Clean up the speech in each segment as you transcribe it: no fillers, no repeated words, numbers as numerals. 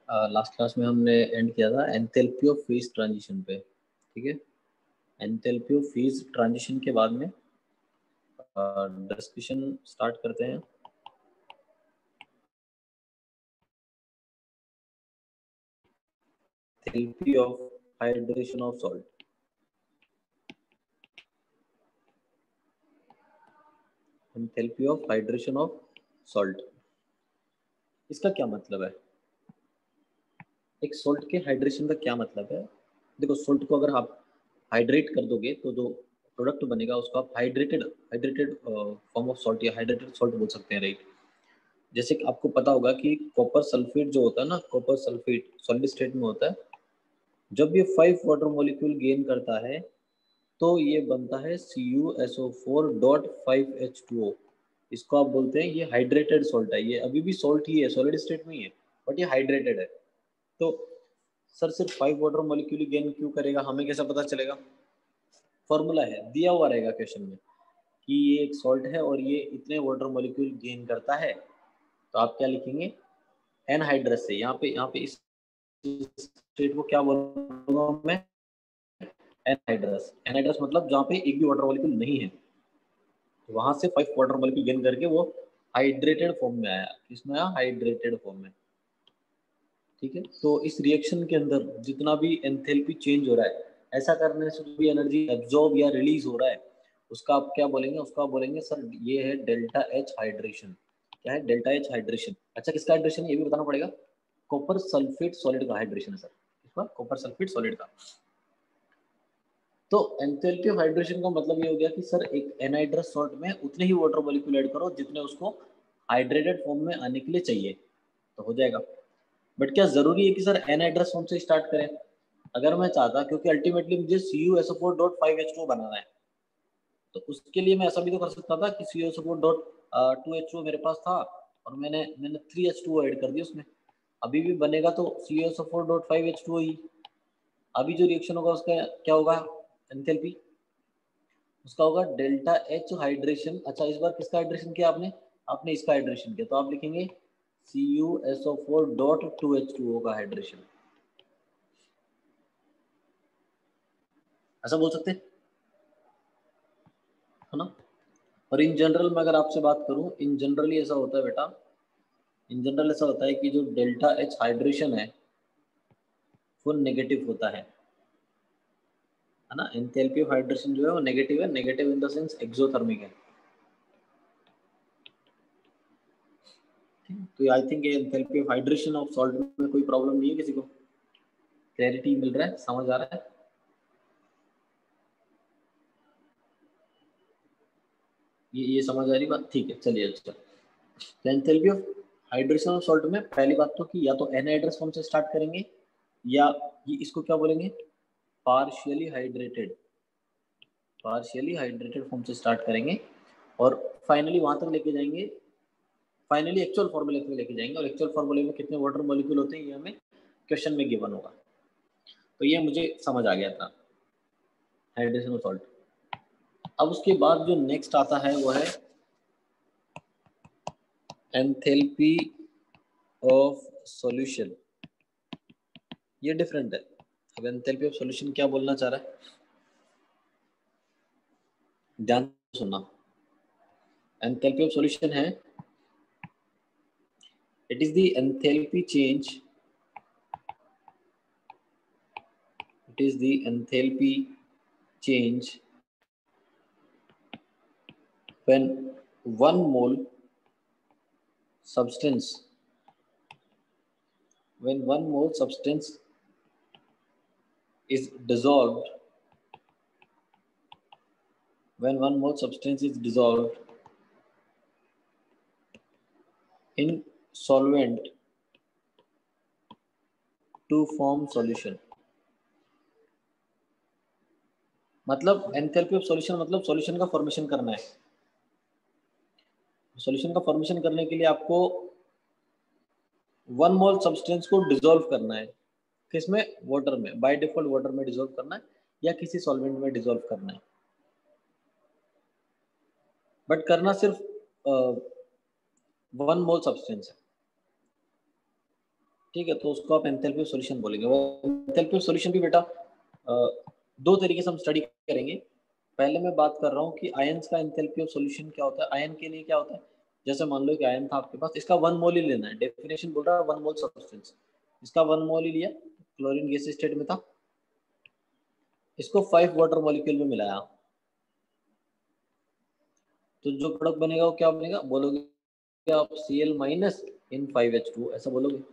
Last class में हमने and किया था एंथैल्पी ऑफ फेज ट्रांजिशन पे। ठीक है, एंथैल्पी ऑफ फेज ट्रांजिशन के बाद में डिस्कशन स्टार्ट करते हैं। Enthalpy of hydration of salt. Enthalpy of hydration of salt, इसका क्या मतलब है? एक सॉल्ट के हाइड्रेशन का क्या मतलब है? देखो, सॉल्ट को अगर आप हाइड्रेट कर दोगे तो जो प्रोडक्ट बनेगा उसको आप hydrated hydrated form of salt या हाइड्रेटेड सॉल्ट बोल सकते हैं, राइट? जैसे कि आपको पता होगा कि कॉपर सल्फेट जो होता है ना, कॉपर सल्फेट सॉलिड स्टेट में होता है। जब ये 5 वाटर मॉलिक्यूल गेन करता है तो ये बनता है CuSO4.5H2O। इसको आप बोलते हैं ये हाइड्रेटेड सॉल्ट है। ये अभी भी सॉल्ट ही है, सॉलिड स्टेट में ही है, बट ये हाइड्रेटेड है। तो सर सिर्फ 5 वाटर मॉलिक्यूल गेन क्यों करेगा, हमें कैसा पता चलेगा? फॉर्मूला है, दिया हुआ रहेगा क्वेश्चन में कि ये एक सॉल्ट है और ये इतने वाटर मॉलिक्यूल गेन करता है। तो आप क्या लिखेंगे? एनहाइड्रस से। यहाँ पे इस स्टेट को क्या बोलूंगा मैं? एनहाइड्रस। एनहाइड्रस मतलब जहाँ पे एक भी वाटर मॉलिक्यूल नहीं है, तो वहां से 5 वाटर मॉलिक्यूल गेन करके वो हाइड्रेटेड फॉर्म में आया। किसमें आया? हाइड्रेटेड फॉर्म में। ठीक है, तो इस रिएक्शन के अंदर जितना भी एंथैल्पी चेंज हो रहा है, ऐसा करने से जो भी एनर्जी एब्जॉर्ब या रिलीज हो रहा है, उसका आप क्या बोलेंगे? उसका बात सर ये है डेल्टा एच हाइड्रेशन। क्या है? Delta H hydration. अच्छा, किसका हाइड्रेशन है ये भी बताना पड़ेगा। कॉपर सल्फेट सॉलिड का हाइड्रेशन है सर। इसका कॉपर सल्फेट सॉलिड का। तो एंथैल्पी ऑफ हाइड्रेशन का मतलब ये हो गया कि सर एक एनहाइड्रस सॉल्ट में उतने ही वाटर मॉलिक्यूल ऐड करो जितने उसको हाइड्रेटेड फॉर्म में आने के लिए चाहिए, तो हो जाएगा। बट क्या जरूरी है कि सर एनहाइड्रस फॉर्म से स्टार्ट करें? अगर मैं चाहता, क्योंकि अल्टीमेटली मुझे CuSO4.5H2O बनाना है, तो उसके लिए मैं ऐसा भी तो कर सकता था कि CuSO4.2H2O मेरे पास था और मैंने 3H2O ऐड कर दिया उसमें। अभी भी बनेगा तो CuSO4.5H2O ही। अभी जो रिएक्शन होगा उसका क्या होगा? एंथैल्पी उसका होगा डेल्टा एच हाइड्रेशन। अच्छा, इस बार किसका हाइड्रेशन किया आपने? आपने इसका हाइड्रेशन किया, तो आप लिखेंगे CuSO4.2H2O का हाइड्रेशन। ऐसा बोल सकते हैं, है ना? और इन जनरल में अगर आपसे बात करूं, इन जनरली ऐसा होता है बेटा, इन जनरल ऐसा होता है कि जो डेल्टा एच हाइड्रेशन है वो नेगेटिव होता है ना? एंथैल्पी ऑफ हाइड्रेशन जो है वो नेगेटिव है। Negative in the sense exothermic है। तो आई थिंक ये enthalpy of hydration of salt में कोई प्रॉब्लम नहीं है किसी को? क्लैरिटी मिल रहा है, समझ आ रहा है? ये समझ आ रही बात? ठीक है, चलिए। अच्छा, तो enthalpy of hydration of salt में पहली बात तो कि या तो एनहाइड्रस फॉर्म से स्टार्ट करेंगे या ये इसको क्या बोलेंगे? Partially hydrated. Partially hydrated form से स्टार्ट करेंगे और फाइनली वहां तक लेके जाएंगे। फाइनली एक्चुअल फॉर्मूले तक लेके जाएंगे और एक्चुअल फॉर्मूले में कितने वाटर मॉलिक्यूल होते हैं ये हमें क्वेश्चन में गिवन होगा। तो ये मुझे समझ आ गया था हाइड्रेशन ऑफ सॉल्ट। अब उसके बाद जो नेक्स्ट आता है वो है एंथैल्पी ऑफ सॉल्यूशन। ये डिफरेंट है। अब एंथैल्पी ऑफ सॉल्यूशन क्या बोलना चाह रहा है, ध्यान से सुनना। एंथैल्पी ऑफ सॉल्यूशन है, it is the enthalpy change, it is the enthalpy change when one mole substance is dissolved, in solvent to form solution। मतलब एंथैल्पी ऑफ सॉल्यूशन मतलब सॉल्यूशन का फॉर्मेशन करना है। सॉल्यूशन का फॉर्मेशन करने के लिए आपको 1 मोल सब्सटेंस को डिसॉल्व करना है। किसमें? वाटर में। बाय डिफॉल्ट वाटर में डिसॉल्व करना है या किसी सॉल्वेंट में डिसॉल्व करना है, बट करना सिर्फ 1 मोल सब्सटेंस है। ठीक है, तो उसको आप एंथैल्पी ऑफ सॉल्यूशन बोलेंगे। और एंथैल्पी ऑफ सॉल्यूशन भी बेटा दो तरीके से हम स्टडी करेंगे। पहले मैं बात कर रहा हूँ कि आयंस का एंथैल्पी ऑफ सॉल्यूशन क्या होता है। आयन के लिए क्या होता है, जैसे मान लो कि आयन था आपके पास, इसका 1 मोल ही लेना है, डेफिनेशन बोल रहा है 1 मोल सब्सटेंस, इसका 1 मोल ही लिया, क्लोरीन गैस स्टेट में था, इसको 5 वाटर मॉलिक्यूल में मिलाया, तो जो प्रोडक्ट बनेगा वो क्या बनेगा, बोलोगे आप Cl माइनस इन 5H2, ऐसा बोलोगे।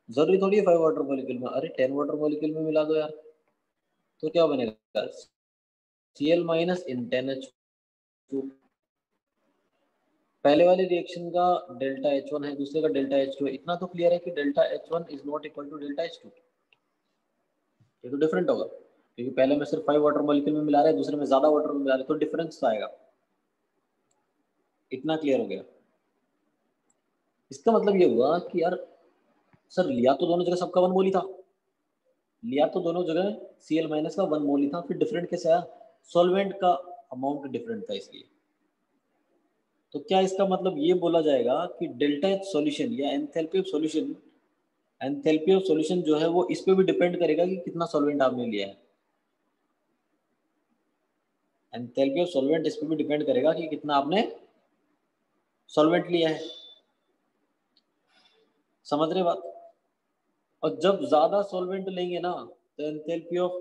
जरूरी थोड़ी है 5 वाटर मॉलिक्यूल में, अरे 10 वाटर मॉलिक्यूल में मिला दो यार, तो क्या बनेगा Cl माइनस इन 10H2। पहले वाले रिएक्शन का डेल्टा H1 है, दूसरे का डेल्टा H2 है, इतना तो क्लियर है कि delta H1 is not equal to delta H2, ये तो डिफरेंट होगा, क्योंकि पहले में सिर्फ 5 वाटर मॉलिक्यूल में मिला रहे हैं, दूसरे में ज्यादा वाटर में मिला रहे हैं, तो डिफरेंस तो आएगा। इतना क्लियर हो गया। इसका मतलब ये हुआ कि यार सर लिया तो दोनों जगह सबका 1 मोल ही था, लिया तो दोनों जगह Cl माइनस का 1 मोल ही था, फिर डिफरेंट कैसे आया, सॉल्वेंट का अमाउंट डिफरेंट था इसलिए। तो क्या इसका मतलब ये बोला जाएगा कि डेल्टा एच सॉल्यूशन या enthalpy of solution, enthalpy of solution जो है वो इस पे भी डिपेंड करेगा कि कितना सॉल्वेंट आपने लिया है। एंथैल्पी ऑफ सॉल्वेंट इस पे भी डिपेंड करेगा कि कितना आपने सॉल्वेंट लिया है। समझ रहे बात। और जब ज्यादा सॉल्वेंट लेंगे ना तो एंथैल्पी ऑफ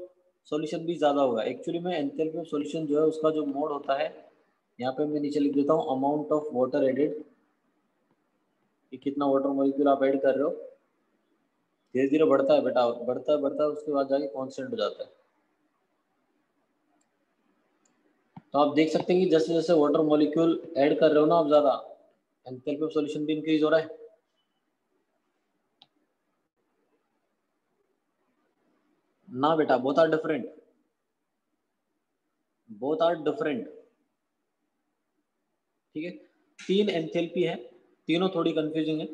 सॉल्यूशन भी ज्यादा होगा। एक्चुअली में एंथैल्पी ऑफ सॉल्यूशन जो है उसका जो मोड होता है, यहाँ पे मैं नीचे लिख देता हूँ, अमाउंट ऑफ वाटर एडेड, कि कितना वाटर मॉलिक्यूल आप ऐड कर रहे हो, धीरे धीरे बढ़ता है बेटा, बढ़ता है बढ़ता है, उसके बाद जाके कांस्टेंट हो जाता है। तो आप देख सकते हैं कि जैसे जैसे वाटर मॉलिक्यूल ऐड कर रहे हो ना आप ज्यादा, एंथैल्पी ऑफ सॉल्यूशन भी इंक्रीज हो रहा है। ना बेटा, both are different, both are different. ठीक है, 3 एंथैल्पी है, तीनों थोड़ी कंफ्यूजिंग है,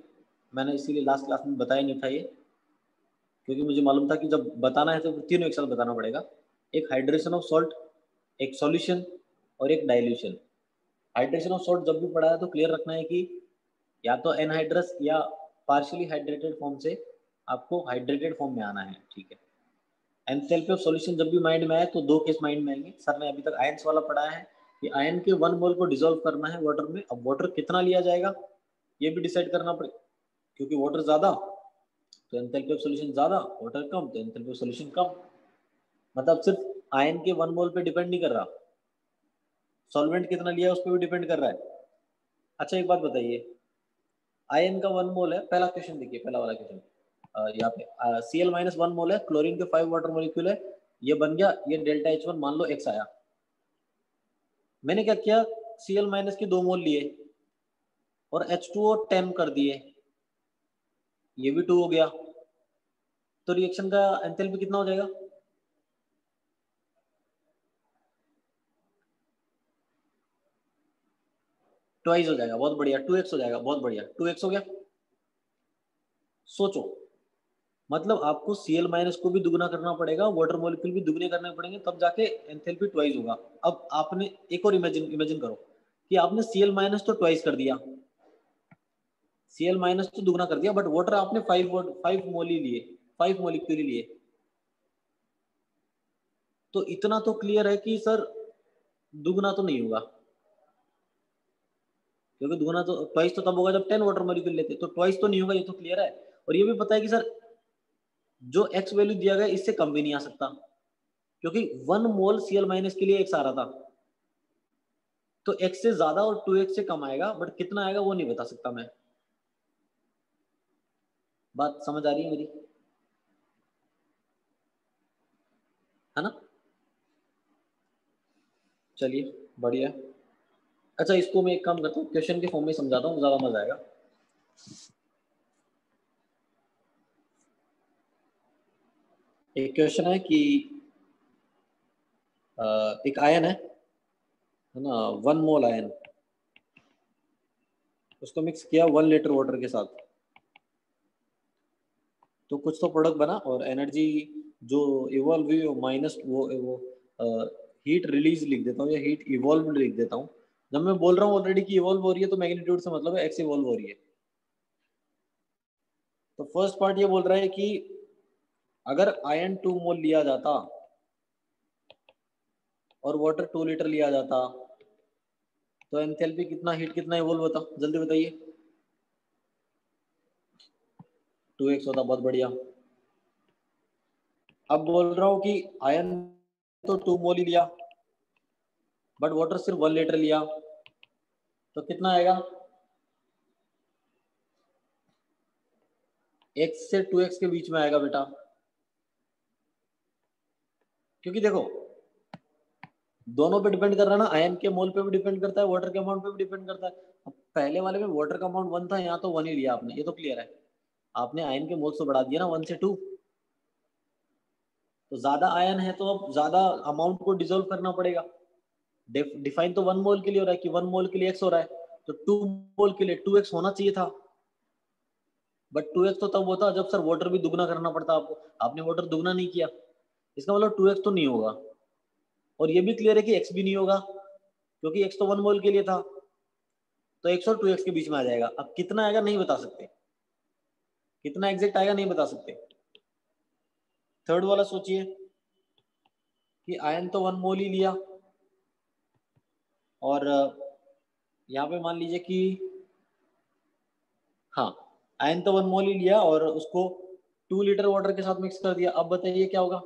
मैंने इसीलिए लास्ट क्लास में बताया नहीं था ये, क्योंकि मुझे मालूम था कि जब बताना है तो तीनों एक साथ बताना पड़ेगा। एक हाइड्रेशन ऑफ सॉल्ट, एक सॉल्यूशन, और एक डाइल्यूशन। हाइड्रेशन ऑफ सॉल्ट जब भी पढ़ा है तो क्लियर रखना है कि या तो एनहाइड्रस या पार्शियली हाइड्रेटेड फॉर्म से आपको हाइड्रेटेड फॉर्म में आना है। ठीक है, एंथैल्पी ऑफ सॉल्यूशन जब भी माइंड में आए तो दो केस माइंड में आएंगे। सर ने अभी तक आयंस वाला पढ़ाया है कि आयन के 1 मोल को डिसॉल्व करना है वाटर में, अब वाटर कितना लिया जाएगा ये भी डिसाइड करना पड़ेगा, क्योंकि वाटर ज्यादा तो एंथैल्पी ऑफ सॉल्यूशन ज्यादा, वाटर कम तो एंथैल्पी ऑफ सॉल्यूशन कम। मतलब सिर्फ आयन के 1 मोल पे डिपेंड नहीं कर रहा, सॉल्वेंट कितना लिया उस पर भी डिपेंड कर रहा है। अच्छा एक बात बताइए, आयन का 1 मोल है, पहला क्वेश्चन देखिए, पहला वाला क्वेश्चन, यहाँ पे Cl माइनस 1 मोल है, क्लोरीन के 5 वाटर मोलिक्यूल है, ये बन गया, ये डेल्टा H1 मान लो x आया। मैंने क्या किया, Cl माइनस के 2 मोल लिए और H2O 10 कर दिए, ये भी 2 हो गया, तो रिएक्शन का एंथैल्पी कितना हो जाएगा, ट्वाइस हो जाएगा, बहुत बढ़िया, 2x हो जाएगा, बहुत बढ़िया, 2x हो गया। सोचो, मतलब आपको Cl माइनस को भी दुगना करना पड़ेगा, वाटर मॉलिक्यूल भी दुगने करने पड़ेंगे, तब जाके एंथैल्पी ट्वाइस होगा। अब आपने एक और इमेजिन इमेजिन करो कि आपने Cl माइनस तो ट्वाइस कर दिया, Cl माइनस तो दुगना कर दिया, बट वाटर आपने 5 मोल ही लिए, 5 मॉलिक्यूल ही लिए, तो इतना तो क्लियर है कि सर दुगना तो नहीं होगा, क्योंकि दुगना तो ट्वाइस तो तब होगा जब 10 वाटर मॉलिक्यूल लेते, तो ट्वाइस तो नहीं होगा, ये तो क्लियर है। और ये भी पता है कि सर जो एक्स वैल्यू दिया गया इससे कम भी नहीं आ सकता, क्योंकि 1 मोल Cl माइनस के लिए एक्स आ रहा था, तो एक्स से ज्यादा और 2x से कम आएगा, बट कितना आएगा वो नहीं बता सकता मैं। बात समझ आ रही है मेरी, है ना। चलिए बढ़िया। अच्छा इसको मैं एक काम करता हूँ, क्वेश्चन के फॉर्म में समझाता हूँ, ज्यादा मजा आएगा। एक क्वेश्चन है कि एक आयन है ना, 1 मोल आयन, उसको मिक्स किया 1 लीटर वाटर के साथ, तो कुछ तो प्रोडक्ट बना, और एनर्जी जो इवॉल्व हुई वो माइनस वो हीट रिलीज लिख देता हूँ या हीट इवॉल्व लिख देता हूँ। जब मैं बोल रहा हूँ ऑलरेडी कि इवॉल्व हो रही है तो मैग्नीट्यूड से मतलब है एक्स इवॉल्व हो रही है। तो फर्स्ट पार्ट ये बोल रहा है कि अगर आयन 2 मोल लिया जाता और वाटर 2 लीटर लिया जाता तो एंथैल्पी कितना, हीट कितना इवॉल्व होता, जल्दी बताइए। 2x होता, बहुत बढ़िया। अब बोल रहा हूं कि आयन तो 2 मोल ही लिया बट वाटर सिर्फ 1 लीटर लिया, तो कितना आएगा? x से 2x के बीच में आएगा बेटा, क्योंकि देखो दोनों पे डिपेंड कर रहा है ना, आयन के मोल पे भी डिपेंड करता है, वाटर के अमाउंट पे भी डिपेंड करता है। अब पहले वाले में वाटर का अमाउंट 1 था, यहाँ तो 1 ही लिया आपने, ये तो क्लियर है। आपने आयन के मोल्स तो बढ़ा दिया ना 1 से 2, तो ज्यादा आयन है तो अब ज्यादा अमाउंट को डिसोल्व करना पड़ेगा। डिफाइन तो 1 मोल के लिए हो रहा है कि 1 मोल के लिए x हो रहा है, तो 2 मोल के लिए 2x होना चाहिए था। बट 2x तो तब होता जब सर वाटर भी दुगना करना पड़ता आपको, आपने वाटर दुगना नहीं किया, इसका मतलब 2x तो नहीं होगा। और ये भी क्लियर है कि x भी नहीं होगा, क्योंकि x तो 1 मोल के लिए था, तो x और 2x के बीच में आ जाएगा। अब कितना आएगा नहीं बता सकते, कितना एग्जैक्ट आएगा नहीं बता सकते। थर्ड वाला सोचिए कि आयन तो 1 मोल ही लिया और यहाँ पे मान लीजिए कि हाँ आयन तो 1 मोल ही लिया और उसको 2 लीटर वाटर के साथ मिक्स कर दिया। अब बताइए क्या होगा?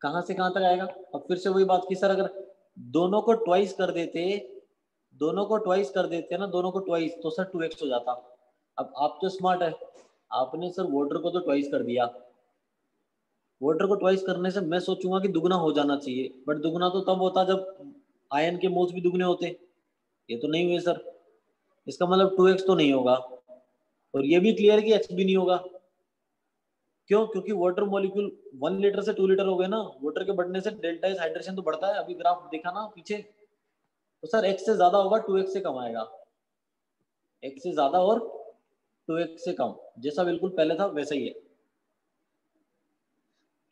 कहां से कहां तक आएगा? अब फिर से वही बात की सर अगर दोनों को ट्वाइस कर देते, दोनों को ट्वाइस कर देते ना, दोनों को ट्वाइस, तो सर 2x हो जाता। अब आप तो स्मार्ट है, आपने सर वाटर को तो ट्वाइस कर दिया, वाटर को ट्वाइस करने से मैं सोचूंगा कि दुगना हो जाना चाहिए, बट दुगना तो तब होता जब आयन के मोल्स भी दुगने होते, ये तो नहीं हुए सर, इसका मतलब 2x तो नहीं होगा। और ये भी क्लियर कि x भी नहीं होगा। क्यों? क्योंकि वाटर मॉलिक्यूल 1 लीटर से 2 लीटर हो गए ना, वाटर के बढ़ने से डेल्टा एस हाइड्रेशन तो बढ़ता है, अभी ग्राफ देखा ना पीछे, तो सर x से ज्यादा होगा 2x से कम आएगा, x से ज्यादा और 2x से कम, जैसा बिल्कुल पहले था वैसा ही है।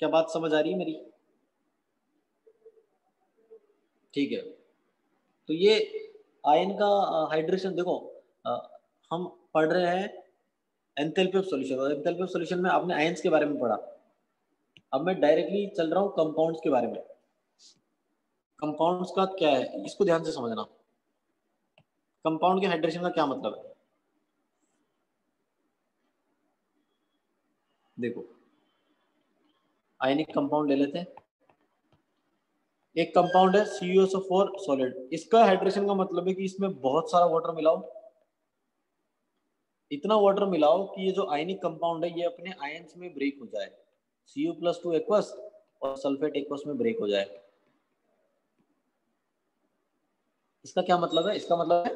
क्या बात समझ आ रही है मेरी? ठीक है, तो ये आयन का हाइड्रेशन देखो, अ, हम पढ़ रहे हैं एंथैल्पी ऑफ सॉल्यूशन, और एंथैल्पी ऑफ सॉल्यूशन में आपने आयंस के बारे में पढ़ा। अब मैं डायरेक्टली चल रहा हूँ कंपाउंड्स के बारे में। कंपाउंड्स का क्या है इसको ध्यान से समझना, कंपाउंड के हाइड्रेशन का क्या मतलब है। देखो आयनिक कंपाउंड ले लेते हैं, एक कंपाउंड है CuSO4 सॉलिड, इसका हाइड्रेशन का मतलब है कि इसमें बहुत सारा वाटर मिलाओ, इतना वाटर मिलाओ कि ये जो आयनिक कंपाउंड है ये अपने आयंस में ब्रेक हो जाए, Cu+2 एक्वस और सल्फेट एक्वस में ब्रेक हो जाए। इसका क्या मतलब है? इसका मतलब है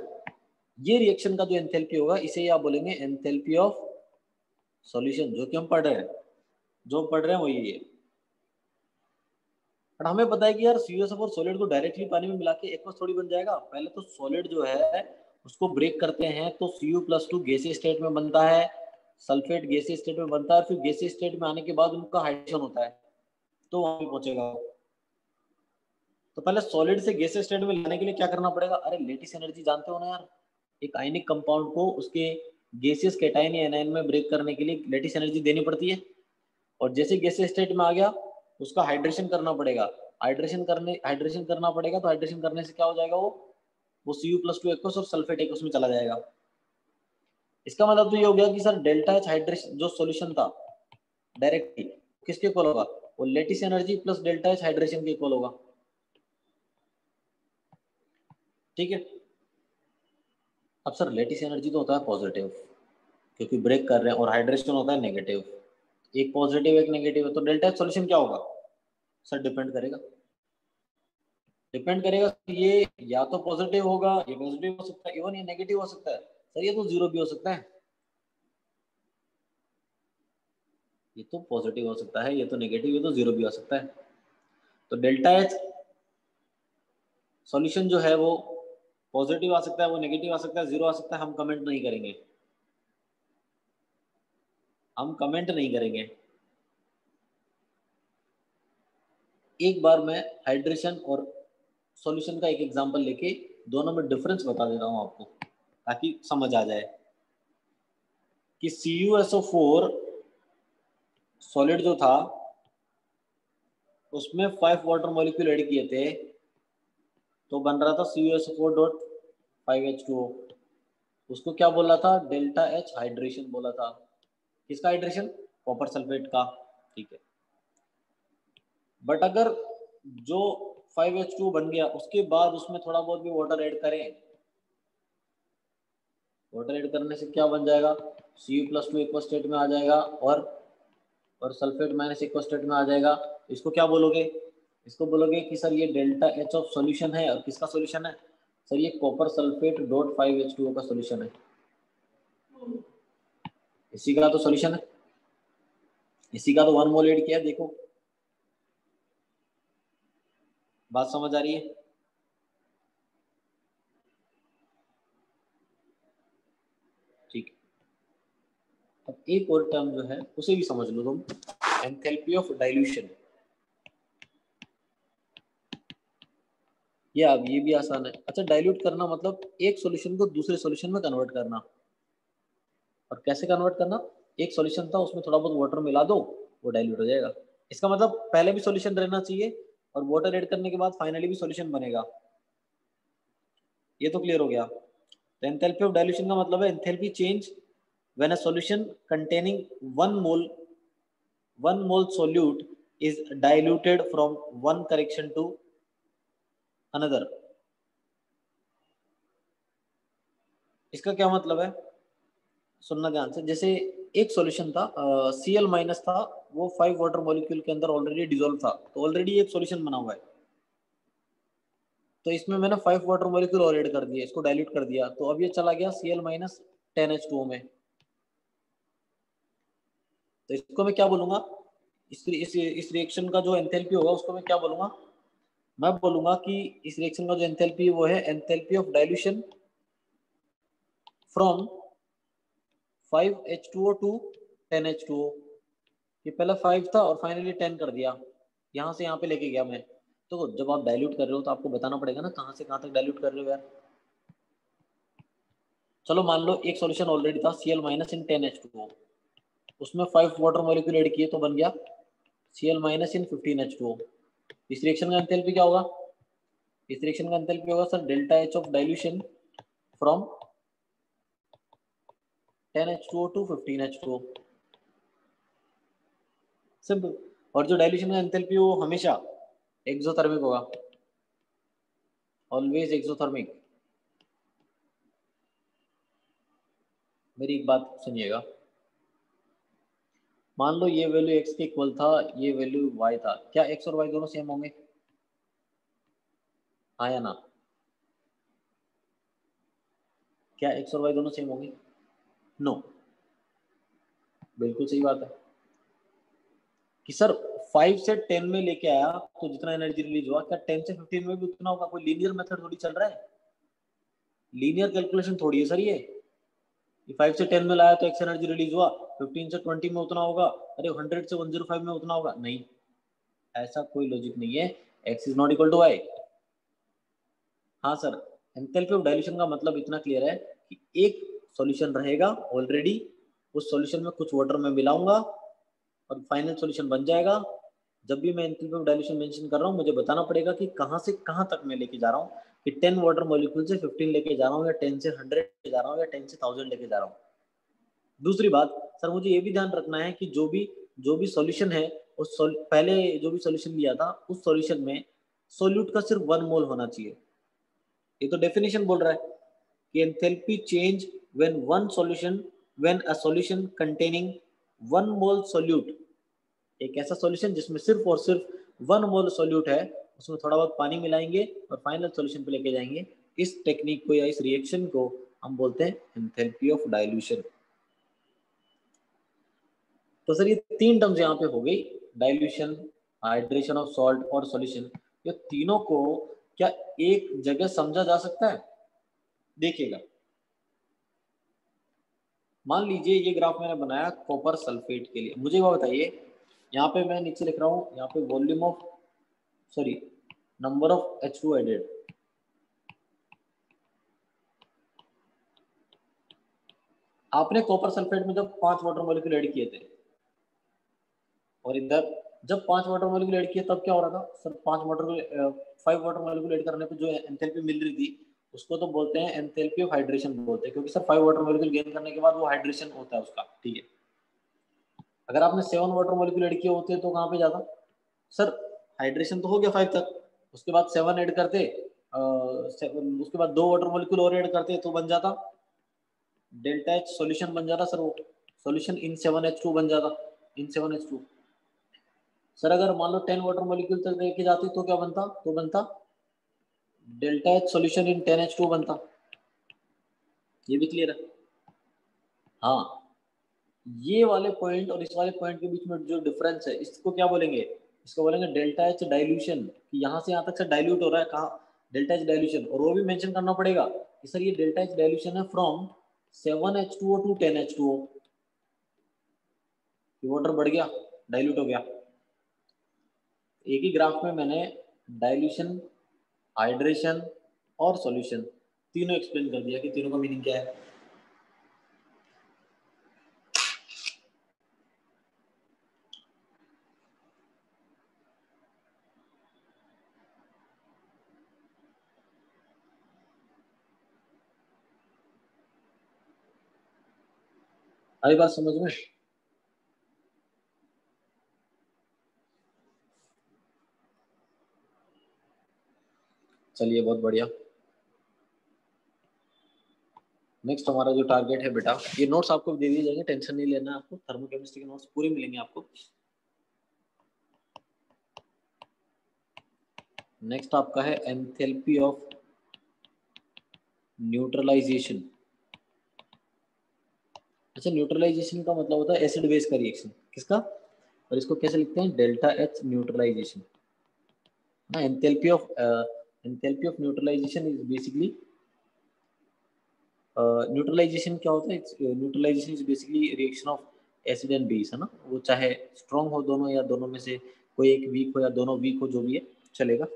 ये रिएक्शन का जो एंथैल्पी होगा इसे ही आप बोलेंगे एंथैल्पी ऑफ सॉल्यूशन, जो कि हम पढ़ रहे हैं, जो हम पढ़ रहे हैं वही है। पर हमें पता है कि यार CuSO4 सॉलिड को डायरेक्टली पानी में मिला के एक्वस थोड़ी बन जाएगा, पहले तो सॉलिड जो है उसको ब्रेक करते हैं, तो Cu+2 गैसीय स्टेट में बनता है, सल्फेट गैसीय स्टेट में बनता है, फिर गैसीय स्टेट में आने के बाद उनका हाइड्रेशन होता है, तो वहां पे पहुंचेगा। तो पहले सॉलिड से गैसीय स्टेट में लाने के लिए क्या करना पड़ेगा? अरे लेटिस एनर्जी जानते हो ना यार, एक आयनिक कंपाउंड को उसके गैसियस कैटायन या एनायन में ब्रेक करने के लिए लेटिस एनर्जी देनी पड़ती है, और जैसे गैसीय स्टेट में आ गया उसका हाइड्रेशन करना पड़ेगा, हाइड्रेशन करना पड़ेगा, तो हाइड्रेशन करने से क्या हो जाएगा, वो Cu+2 एक्वस और सल्फेट एक्वस में चला जाएगा। इसका मतलब तो ये हो गया कि सर डेल्टा एच हाइड्रेशन जो सॉल्यूशन था डायरेक्टली किसके इक्वल होगा, वो lattice energy plus delta H hydration के इक्वल होगा। ठीक है, अब सर लेटिस एनर्जी तो होता है पॉजिटिव क्योंकि ब्रेक कर रहे हैं, और हाइड्रेशन होता है नेगेटिव, एक पॉजिटिव एक नेगेटिव है, तो डेल्टा एच सॉल्यूशन क्या होगा? सर डिपेंड करेगा कि ये या तो पॉजिटिव होगा, ये पॉजिटिव हो सकता है, इवन ये नेगेटिव हो सकता है, सर ये तो जीरो भी हो सकता है, ये तो पॉजिटिव हो सकता है, ये तो नेगेटिव, ये तो जीरो भी हो सकता है। तो डेल्टा एच सॉल्यूशन जो है वो पॉजिटिव आ सकता है, वो नेगेटिव आ सकता है, जीरो आ सकता है, हम कमेंट नहीं करेंगे, हम कमेंट नहीं करेंगे। एक बार मैं हाइड्रेशन और सॉल्यूशन का एक एग्जांपल लेके दोनों में डिफरेंस बता दे रहा हूँ आपको ताकि समझ आ जाए कि CuSO4 सॉलिड जो था उसमें 5 वाटर मॉलिक्यूल ऐड किए थे तो बन रहा था CuSO4.5H2O। उसको क्या बोला था? डेल्टा H हाइड्रेशन बोला था। किसका हाइड्रेशन? कॉपर सल्फेट का। ठीक है, बट अगर जो 5H2O बन गया उसके बाद उसमें थोड़ा बहुत भी वाटर ऐड करें, वाटर ऐड करने से क्या बन जाएगा? Cu+2 एक्वा स्टेट में आ जाएगा और सल्फेट माइनस एक्वा स्टेट में आ जाएगा। इसको क्या बोलोगे? इसको बोलोगे कि सर ये डेल्टा H ऑफ सॉल्यूशन है। और किसका सॉल्यूशन है? सर ये कॉपर सल्फेट डॉट 5H2O का सॉल्यूशन है। इसी का तो सॉल्यूशन है, इसी का तो 1 मोल ऐड किया। देखो बात समझ आ रही है? ठीक। अब एक और टर्म जो है उसे भी समझ लो तुम, एंथैल्पी ऑफ डाइल्यूशन। ये अब ये भी आसान है। अच्छा, डाइल्यूट करना मतलब एक सॉल्यूशन को दूसरे सॉल्यूशन में कन्वर्ट करना। और कैसे कन्वर्ट करना? एक सॉल्यूशन था उसमें थोड़ा बहुत वाटर मिला दो, वो डाइल्यूट हो जाएगा। इसका मतलब पहले भी सॉल्यूशन रहना चाहिए और वाटर ऐड करने के बाद फाइनली भी सॉल्यूशन बनेगा। ये तो क्लियर हो गया। तो एंथैल्पी ऑफ डाइल्यूशन का मतलब है enthalpy change when a solution containing 1 mole solute is diluted from one correction to another। इसका क्या मतलब है? सुनना ध्यान से। जैसे एक सॉल्यूशन था Cl माइनस था, वो 5 वाटर मॉलिक्यूल के अंदर ऑलरेडी डिसॉल्व था, तो ऑलरेडी एक सॉल्यूशन बना हुआ है। तो इसमें मैंने 5 वाटर मॉलिक्यूल और ऐड कर दिए, इसको डाइल्यूट कर दिया, तो अब ये चला गया Cl माइनस 10H2O में। तो इसको मैं क्या बोलूंगा? इस रिएक्शन का जो एंथैल्पी होगा उसको मैं क्या बोलूंगा? मैं बोलूंगा कि इस रिएक्शन का जो एंथैल्पी है वो है enthalpy of dilution from 5H2O to 10H2O। ये पहला 5 था और फाइनली 10 कर दिया, यहाँ से यहाँ पे लेके गया मैं। तो जब आप डाइल्यूट कर रहे हो तो आपको बताना पड़ेगा ना कहाँ से कहाँ तक डाइल्यूट कर रहे हो यार। चलो मान लो एक सॉल्यूशन ऑलरेडी था Cl माइनस इन 10H2O, उसमें 5 वाटर मॉलिक्यूल ऐड किए तो बन गया Cl माइनस इन 15H2O। इस रिएक्शन का एंथैल्पी क्या होगा? इस रिएक्शन का एंथैल्पी होगा sir delta H of dilution from 10H2O to 15H2O। Simple. और जो डाइल्यूशन का एंथैल्पी वो हमेशा एक्सोथर्मिक होगा, ऑलवेज एक्सोथर्मिक। मेरी एक बात सुनिएगा, मान लो ये वैल्यू x के इक्वल था, ये वैल्यू y था, क्या x और y दोनों सेम होंगे? हाँ या ना? क्या x और y दोनों सेम होंगे? नो। बिल्कुल सही बात है कि सर 5 से 10 में लेके आया तो जितना एनर्जी रिलीज हुआ, क्या 10 से 15 में भी उतना होगा? कोई लीनियर मेथड थोड़ी चल रहा है, लीनियर कैलकुलेशन थोड़ी है सर ये। 5 से 10 में लाया तो एक्स एनर्जी रिलीज हुआ, 15 से 20 में उतना होगा, अरे 100 से 105 में उतना होगा, नहीं, ऐसा कोई लॉजिक नहीं है। X is not equal to Y. हाँ सर, एंथैल्पी ऑफ डाइल्यूशन का मतलब इतना क्लियर है कि एक सॉल्यूशन रहेगा ऑलरेडी, उस सॉल्यूशन में कुछ वाटर में मिलाऊंगा और फाइनल सॉल्यूशन बन जाएगा। जब भी मैं एंथैल्पी ऑफ डाइल्यूशन मेंशन कर रहा हूँ मुझे बताना पड़ेगा कि कहाँ से कहाँ तक मैं लेके जा रहा हूँ, कि 10 वाटर मॉलिक्यूल से 15 लेके जा रहा हूँ या 10 से 100 लेके जा रहा हूँ या 10 से 1000 लेके जा रहा हूँ। दूसरी बात सर, मुझे ये भी ध्यान रखना है कि जो भी सॉल्यूशन है उस पहले जो भी सॉल्यूशन लिया था उस सॉल्यूशन में सोल्यूट का सिर्फ 1 मोल होना चाहिए। ये तो डेफिनेशन बोल रहा है कि enthalpy change when one solution when a solution containing 1 mole solute, एक ऐसा सॉल्यूशन जिसमें सिर्फ और सिर्फ 1 मोल सोल्यूट है, उसमें थोड़ा बहुत पानी मिलाएंगे और फाइनल सॉल्यूशन पे लेके जाएंगे। इस टेक्निक को या इस रिएक्शन को हम बोलते हैं एंथैल्पी ऑफ डाइल्यूशन। तो सर ये 3 टर्म्स यहाँ पे हो गई, डाइल्यूशन, हाइड्रेशन ऑफ सॉल्ट और सॉल्यूशन। ये तीनों को क्या एक जगह समझा जा सकता है? देखिएगा, मान लीजिए ये ग्राफ मैंने बनाया कॉपर सल्फेट के लिए। मुझे वो बताइए, यहाँ पे मैं नीचे लिख रहा हूँ, यहाँ पे volume of sorry number of H2 added. आपने कॉपर सल्फेट में जब 5 वाटर मॉलिक्यूल ऐड किए थे और इधर जब 5 वाटर मॉलिक्यूल ऐड किए तब क्या हो रहा था सर? 5 वाटर मॉलिक्यूल ऐड करने पे जो एंथैल्पी मिल रही थी उसको तो बोलते हैं एंथैल्पी ऑफ हाइड्रेशन बोलते हैं, क्योंकि सर 5 वाटर मॉलिक्यूल गेन करने के बाद वो हाइड्रेशन होता है उसका, ठीक है। अगर आपने 7 वाटर मॉलिक्यूल ऐड किए होते तो कहाँ पे जाता सर? हाइड्रेशन तो हो गया 5 तक, उसके बाद 7 ऐड करते, उसके बाद 2 वाटर मॉलिक्यूल और ऐड करते तो बन जाता डेल्टा एच, सॉल्यूशन बन जाता सर, वो सॉल्यूशन इन 7H2 बन जाता, इन 7H2। सर अगर मान लो 10 वाटर मॉलिक्यूल तक लेके जाते तो क्या बनता? तो बनता delta H solution in 10H2 बनता। ये भी क्लियर है? हाँ, ये वाले पॉइंट और इस वाले पॉइंट के बीच में जो डिफरेंस है इसको क्या बोलेंगे? इसको बोलेंगे डेल्टा एच डाइल्यूशन। यहाँ से यहाँ तक से डाइल्यूट हो रहा है, कहाँ? Delta H dilution. और वो भी मेंशन करना पड़ेगा कि सर ये डेल्टा एच डाइल्यूशन है from 7H2O to 10H2O। Water बढ़ गया, डाइल्यूट हो गया। एक ही ग्राफ में मैंने डाइल्यूशन, हाइड्रेशन और सॉल्यूशन तीनों एक्सप्लेन कर दिया कि तीनों का मीनिंग क्या है। आई बात समझ में? चलिए बहुत बढ़िया। नेक्स्ट हमारा जो टारगेट है बेटा, ये नोट्स आपको दे दिए जाएंगे, टेंशन नहीं लेना है आपको। थर्मोकेमिस्ट्री के नोट्स पूरे मिलेंगे आपको। नेक्स्ट आपका है एंथैल्पी ऑफ न्यूट्रलाइजेशन। अच्छा, न्यूट्रलाइजेशन का मतलब होता है एसिड बेस का रिएक्शन। किसका? और इसको कैसे लिखते हैं? Delta H neutralisation. ना, enthalpy of neutralisation is basically, neutralisation क्या होता है? Neutralisation is basically reaction of acid and base, है ना। वो चाहे स्ट्रॉन्ग हो दोनों या दोनों में से कोई एक वीक हो या दोनों वीक हो, जो भी है चलेगा।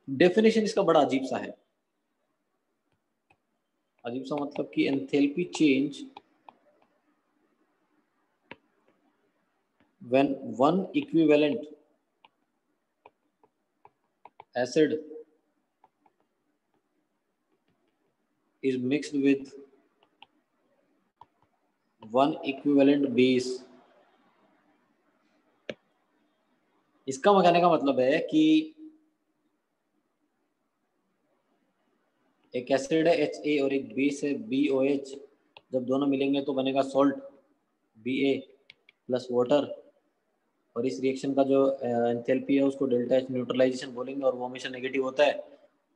डेफिनेशन इसका बड़ा अजीब सा है। अजीब सा मतलब कि enthalpy change when one equivalent acid is mixed with one equivalent base। इसका कहने का मतलब है कि एक एसिड है Ha और एक बेस है BOH, जब दोनों मिलेंगे तो बनेगा सॉल्ट Ba प्लस वाटर। और इस रिएक्शन का जो एंथैल्पी है उसको डेल्टा एच न्यूट्रलाइजेशन बोलेंगे, और वो हमेशा नेगेटिव होता है।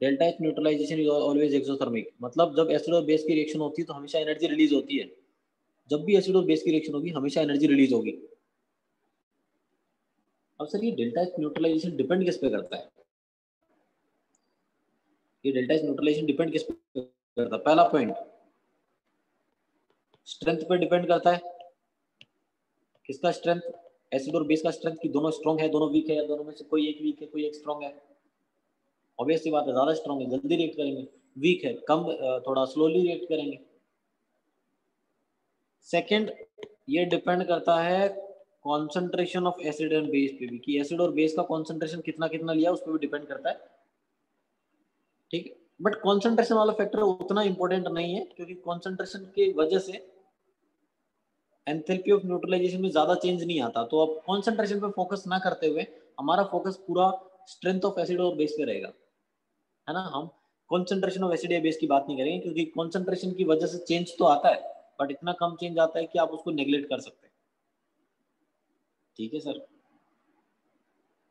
Delta H neutralisation is always exothermic, मतलब जब एसिड और बेस की रिएक्शन होती है तो हमेशा एनर्जी रिलीज होती है। जब भी एसिड और बेस की रिएक्शन होगी हमेशा एनर्जी रिलीज होगी। अब सर ये डेल्टा एच न्यूट्रलाइजेशन डिपेंड किस पे करता है? ये डेल्टा एच न्यूट्रलाइजेशन डिपेंड किस पे करता है? पहला पॉइंट, स्ट्रेंथ पे डिपेंड करता है। किसका स्ट्रेंथ? एसिड और बेस का स्ट्रेंथ, की दोनों स्ट्रॉन्ग है दोनों वीक है, या दोनों में से कोई एक वीक है कोई एक स्ट्रॉन्ग है। ऑब्वियस सी बात है, ज्यादा स्ट्रॉन्ग है जल्दी रिएक्ट करेंगे, वीक है कम थोड़ा स्लोली रिएक्ट करेंगे। सेकंड, ये डिपेंड करता है concentration of acid and base पे भी, कि एसिड और बेस का कॉन्सेंट्रेशन कितना कितना लिया उस पर भी डिपेंड करता है, ठीक है। बट कॉन्सेंट्रेशन वाला फैक्टर उतना इंपॉर्टेंट नहीं है, क्योंकि कॉन्सेंट्रेशन की वजह से एंथैल्पी ऑफ न्यूट्रलाइजेशन में ज्यादा चेंज नहीं आता। तो अब कॉन्सेंट्रेशन पे फोकस ना करते हुए हमारा फोकस पूरा स्ट्रेंथ ऑफ एसिड और बेस पे रहेगा, है ना। हम कॉन्सेंट्रेशन ऑफ एसिड या बेस की बात नहीं करेंगे, क्योंकि कॉन्सेंट्रेशन की वजह से चेंज तो आता है बट इतना कम चेंज आता है कि आप उसको नेग्लेक्ट कर सकते हैं, ठीक है सर।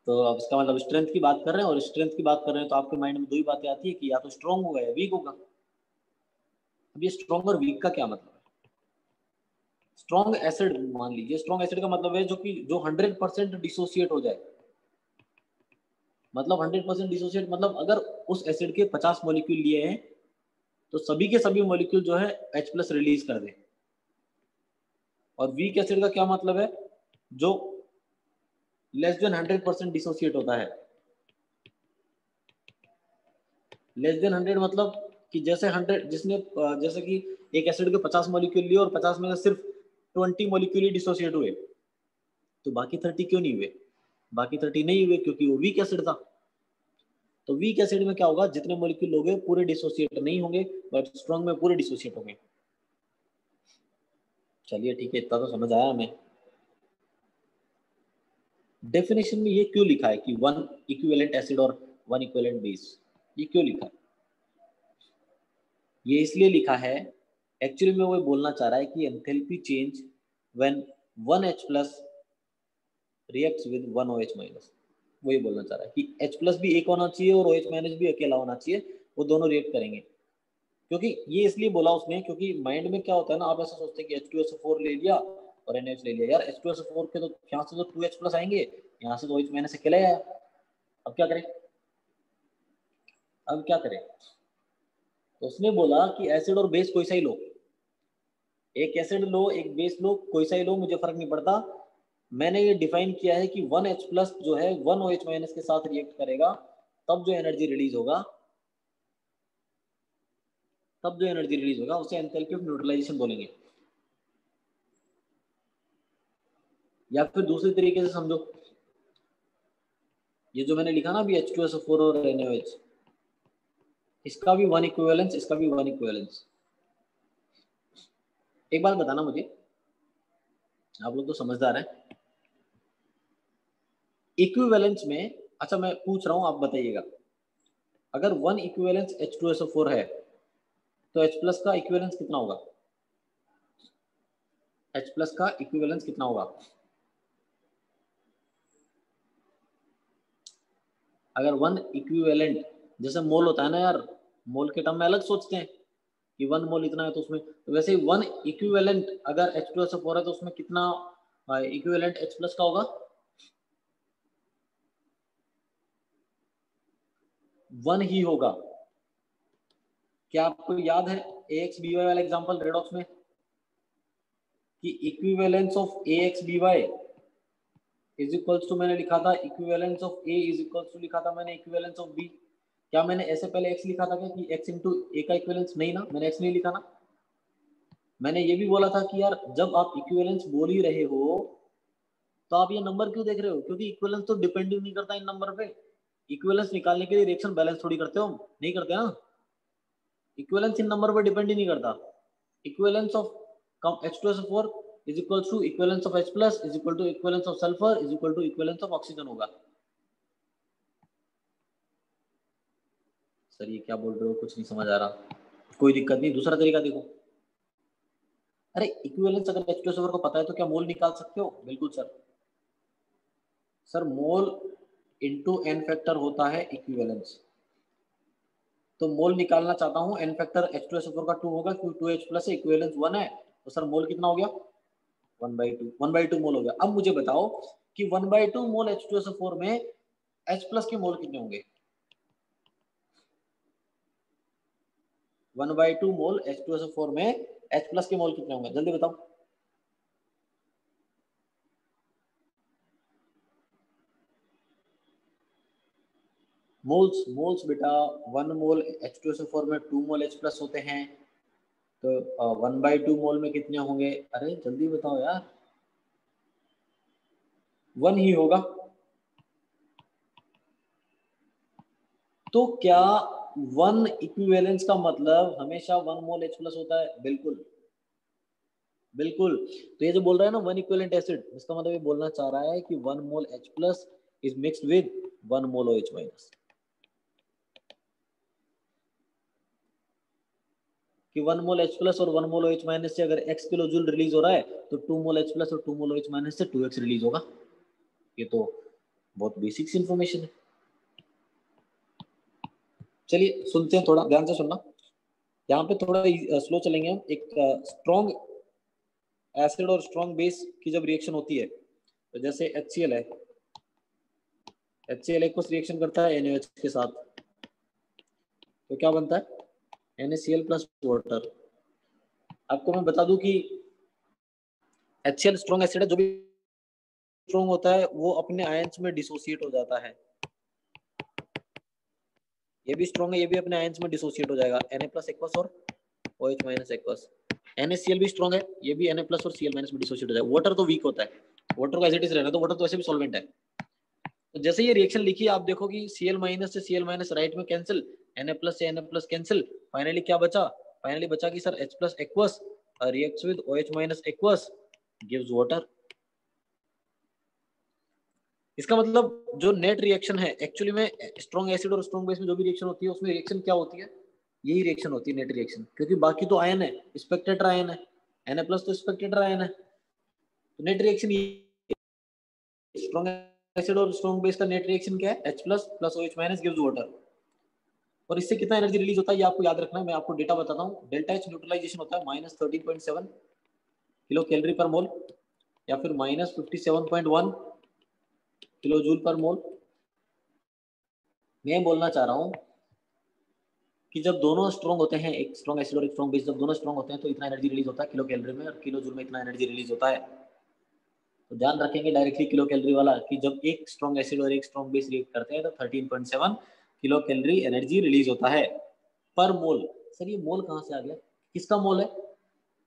तो अब इसका मतलब स्ट्रेंथ की बात कर रहे हैं, और स्ट्रेंथ की बात कर रहे हैं तो आपके माइंड में दो ही बातें आती है कि या तो स्ट्रॉन्ग होगा या वीक होगा। अब ये स्ट्रॉन्ग और वीक का क्या मतलब है? स्ट्रॉन्ग एसिड, मान लीजिए स्ट्रॉन्ग एसिड का मतलब है जो 100% डिसोसिएट हो जाए। मतलब 100% डिसोसिएट मतलब अगर उस एसिड के 50 मॉलिक्यूल लिए हैं तो सभी के सभी मॉलिक्यूल जो है H+ रिलीज कर दे। और वीक एसिड का क्या मतलब है? जो लेस देन 100% डिसोसिएट होता है। लेस देन 100 मतलब कि जैसे 100 जिसने जैसे कि एक एसिड के 50 मॉलिक्यूल लिए और 50 में से सिर्फ 20 मॉलिक्यूल ही डिसोसिएट हुए, तो बाकी 30 क्यों नहीं हुए? बाकी 30 नहीं हुए क्योंकि वो वीक एसिड था। तो वीक एसिड में क्या होगा, जितने मॉलिक्यूल लोगे पूरे डिसोसिएट नहीं होंगे, बट स्ट्रॉन्ग में पूरे डिसोसिएट होंगे। चलिए ठीक है, इतना तो समझ आया हमें। डेफिनेशन में ये क्यों लिखा है कि वन इक्विवेलेंट एसिड और वन इक्विवेलेंट बेस, ये क्यों लिखा है? ये इसलिए लिखा है, एक्चुअली में वो बोलना चाह रहा है कि enthalpy change when 1H plus reacts with 1OH minus. वो ये बोलना चाह रहा है कि H प्लस भी एक होना चाहिए और OH माइनस भी अकेला होना चाहिए, वो दोनों रिएक्ट करेंगे। क्योंकि ये इसलिए बोला उसने, क्योंकि माइंड में क्या होता है ना, आप ऐसा सोचते हैं कि H2SO4 ले लिया और NaOH ले लिया, यार H2SO4 के तो यहाँ से तो 2H प्लस आएंगे, यहाँ से तो OH माइनस अकेला आया। अब क्या करें? अब क्या करें? तो उसने बोला कि एसिड और बेस कोई सा ही लो, एक एसिड लो एक बेस लो, कोई सा ही लो, मुझे फर्क नहीं पड़ता। मैंने ये डिफाइन किया है कि 1H प्लस जो है 1OH माइनस के साथ रिएक्ट करेगा, तब जो एनर्जी रिलीज होगा, उसे एंथैल्पी ऑफ न्यूट्रलाइजेशन बोलेंगे। या फिर दूसरे तरीके से समझो, ये जो मैंने लिखा ना अभी H2SO4 और NaOH, इसका भी वन इक्विवेलेंस, इसका भी वन इक्विवेलेंस। एक बात बताना मुझे, आप लोग तो समझदार हैं, इक्विवेलेंस में, अच्छा मैं पूछ रहा हूं आप बताइएगा, अगर वन इक्विवेलेंस H2SO4 है तो H प्लस का इक्विवेलेंस कितना होगा? H प्लस का इक्विवेलेंस कितना होगा? अगर वन इक्विवेलेंट, जैसे मोल होता है ना यार, मोल के टर्म में अलग सोचते हैं कि वन मोल इतना है, तो उसमें तो वैसे ही वन इक्विवेलेंट अगर H2SO4 है तो उसमें कितना इक्विवेलेंट H प्लस का होगा? वन ही होगा। क्या आपको याद है AXBY वाला एग्जांपल रेडॉक्स में, कि equivalence of AXBY is equals to, मैंने लिखा था equivalence of A is equals to, लिखा था मैंने इक्विवेलेंस ऑफ B। क्या मैंने ऐसे पहले x लिखा था क्या कि x इंटू ए का इक्विवेलेंस? नहीं ना, मैंने x नहीं लिखा ना। मैंने ये भी बोला था कि यार जब आप इक्विवेलेंस बोल ही रहे हो तो आप ये नंबर क्यों देख रहे हो, क्योंकि इक्विवेलेंस तो डिपेंड ही नहीं करता इन नंबर पे। इक्विवेलेंस निकालने के लिए रिएक्शन बैलेंस थोड़ी करते हो हम, नहीं करते ना। इक्विवेलेंस इन नंबर पे डिपेंड ही नहीं करता। Equivalence of H2SO4 is equal to equivalence of H plus is equal to equivalence of sulphur is equal to equivalence of oxygen होगा। सर ये क्या बोल रहे हो, कुछ नहीं समझ आ रहा। कोई दिक्कत नहीं, दूसरा तरीका देखो। अरे इक्विवेलेंस अगर H2SO4 को पता है तो क्या मोल निकाल सकते हो? बिल्कुल sir. Sir mole into n factor होता है इक्विवेलेंस। तो मोल निकालना चाहता हूँ, एन फैक्टर H2SO4 का 2 होगा क्योंकि 2H प्लस है, इक्विवेलेंस 1 है, तो सर मोल कितना हो गया? 1/2, 1/2 मोल हो गया। अब मुझे बताओ कि 1/2 मोल H2SO4 में H प्लस के मोल कितने होंगे? 1/2 मोल H2SO4 में H प्लस के मोल कितने होंगे, जल्दी बताओ। मोल्स, मोल्स बेटा, 1 मोल H2SO4 में 2 मोल H प्लस होते हैं, तो 1/2 मोल में कितने होंगे? अरे जल्दी बताओ यार, 1 ही होगा। तो क्या 1 इक्विवेलेंस का मतलब हमेशा 1 मोल H प्लस होता है? बिल्कुल बिल्कुल। तो ये जो बोल रहा है ना वन इक्विवेलेंट एसिड, इसका मतलब ये बोलना चाह रहा है कि 1 मोल H plus is mixed with 1 mole OH minus, कि 1 मोल H प्लस और 1 मोल OH माइनस से अगर x किलो जूल रिलीज हो रहा है तो 2 मोल H प्लस और 2 मोल OH माइनस से 2x रिलीज होगा। ये तो बहुत बेसिक इन्फॉर्मेशन है। चलिए सुनते हैं, थोड़ा ध्यान से सुनना। यहाँ पे थोड़ा स्लो चलेंगे हम। एक स्ट्रॉन्ग एसिड और स्ट्रॉन्ग बेस की जब रिएक्शन होती है, तो जैसे HCl है, HCl एक रिएक्शन करता है NaOH के साथ, तो क्या बनता है? NaCl plus water. आपको मैं बता दूं कि HCl स्ट्रॉन्ग एसिड है, जो भी स्ट्रॉन्ग होता है वो अपने आयंस में डिसोसिएट हो जाता है। ये भी स्ट्रॉन्ग है, ये भी अपने आयंस में डिसोसिएट हो जाएगा, Na+ एक्वस और OH माइनस एक्वस। NaCl भी स्ट्रॉन्ग है, ये भी Na+ और Cl- में डिसोसिएट हो जाएगा। वाटर तो वीक होता है, वाटर को एज इट इज रहना, तो वाटर तो वैसे भी सॉल्वेंट है। तो जैसे ये रिएक्शन लिखी आप देखो कि Cl- से Cl- राइट में कैंसिल, Na+ से Na+ कैंसिल, फाइनली क्या बचा, फाइनली बचा कि sir H+ aqueous reacts with OH- aqueous gives water. इसका मतलब जो नेट रिएक्शन है एक्चुअली में स्ट्रॉन्ग एसिड और स्ट्रॉन्ग बेस में जो भी रिएक्शन होती है उसमें रिएक्शन क्या होती है, यही रिएक्शन होती है नेट रिएक्शन, क्योंकि बाकी तो आयन है, स्पेक्टेटर आयन है, Na+ तो स्पेक्टेटर आयन है, तो नेट रिएक्शन स्ट्रॉन्ग एसिड और स्ट्रॉन्ग बेस का नेट रिएक्शन क्या है, H+ plus OH- gives water. और इससे कितना एनर्जी रिलीज होता है ये आपको याद रखना है, मैं आपको डेटा बताता हूँ। डेल्टा H न्यूट्रलाइजेशन होता है -13.7 किलो कैलोरी पर मोल, या फिर -57.1 किलो जूल पर मोल। मैं बोलना चाह रहा हूँ कि जब दोनों स्ट्रॉन्ग होते हैं, एक स्ट्रॉन्ग एसिड और एक स्ट्रॉन्ग बेस, जब दोनों स्ट्रॉन्ग होते हैं तो इतना एनर्जी रिलीज होता है किलो कैलोरी में, और किलो जूल में इतना एनर्जी रिलीज होता है। तो ध्यान रखेंगे डायरेक्टली किलो कैलोरी वाला, कि जब एक स्ट्रॉन्ग एसिड और एक स्ट्रॉन्ग बेस रिएक्ट करते हैं तो 13.7 किलो कैलोरी एनर्जी रिलीज होता है पर मोल। सर ये मोल कहाँ से आ गया, किसका मोल है,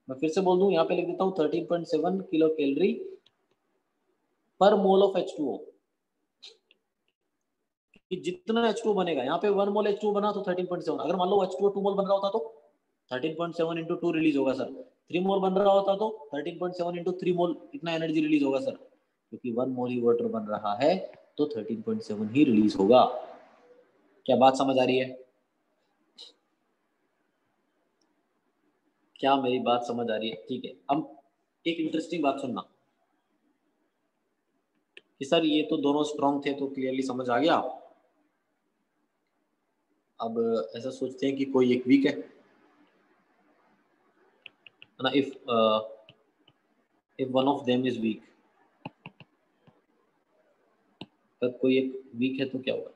मैं फिर से बोल दूं, यहाँ पे लिख देता हूँ 13.7 किलो कैलोरी पर मोल ऑफ H2O, कि जितना H2O बनेगा, यहाँ पे 1 मोल H2O बना तो 13.7, अगर मान लो H2O 2 मोल बन रहा होता तो 13.7 इंटू 2 रिलीज होगा सर, 3 मोल बन रहा होता तो 13.7 इंटू 3 मोल इतना एनर्जी रिलीज होगा सर, क्योंकि 1 मोल ही वाटर बन रहा है तो 13.7 ही रिलीज होगा। क्या बात समझ आ रही है, क्या मेरी बात समझ आ रही है, ठीक है। अब एक इंटरेस्टिंग बात सुनना कि सर ये तो दोनों स्ट्रॉन्ग थे तो क्लियरली समझ आ गया। अब ऐसा सोचते हैं कि कोई एक वीक है ना, if one of them is weak, अगर कोई एक वीक है तो क्या होगा।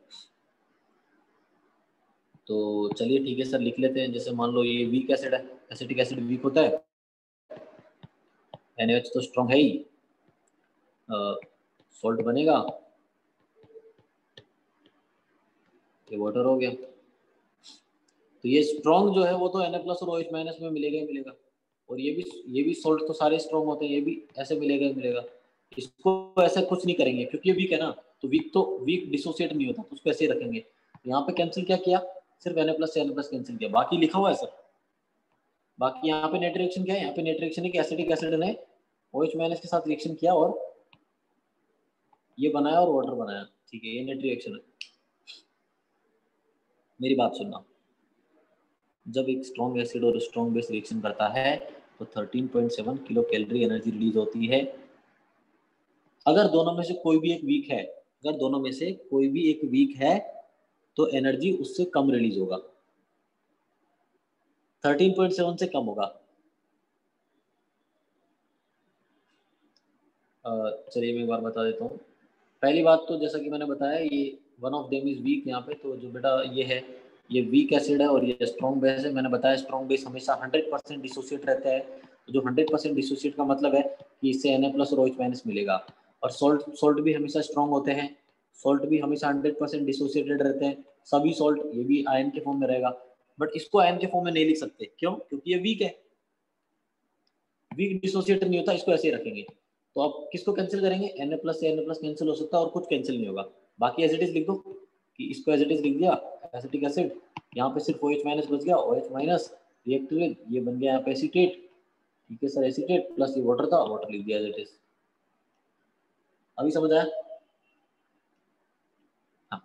तो चलिए ठीक है सर लिख लेते हैं, जैसे मान लो ये वीक एसिड है, एसिटिक एसिड वीक होता है, NaOH तो स्ट्रॉन्ग है ही, सॉल्ट बनेगा, ये वाटर हो गया। तो ये स्ट्रॉन्ग जो है वो तो Na+ और OH- में मिलेगा ही मिलेगा, और ये भी सॉल्ट तो सारे स्ट्रॉन्ग होते हैं, ये भी ऐसे मिलेगा ही मिलेगा। इसको ऐसे कुछ नहीं करेंगे क्योंकि ये वीक है ना, तो वीक डिसोसिएट नहीं होता, तो उसको ऐसे ही रखेंगे। यहाँ पे कैंसिल क्या किया, सिर्फ Na+ से Na+ कैंसिल किया, बाकी लिखा हुआ है सर। बाकी यहाँ पे नेट रिएक्शन क्या है, यहाँ पे नेट रिएक्शन है कि एसिटिक एसिड ने OH- के साथ रिएक्शन किया और ये बनाया और वाटर बनाया, ठीक है, ये नेट रिएक्शन है। मेरी बात सुनना, जब एक स्ट्रॉन्ग एसिड और स्ट्रॉन्ग बेस रिएक्शन करता है तो 13.7 किलो कैलोरी एनर्जी रिलीज होती है। अगर दोनों में से कोई भी एक वीक है, अगर दोनों में से कोई भी एक वीक है तो एनर्जी उससे कम रिलीज होगा, 13.7 से कम होगा। चलिए मैं एक बार बता देता हूँ। पहली बात तो जैसा कि मैंने बताया, ये one of them is weak, यहाँ पे तो जो बेटा ये है ये वीक एसिड है और ये स्ट्रॉन्ग बेस है। मैंने बताया स्ट्रॉन्ग बेस हमेशा 100% डिसोसिएट रहता है, तो जो 100% डिसोसिएट का मतलब है कि इससे Na+ और OH- मिलेगा। और सॉल्ट भी हमेशा स्ट्रॉन्ग होते हैं, सॉल्ट भी हमेशा 100% डिसोसिएटेड रहते हैं, सभी सॉल्ट, ये भी आयन के फॉर्म में रहेगा। बट इसको आयन के फॉर्म में नहीं लिख सकते, क्यों, क्योंकि ये वीक है, वीक डिसोसिएट नहीं होता, इसको ऐसे ही रखेंगे। तो आप किसको कैंसिल करेंगे, Na+ से Na+ कैंसिल हो सकता है और कुछ कैंसिल नहीं होगा, बाकी एज इट इज लिख दो, कि इसको एज इट इज लिख दिया एसिटिक एसिड, यहाँ पे सिर्फ OH- बच गया, OH- रिएक्ट विद, ये बन गया यहाँ पे एसीटेट, ठीक है सर, एसीटेट प्लस ये वाटर था, वाटर लिख दिया एज इट इज। अभी समझ आया, हाँ।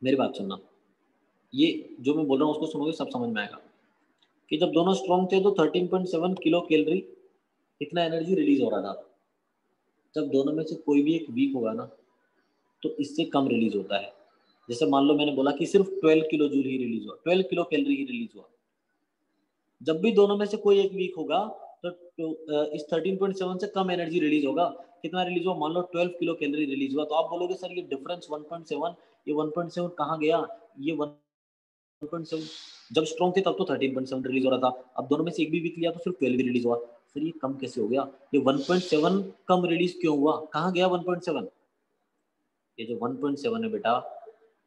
मेरी बात सुनना, ये जो मैं बोल रहा हूँ उसको सुनोगे सब समझ में आएगा, कि जब दोनों स्ट्रॉन्ग थे तो 13.7 किलो कैलोरी इतना एनर्जी रिलीज हो रहा था। जब दोनों में से कोई भी एक वीक होगा ना तो इससे कम रिलीज होता है। जैसे मान लो मैंने बोला कि सिर्फ 12 किलो जूल ही रिलीज हुआ, 12 किलो कैलोरी ही रिलीज हुआ। जब भी दोनों में से कोई एक वीक होगा तो इस 13.7 से कम एनर्जी रिलीज होगा। कितना रिलीज हुआ, मान लो 12 किलो कैलोरी रिलीज हुआ, तो आप बोलोगे सर ये डिफरेंस 1.7, ये 1.7 कहाँ गया, ये 1.7 जब स्ट्रॉन्ग थे तब तो 13.7 रिलीज हो रहा था, अब दोनों में से एक भी वीक लिया तो सिर्फ 12 रिलीज हुआ। सर ये कम कैसे हो गया, ये 1.7 कम रिलीज क्यों हुआ, कहाँ गया 1.7? ये जो 1.7 है बेटा,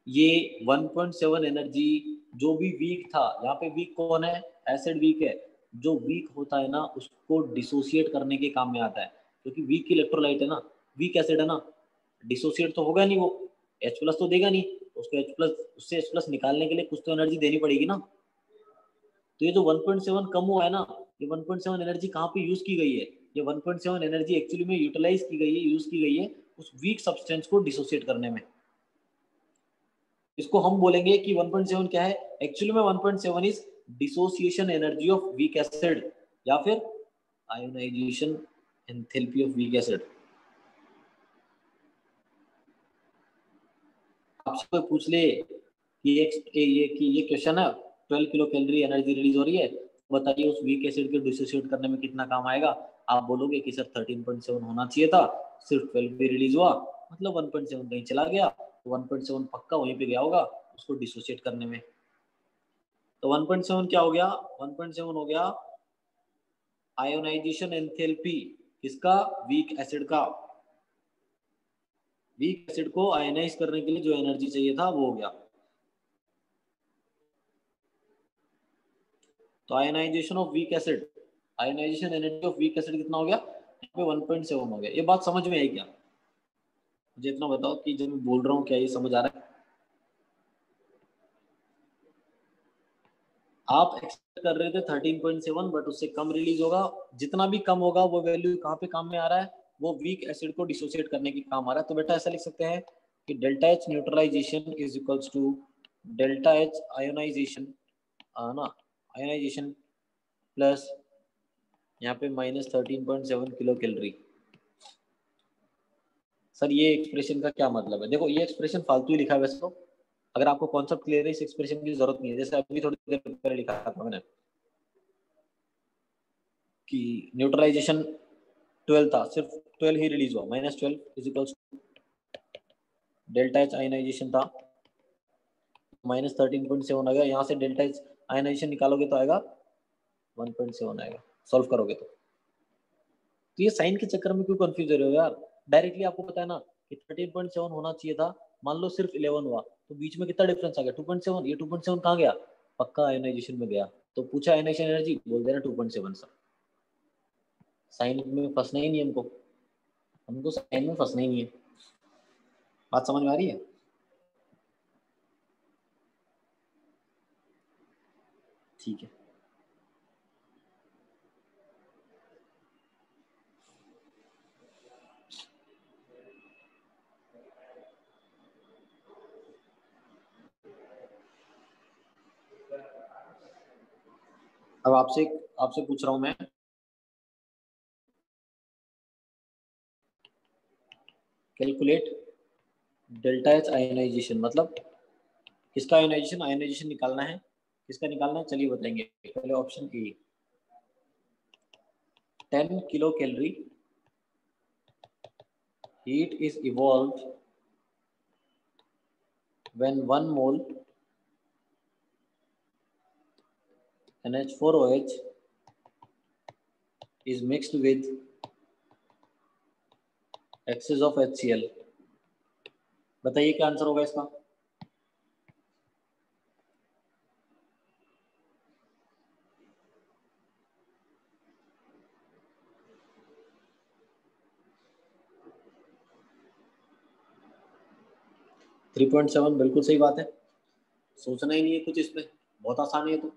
ये 1.7 एनर्जी जो भी वीक था, यहाँ पे वीक कौन है, एसिड वीक है, जो वीक होता है ना उसको डिसोसिएट करने के काम में आता है, क्योंकि वीक इलेक्ट्रोलाइट है ना, वीक एसिड है ना, डिसोसिएट तो होगा नहीं, वो H प्लस तो देगा नहीं, उसको H प्लस, उससे H प्लस निकालने के लिए कुछ तो एनर्जी देनी पड़ेगी ना। तो ये जो 1.7 कम हुआ है ना, ये 1.7 एनर्जी कहाँ पे यूज की गई है, ये 1.7 एनर्जी एक्चुअली में यूटिलाइज की गई है, यूज की गई है उस वीक सब्सटेंस को डिसोसिएट करने में। इसको हम बोलेंगे कि 1.7 क्या है, एक्चुअली में 1.7 is dissociation energy of weak acid, या फिर ionisation enthalpy of weak acid. आपसे कोई पूछ ले कि ये क्वेश्चन है, 12 किलो कैलोरी एनर्जी रिलीज हो रही है, बताइए उस वीक एसिड के डिसोसिएट करने में कितना काम आएगा, आप बोलोगे कि सर 13.7 होना चाहिए था, सिर्फ 12 भी रिलीज हुआ, मतलब 1.7 कहीं चला गया, तो 1.7 पक्का वहीं पे गया होगा उसको डिसोसिएट करने में। तो 1.7 क्या हो गया, 1.7 हो गया आयोनाइजेशन एंथैल्पी, किसका, वीक एसिड का। वीक एसिड को आयनाइज करने के लिए जो एनर्जी चाहिए था वो हो गया। तो ionisation of weak acid, ionisation energy of weak acid कितना हो गया, यहाँ पे 1.7 हो गया। ये बात समझ में आई क्या, मुझे इतना बताओ कि जब मैं बोल रहा हूँ क्या ये समझ आ रहा है? आप एक्सपेक्ट कर रहे थे 13.7, बट उससे कम रिलीज होगा, जितना भी कम होगा वो वैल्यू कहाँ पे काम में आ रहा है, वो वीक एसिड को डिसोसिएट करने की काम आ रहा है। तो बेटा ऐसा लिख सकते हैं कि delta H neutralisation is equals to delta H ionisation, ना, आयोनाइजेशन प्लस यहाँ पे -13.7 किलो कैलोरी। सर ये एक्सप्रेशन का क्या मतलब है, देखो ये एक्सप्रेशन फालतू ही लिखा है वैसे तो, अगर आपको कॉन्सेप्ट क्लियर है इस एक्सप्रेशन की जरूरत नहीं है। जैसे अभी थोड़ी देर पहले लिखा था मैंने कि न्यूट्रलाइजेशन 12 था, सिर्फ 12 ही रिलीज हुआ, -12 is equals delta H ionisation था, -13.7 आ गया, यहाँ से डेल्टा एच आयनाइजेशन निकालोगे तो आएगा 1.7 आएगा, सॉल्व करोगे तो ये साइन के चक्कर में क्यों कंफ्यूज हो रहे हो यार, डायरेक्टली आपको पता है ना कि 13.7 होना चाहिए था, मान लो सिर्फ 11 हुआ, तो बीच में कितना डिफरेंस आ गया, 2.7, ये 2.7 कहाँ गया, पक्का आयनाइजेशन में गया। तो पूछा आयनाइजेशन एनर्जी, बोल देना 2.7 सर, साइन में फंसना ही नहीं हमको, हमको साइन में फंसना ही नहीं है। बात समझ में आ रही है? ठीक है, अब आपसे आपसे पूछ रहा हूं मैं, कैलकुलेट डेल्टा एच आयनाइजेशन, मतलब किसका आयनाइजेशन, आयनाइजेशन निकालना है, किसका निकालना है चलिए बताएंगे। पहले option A, 10 kilo calorie heat is evolved when 1 mole NH4OH is mixed with excess of HCl। बताइए क्या आंसर होगा इसका। 3.7 बिल्कुल सही बात है, सोचना ही नहीं है कुछ इसमें, बहुत आसान है ये तो।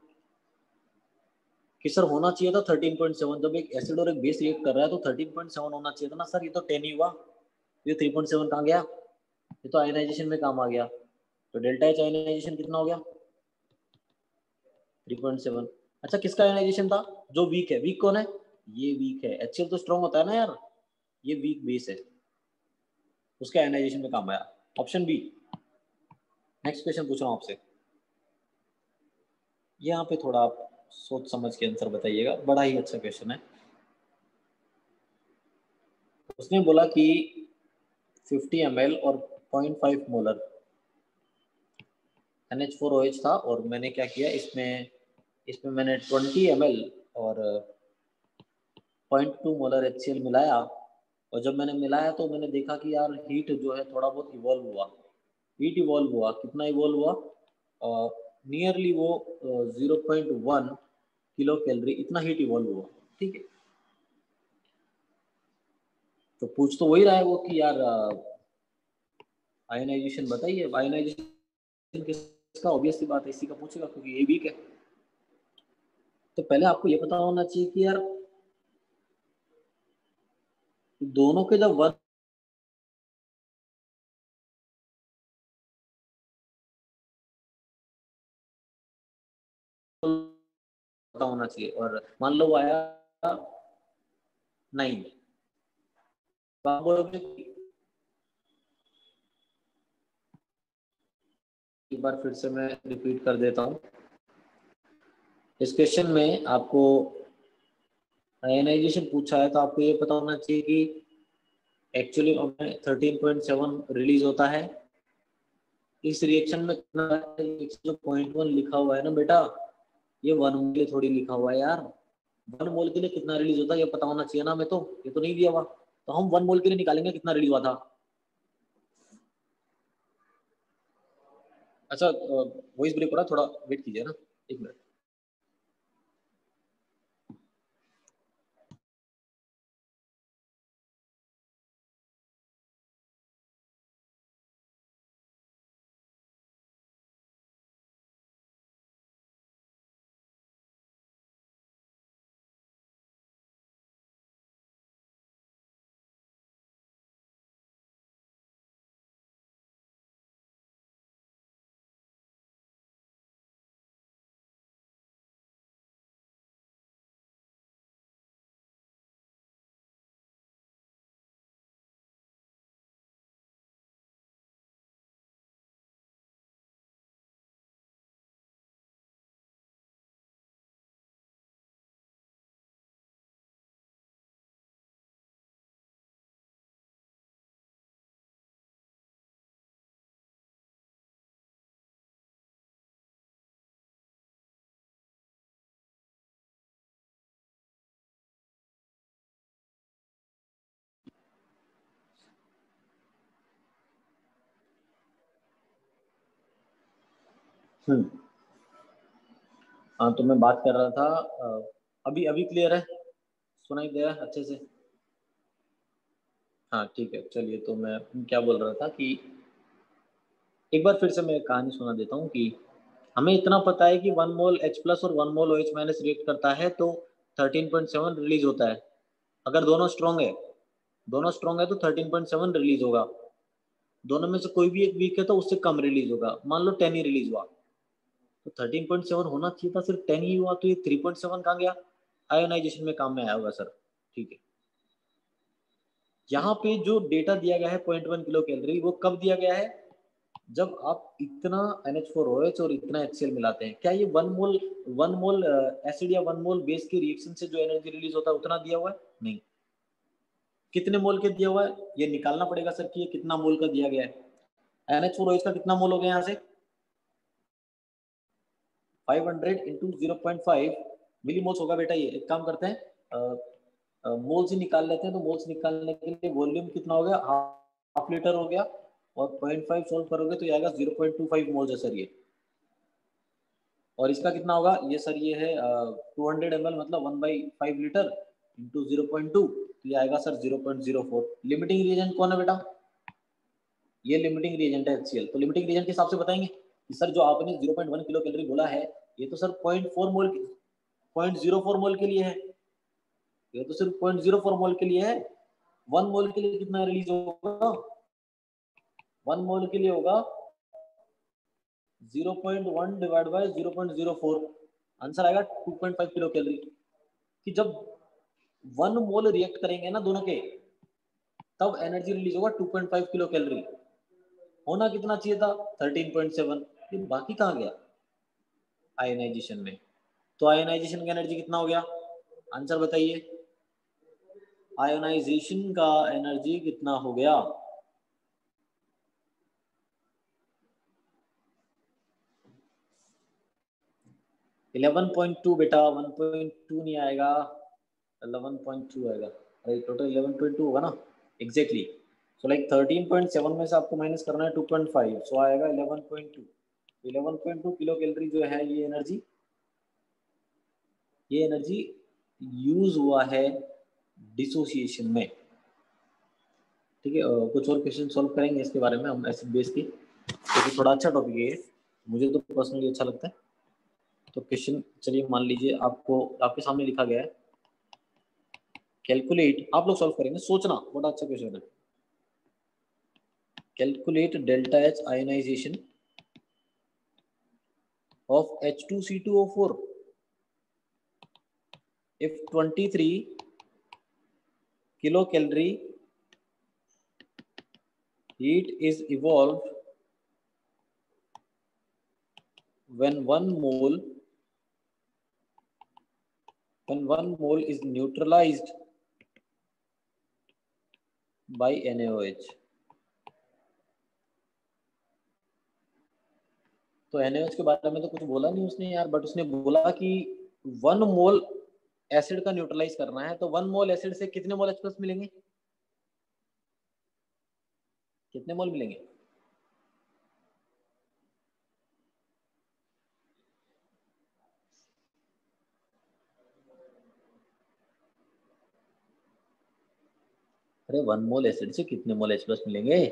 कि सर होना चाहिए था 13.7, जब एक एसिड और एक बेस रिएक्ट कर रहा है तो 13.7 होना चाहिए था ना सर, ये तो 10 ही हुआ, ये 3.7 कहाँ गया, ये तो आयनाइजेशन में काम आ गया। तो डेल्टा एच आयनाइजेशन कितना हो गया, 3.7। अच्छा किसका आयनाइजेशन था, जो वीक है, वीक कौन है, ये वीक है, HCl तो स्ट्रॉन्ग होता है ना यार, ये वीक बेस है, उसके आयनाइजेशन में काम आया, ऑप्शन बी। नेक्स्ट क्वेश्चन पूछ रहा हूँ आपसे, यहाँ पे थोड़ा आप सोच समझ के आंसर बताइएगा, बड़ा ही अच्छा क्वेश्चन है। उसने बोला कि 50 ml और 0.5 मोलर NH4OH था, और मैंने क्या किया इसमें, इसमें मैंने 20 ml और 0.2 मोलर HCl मिलाया, और जब मैंने मिलाया तो मैंने देखा कि यार हीट जो है थोड़ा बहुत इवॉल्व हुआ, हीट इवॉल्व हुआ, कितना इवॉल्व हुआ, नियरली वो 0.1 किलो कैलोरी इतना हीट इवॉल्व हुआ। ठीक है, तो पूछ तो वही रहा है वो कि यार आयनाइजेशन बताइए। आयनाइजेशन किसका, ऑब्वियस सी बात है इसी का पूछेगा क्योंकि ये वीक है। तो पहले आपको ये पता होना चाहिए कि यार दोनों के जब वन पता होना चाहिए, और मान लो वो आया 9, तो आप बोलोगे, एक बार फिर से मैं रिपीट कर देता हूँ। इस क्वेश्चन में आपको आयनाइजेशन पूछा है तो आपको ये पता होना चाहिए कि एक्चुअली 13.7 रिलीज होता है। इस रिएक्शन में कितना, जो 0.1 लिखा हुआ है ना बेटा, ये 1 मोल के लिए थोड़ी लिखा हुआ है यार। 1 मोल के लिए कितना रिलीज होता है ये पता होना चाहिए ना, हमें तो ये तो नहीं दिया हुआ, तो हम 1 मोल के लिए निकालेंगे कितना रिलीज हुआ था। अच्छा, वॉइस ब्रेक हो रहा, थोड़ा वेट कीजिए ना, 1 मिनट। हाँ, तो मैं बात कर रहा था, अभी अभी क्लियर है, सुनाई दे रहा है अच्छे से? हाँ ठीक है, चलिए, तो मैं क्या बोल रहा था कि एक बार फिर से मैं कहानी सुना देता हूँ कि हमें इतना पता है कि 1 मोल H+ और 1 मोल OH- रिएक्ट करता है तो 13.7 रिलीज होता है। अगर दोनों स्ट्रॉन्ग है तो 13.7 रिलीज होगा। दोनों में से कोई भी एक वीक है तो उससे कम रिलीज होगा, मान लो 10 ही रिलीज हुआ, तो 13.7 होना चाहिए था, सिर्फ 10 ही हुआ, तो ये 3.7 कहाँ गया? आयोनाइजेशन में काम में आया होगा सर। ठीक है, यहाँ पे जो डेटा दिया गया है 0.1 किलो कैलोरी, वो कब दिया गया है? जब आप इतना NH4OH और इतना HCl मिलाते हैं। क्या ये 1 मोल एसिड या 1 मोल बेस के रिएक्शन से जो एनर्जी रिलीज होता है उतना दिया हुआ है? नहीं। कितने मोल के दिया हुआ है ये निकालना पड़ेगा सर कि ये कितना मोल का दिया गया है। NH4OH का कितना मोल हो गया यहाँ से? 500 इंटू 0.5 मिली मोल्स होगा बेटा। ये एक काम करते हैं, मोल्स ही निकाल लेते हैं। तो मोल्स निकालने के लिए वॉल्यूम कितना हो गया? हाफ लीटर हो गया, और 0.5 सोल्व करोगे तो ये आएगा 0.25 मोल्स है सर ये। और इसका कितना होगा ये सर? ये है 200 ml, मतलब 1/5 लीटर इंटू 0.2, तो ये आएगा सर 0.04। लिमिटिंग रिएजेंट कौन है बेटा? ये लिमिटिंग रिएजेंट है HCl। तो लिमिटिंग रिएजेंट के हिसाब से बताएंगे कि सर जो आपने 0.1 किलो कैलोरी बोला है, ये तो सर 0.04 मोल के लिए है। ये तो सिर्फ 0.04 मोल के लिए है। 1 मोल के लिए कितना रिलीज होगा? 1 मोल के लिए होगा 0.1 डिवाइड बाय 0.04, आंसर आएगा 2.5 किलो कैलोरी। कि जब 1 मोल रिएक्ट करेंगे ना दोनों के, तब एनर्जी रिलीज होगा 2.5 किलो कैलोरी। होना कितना चाहिए था? 13.7। ये बाकी कहाँ गया आयनाइजेशन में? तो आयनाइजेशन का एनर्जी कितना हो गया? आंसर बताइए, आयोनाइजेशन का एनर्जी कितना हो गया? 11.2 बेटा, 1.2 नहीं आएगा। 11.2 आएगा, राइट, टोटल 11.2 होगा ना, एग्जैक्टली। सो लाइक 13.7 में से आपको माइनस करना है 2.5, सो आएगा 11.2। 11.2 किलो कैलोरी जो है ये एनर्जी यूज हुआ है डिसोसिएशन में। ठीक है, कुछ और क्वेश्चन सॉल्व करेंगे इसके बारे में हम एसिड बेस की, क्योंकि थोड़ा अच्छा टॉपिक है ये, मुझे तो पर्सनली अच्छा लगता है। तो क्वेश्चन चलिए मान लीजिए आपको आपके सामने लिखा गया है, कैलकुलेट, आप लोग सॉल्व करेंगे, सोचना, बड़ा अच्छा क्वेश्चन है। Calculate delta H ionisation of H2C2O4 if 23 kilocalorie heat is evolved when 1 mole is neutralized by NaOH। तो NaOH के बारे में तो कुछ बोला नहीं उसने यार, बट उसने बोला कि 1 मोल एसिड का न्यूट्रलाइज करना है, तो 1 मोल एसिड से कितने मोल H+ मिलेंगे, कितने मोल मिलेंगे? अरे 1 मोल एसिड से कितने मोल H+ मिलेंगे,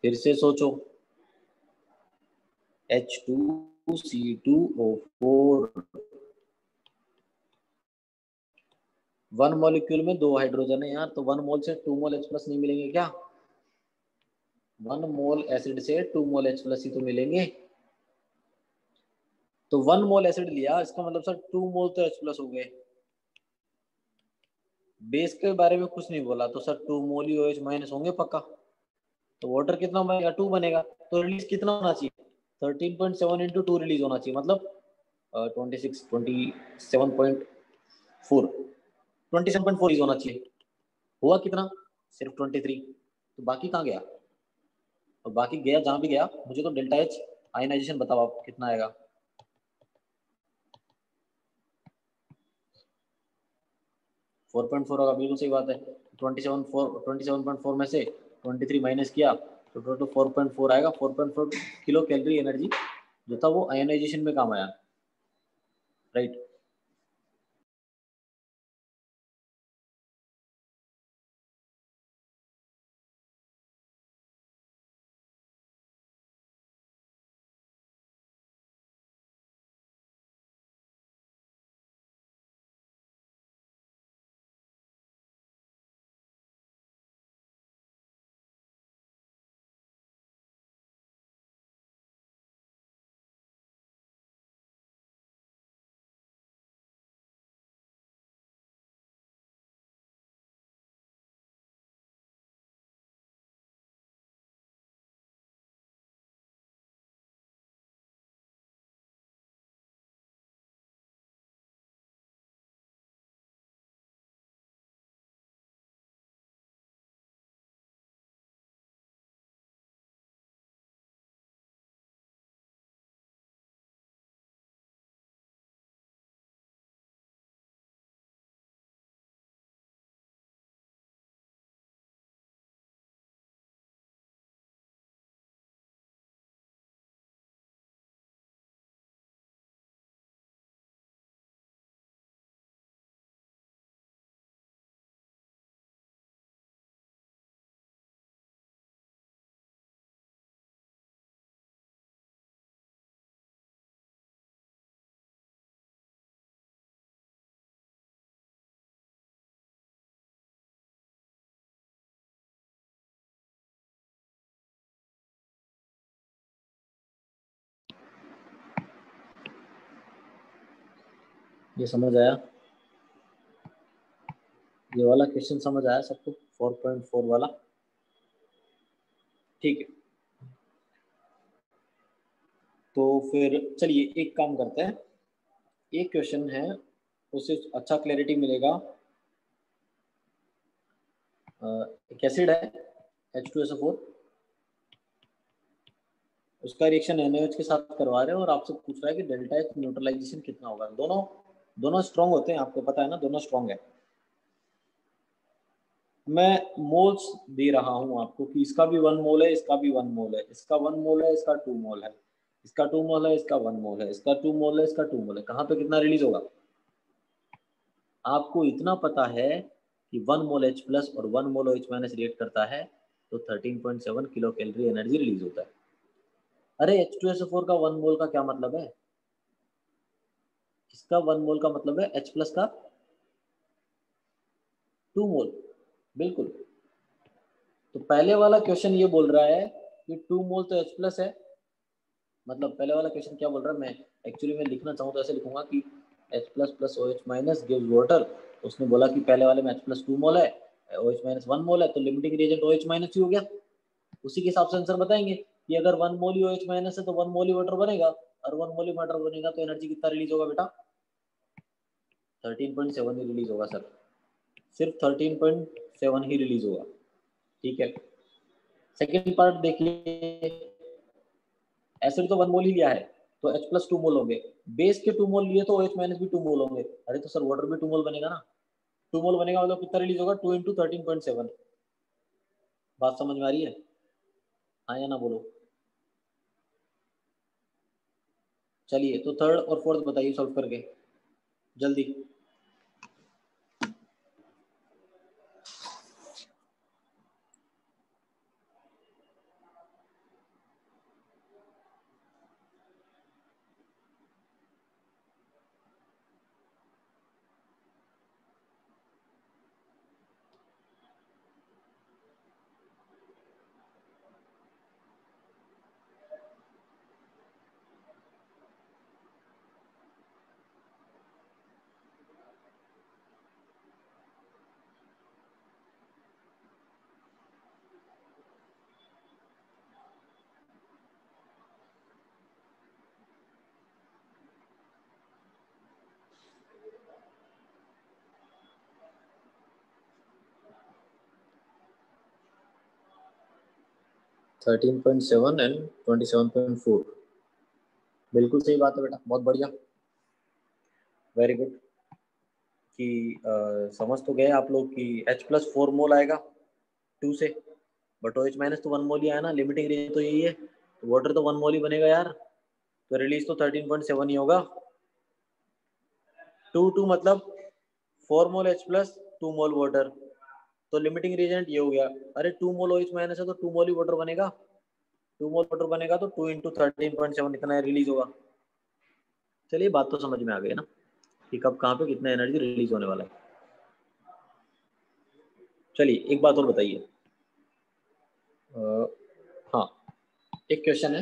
फिर से सोचो। H2C2O4 1 मॉलिक्यूल में 2 हाइड्रोजन है यार, तो 1 मोल से 2 मोल H+ नहीं मिलेंगे क्या? 1 मोल एसिड से 2 मोल H+ ही तो मिलेंगे। तो 1 मोल एसिड लिया, इसका मतलब सर 2 मोल तो H+ हो गए। बेस के बारे में कुछ नहीं बोला, तो सर 2 मोल ही OH माइनस होंगे पक्का। तो वाटर कितना बनेगा, 2 बनेगा, तो रिलीज कितना होना चाहिए, 13.7 इंटू 2 रिलीज होना चाहिए, मतलब 27.4 रिलीज होना चाहिए। हुआ कितना, सिर्फ 23, तो बाकी कहाँ गया? और बाकी गया जहां भी गया, मुझे तो डेल्टा एच आयनाइजेशन बताओ आप कितना आएगा। 4.4 होगा, बिल्कुल सही बात है। 27.4 में से 23 माइनस किया तो टोटल 4.4 आएगा। 4.4 किलो कैलोरी एनर्जी जो था वो आयनाइजेशन में काम आया, राइट। ये समझ आया, ये वाला क्वेश्चन समझ आया सबको, 4.4 वाला, ठीक है। तो फिर चलिए एक काम करते हैं, एक क्वेश्चन है उससे अच्छा क्लैरिटी मिलेगा। एक एसिड है H2SO4, उसका रिएक्शन NaOH के साथ करवा रहे हैं और आपसे पूछ रहा है कि डेल्टा एच न्यूट्रलाइजेशन कितना होगा। दोनों दोनों स्ट्रॉन्ग होते हैं, आपको पता है ना, दोनों स्ट्रॉन्ग है। मैं मोल्स दे रहा हूं आपको कि इसका भी 1 मोल है, इसका भी 1 मोल है, इसका 1 मोल है, इसका 2 मोल है, इसका 2 मोल है, इसका 1 मोल है, इसका 2 मोल है, इसका 2 मोल है। कहाँ पे कितना रिलीज होगा? आपको इतना पता है कि 1 मोल H प्लस और 1 मोल OH माइनस रिएक्ट करता है तो 13.7 किलो कैलोरी एनर्जी रिलीज होता है। अरे H2SO4 का 1 मोल का क्या मतलब है? इसका 1 मोल का मतलब है H प्लस का 2 मोल। बिल्कुल। तो पहले वाला क्वेश्चन ये बोल रहा है कि 2 मोल तो H प्लस है, मतलब पहले वाला क्वेश्चन क्या बोल रहा है, मैं एक्चुअली मैं लिखना चाहूँ तो ऐसे लिखूंगा कि H plus plus OH minus gives water. उसने बोला कि पहले वाले में H प्लस 2 मोल है, OH माइनस 1 मोल है, तो लिमिटिंग रिएजेंट OH माइनस ही हो गया। उसी के हिसाब से आंसर बताएंगे कि अगर 1 मोल ही OH माइनस है तो 1 मोल ही वाटर बनेगा, और 1 मोल ही वाटर बनेगा तो एनर्जी कितना रिलीज होगा बेटा? 13.7 ही रिलीज होगा सर, सिर्फ 13.7 ही रिलीज होगा। ठीक है, सेकेंड पार्ट देखिए। एसिड तो 1 मोल ही लिया है तो H प्लस 2 मोल होंगे, बेस के 2 मोल लिए तो OH माइनस भी 2 मोल होंगे। अरे तो सर वाटर भी 2 मोल बनेगा ना, 2 मोल बनेगा मतलब कितना रिलीज होगा? 2 इंटू 13.7। बात समझ में आ रही है? हाँ या ना बोलो। चलिए तो थर्ड और फोर्थ बताइए सॉल्व करके जल्दी। Thirteen point seven and 27.4। बिल्कुल सही बात है बेटा, बहुत बढ़िया, वेरी गुड। कि समझ तो गए आप लोग कि H प्लस 4 मोल आएगा 2 से, बट OH माइनस तो 1 मोल ही आया ना, लिमिटिंग रेंज तो यही है, तो वाटर तो 1 मोल ही बनेगा यार, तो रिलीज तो 13.7 ही होगा। 2 मतलब 4 मोल H प्लस 2 मोल वाटर, तो लिमिटिंग रिएजेंट ये हो गया। अरे 2 मोल OH माइनस है तो 2 मोल ही वाटर बनेगा, 2 मोल वाटर बनेगा तो 2 इंटू 13.7 इतना रिलीज होगा। चलिए बात तो समझ में आ गई ना कि कब कहाँ पे कितना एनर्जी रिलीज होने वाला है। चलिए एक बात और बताइए। हाँ, एक क्वेश्चन है।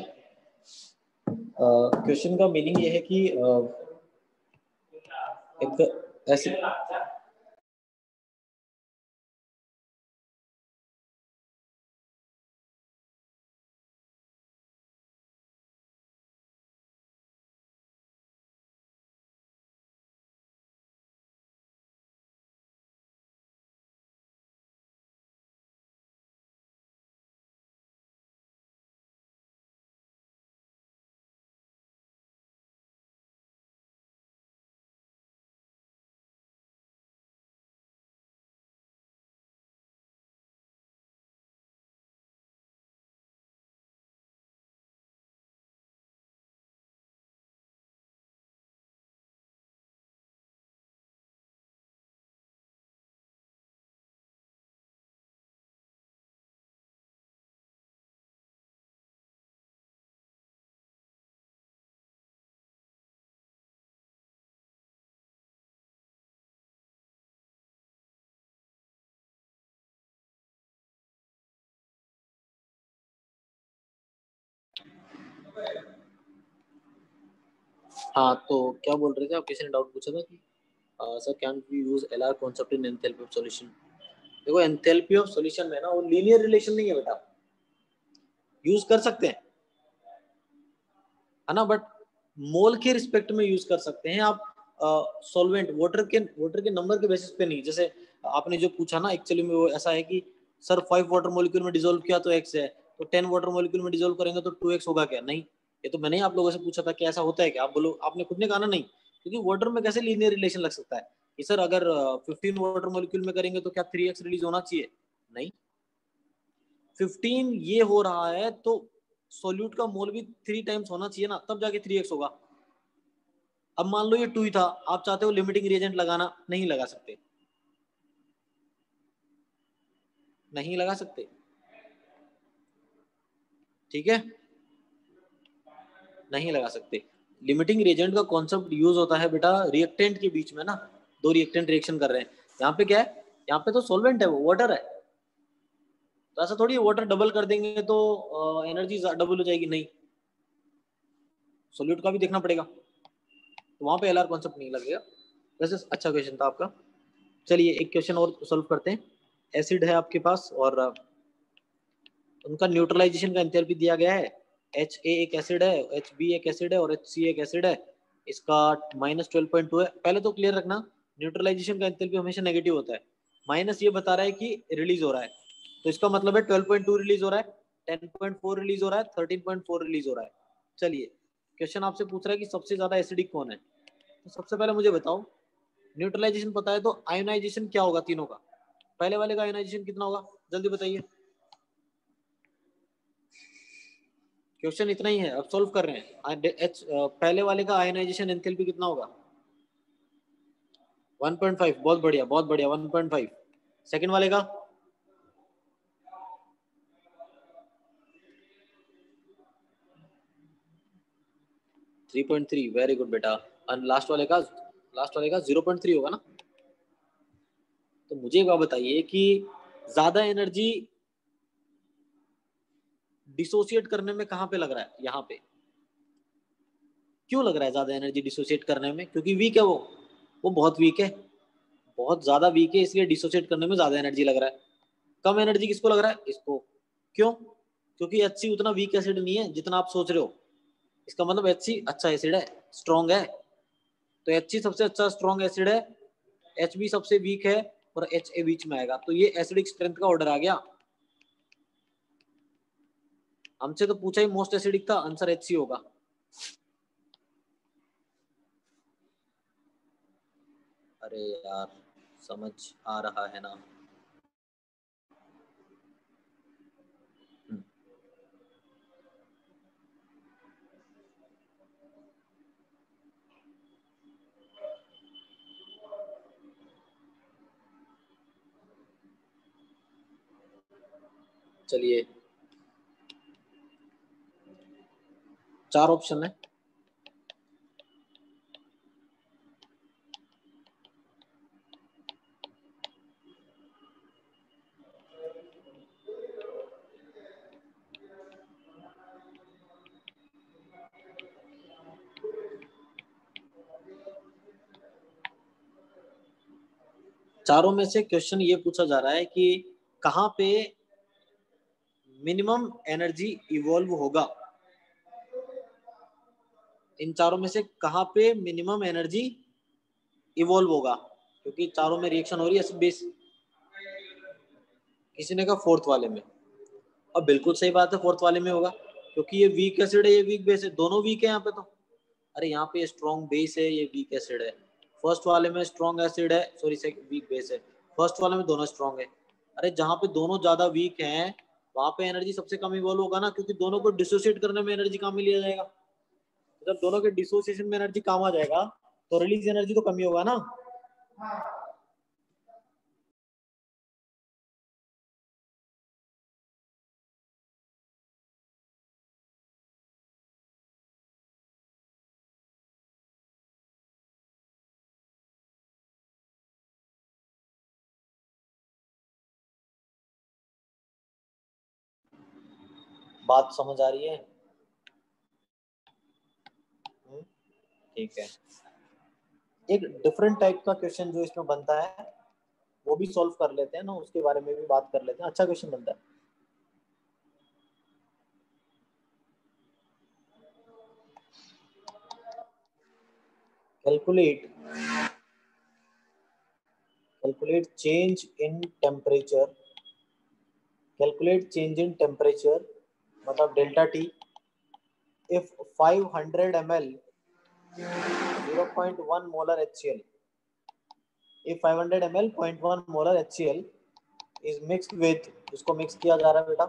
क्वेश्चन का मीनिंग ये है कि एक ऐसे हाँ, तो क्या बोल रहे थे आप? किसी ने डाउट पूछा था कि sir can we use LR concept in enthalpy of solution. देखो एंथैल्पी ऑफ सॉल्यूशन में ना वो लीनियर रिलेशन नहीं है बेटा, यूज कर सकते हैं है ना, बट मोल के रिस्पेक्ट में यूज कर सकते हैं आप, सॉल्वेंट वाटर के नंबर के बेसिस पे नहीं। जैसे आपने जो पूछा ना, एक्चुअली में वो ऐसा है कि सर 5 वाटर मॉलिक्यूल में डिसोल्व किया तो x है, तो 10 वाटर मॉलिक्यूल में डिसोल्व करेंगे तो 2x होगा क्या? नहीं, ये तो मैंने ही आप लोगों से पूछा था कि ऐसा होता है क्या, आप बोलो, आपने खुद ने कहा ना नहीं, क्योंकि वाटर में कैसे लीनियर रिलेशन लग सकता है कि सर अगर 15 वाटर मॉलिक्यूल में करेंगे तो क्या 3x रिलीज होना चाहिए? नहीं, 15 ये हो रहा है तो सोल्यूट का मोल भी 3 टाइम्स होना चाहिए ना, तब जाके 3x होगा। अब मान लो ये 2 ही था, आप चाहते हो लिमिटिंग रिएजेंट लगाना, नहीं लगा सकते, नहीं लगा सकते, ठीक है, नहीं लगा सकते। लिमिटिंग रिएजेंट का कॉन्सेप्ट यूज होता है बेटा रिएक्टेंट के बीच में ना, दो रिएक्टेंट रिएक्शन कर रहे हैं, यहाँ पे क्या है, यहाँ पे तो सॉल्वेंट है, वो वाटर है, तो ऐसा थोड़ी वाटर डबल कर देंगे तो एनर्जी डबल हो जाएगी, नहीं, सोल्यूट का भी देखना पड़ेगा, तो वहां पे एलआर कॉन्सेप्ट नहीं लगेगा। वैसे अच्छा क्वेश्चन था आपका। चलिए एक क्वेश्चन और सोल्व करते हैं। एसिड है आपके पास और उनका न्यूट्रलाइजेशन का एंथैल्पी दिया गया है, HA एक एसिड है, HB एक एसिड है और HC एक एसिड है, इसका -12.2 है। पहले तो क्लियर रखना न्यूट्रलाइजेशन का एंथैल्पी हमेशा नेगेटिव होता है, माइनस ये बता रहा है कि रिलीज हो रहा है, तो इसका मतलब है 12.2 रिलीज हो रहा है, 10.4 रिलीज हो रहा है, 13.4 रिलीज हो रहा है। चलिए क्वेश्चन आपसे पूछ रहा है कि सबसे ज्यादा एसिडिक कौन है, तो सबसे पहले मुझे बताओ, न्यूट्रलाइजेशन पता है तो आयोनाइजेशन क्या होगा तीनों का, पहले वाले का आयोनाइजेशन कितना होगा, जल्दी बताइए, क्वेश्चन इतना ही है, अब सॉल्व कर रहे हैं। पहले वाले का आयोनाइजेशन एंथैल्पी कितना होगा, 1.5, बहुत बढ़िया बहुत बढ़िया, 1.5। सेकंड वाले का 3.3, वेरी गुड बेटा। और लास्ट वाले का 0.3 होगा ना। तो मुझे एक बात बताइए कि ज्यादा एनर्जी डिसोसिएट करने में कहां पे लग रहा है, यहाँ पे क्यों लग रहा है ज्यादा एनर्जी डिसोसिएट करने में, क्योंकि वीक है वो बहुत वीक है, बहुत ज्यादा वीक है, इसलिए डिसोसिएट करने में ज्यादा एनर्जी लग रहा है। कम एनर्जी किसको लग रहा है, इसको, क्यों, क्योंकि HC उतना वीक एसिड नहीं है जितना आप सोच रहे हो, इसका मतलब HC अच्छा एसिड है, स्ट्रॉन्ग है, तो HC सबसे अच्छा स्ट्रॉन्ग एसिड है, HB सबसे वीक है और HA बीच में आएगा, तो ये एसिडिक स्ट्रेंथ का ऑर्डर आ गया। हमसे तो पूछा ही मोस्ट एसिडिक था, आंसर HC होगा। अरे यार समझ आ रहा है ना। चलिए 4 ऑप्शन है, चारों में से क्वेश्चन ये पूछा जा रहा है कि कहां पे मिनिमम एनर्जी इवॉल्व होगा, इन चारों में से कहां पे मिनिमम एनर्जी इवॉल्व होगा, क्योंकि चारों में रिएक्शन हो रही है एसिड बेस। किसी ने कहा फोर्थ वाले में, अब बिल्कुल सही बात है, फोर्थ वाले में होगा, क्योंकि ये वीक एसिड है ये वीक बेस है, दोनों वीक है यहाँ पे तो। अरे यहाँ पे स्ट्रॉन्ग बेस है, ये वीक एसिड है, फर्स्ट वाले में स्ट्रॉन्ग एसिड है, सॉरी से वीक बेस है, फर्स्ट वाले में दोनों स्ट्रॉन्ग है। अरे जहाँ पे दोनों ज्यादा वीक हैं वहां पे एनर्जी सबसे कम इवॉल्व होगा ना, क्योंकि दोनों को डिसोसिएट करने में एनर्जी कम ही लिया जाएगा, जब दोनों के डिसोसिएशन में एनर्जी कम आ जाएगा तो रिलीज एनर्जी तो कम ही होगा ना। बात समझ आ रही है? ठीक है, एक डिफरेंट टाइप का क्वेश्चन जो इसमें बनता है वो भी सॉल्व कर लेते हैं ना, उसके बारे में भी बात कर लेते हैं, अच्छा क्वेश्चन बनता है। Calculate calculate change in temperature, calculate change in temperature मतलब delta T, if 500 ml 0.1 molar HCl. If 500 ml 0.1 molar HCl is mixed with, उसको मिक्स किया जा रहा है बेटा,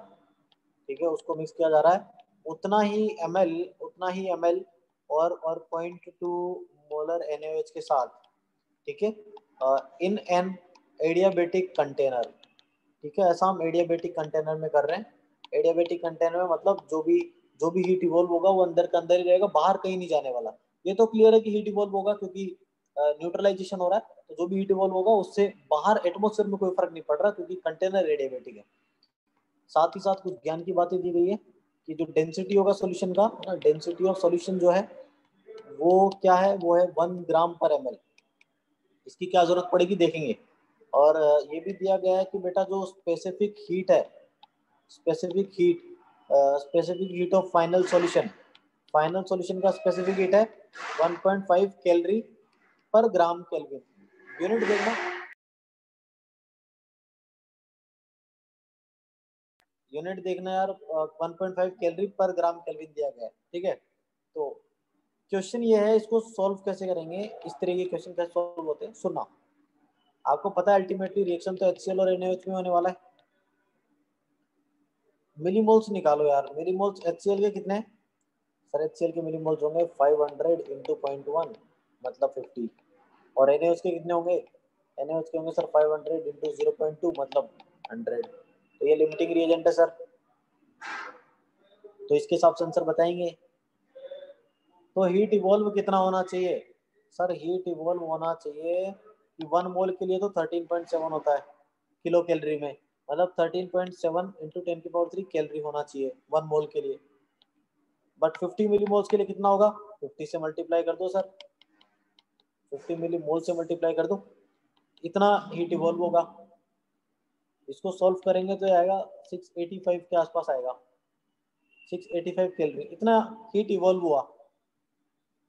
ठीक है, उसको मिक्स किया जा रहा है, उतना ही ml और 0.2 मोलर NaOH के साथ, ठीक है, इन एन एडियाबेटिक कंटेनर, ठीक है, ऐसा हम एडियाबेटिक कंटेनर में कर रहे हैं। एडियाबेटिक कंटेनर में मतलब जो भी हीट इवॉल्व होगा वो अंदर का अंदर ही रहेगा, बाहर कहीं नहीं जाने वाला। ये तो क्लियर है कि हीट इवॉल्व होगा क्योंकि न्यूट्रलाइजेशन हो रहा है, तो जो भी हीट इवॉल्व होगा उससे बाहर एटमोस्फेयर में कोई फर्क नहीं पड़ रहा क्योंकि कंटेनर एडियाबेटिक है। साथ ही साथ कुछ ज्ञान की बातें दी गई है कि जो डेंसिटी होगा सोल्यूशन का, डेंसिटी ऑफ सोल्यूशन जो है वो क्या है, वो है 1 ग्राम/ml। इसकी क्या जरूरत पड़ेगी देखेंगे। और ये भी दिया गया है कि बेटा जो स्पेसिफिक हीट है, specific heat of final solution का स्पेसिफिक हीट है 1.5 कैलोरी पर ग्राम केल्विन। यूनिट देखना, यूनिट देखना यार, 1.5 कैलोरी पर ग्राम केल्विन दिया गया है, ठीक है। तो क्वेश्चन ये है, इसको सॉल्व कैसे करेंगे, इस तरह के क्वेश्चन कैसे सॉल्व होते हैं सुनना। आपको पता है अल्टीमेटली रिएक्शन तो HCl और NaOH में होने वाला है। मिलीमोल्स निकालो यार, मिलीमोल्स HCl के कितने हैं सर? HCl के मिलीमोल्स होंगे 500 इंटू 0.1 मतलब 50, और NaOH के कितने होंगे? NaOH के होंगे सर 500 इंटू 0.2 मतलब 100। तो ये लिमिटिंग रिएजेंट है सर, तो इसके हिसाब से आंसर बताएंगे। तो हीट इवॉल्व कितना होना चाहिए सर? हीट इवॉल्व होना चाहिए कि 1 मोल के लिए तो 13.7 होता है किलो कैलोरी में, मतलब 13.7 इंटू 10⁻³ कैलोरी होना चाहिए 1 मोल के लिए। बट 50 मिलीमोल्स के लिए कितना होगा? 50 से मल्टीप्लाई कर दो सर, 50 मिलीमोल से मल्टीप्लाई कर दो, इतना हीट इवॉल्व होगा। इसको सॉल्व करेंगे तो आएगा 685 के आसपास आएगा, 685 कैलोरी, इतना हीट इवॉल्व हुआ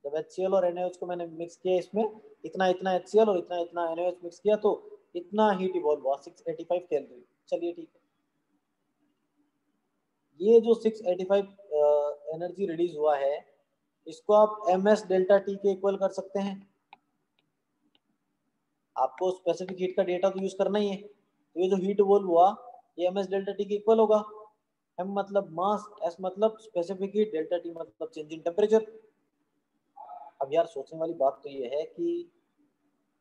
जब HCl और NaOH को मैंने मिक्स किया इसमें, इतना इतना HCl और इतना इतना NaOH मिक्स किया तो इतना हीट इवॉल्व हुआ 685 कैलोरी। चलिए ठीक है, ये जो 685 एनर्जी रिलीज हुआ है इसको आप ms डेल्टा टी के इक्वल कर सकते हैं। आपको स्पेसिफिक हीट का डेटा तो यूज करना ही है, तो ये जो हीट इवॉल्व हुआ ये ms डेल्टा टी के इक्वल होगा। m मतलब मास, s मतलब स्पेसिफिक हीट, डेल्टा टी मतलब चेंज इन टेम्परेचर। अब यार सोचने वाली बात तो ये है कि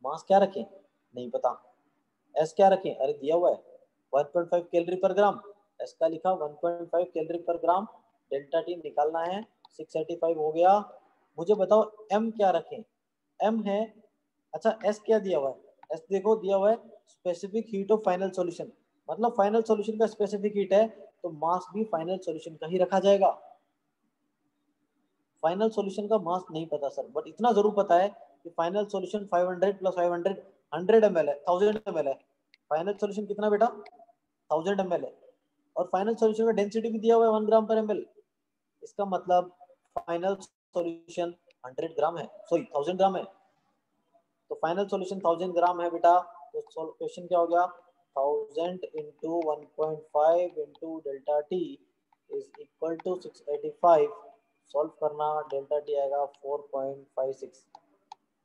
मास क्या रखें, नहीं पता, एस क्या रखें, अरे दिया हुआ है 1.5 कैलोरी पर ग्राम, एस का लिखा 1.5 कैलोरी पर ग्राम, डेल्टा टी निकालना है 685 हो गया। मुझे बताओ एम क्या रखें, एम है, अच्छा एस क्या दिया हुआ है, एस देखो दिया हुआ है specific heat of final solution, मतलब फाइनल सॉल्यूशन का स्पेसिफिक हीट है तो मास भी फाइनल सॉल्यूशन का ही रखा जाएगा। फाइनल सॉल्यूशन का मास नहीं पता सर, बट इतना जरूर पता है कि फाइनल सॉल्यूशन 500 प्लस 500 100 ml है, 1000 ml है। फाइनल सॉल्यूशन कितना बेटा? 1000 ml है, और फाइनल सॉल्यूशन का डेंसिटी भी दिया हुआ है 1 ग्राम पर ml। इसका मतलब फाइनल सॉल्यूशन 100 ग्राम है, सॉरी 1000 ग्राम है, तो फाइनल सॉल्यूशन 1000 ग्राम है बेटा। तो क्वेश्चन क्या हो गया, 1000 into 1.5 into delta T is equal to 685। Solve करना, डेल्टा टी आएगा 4.56,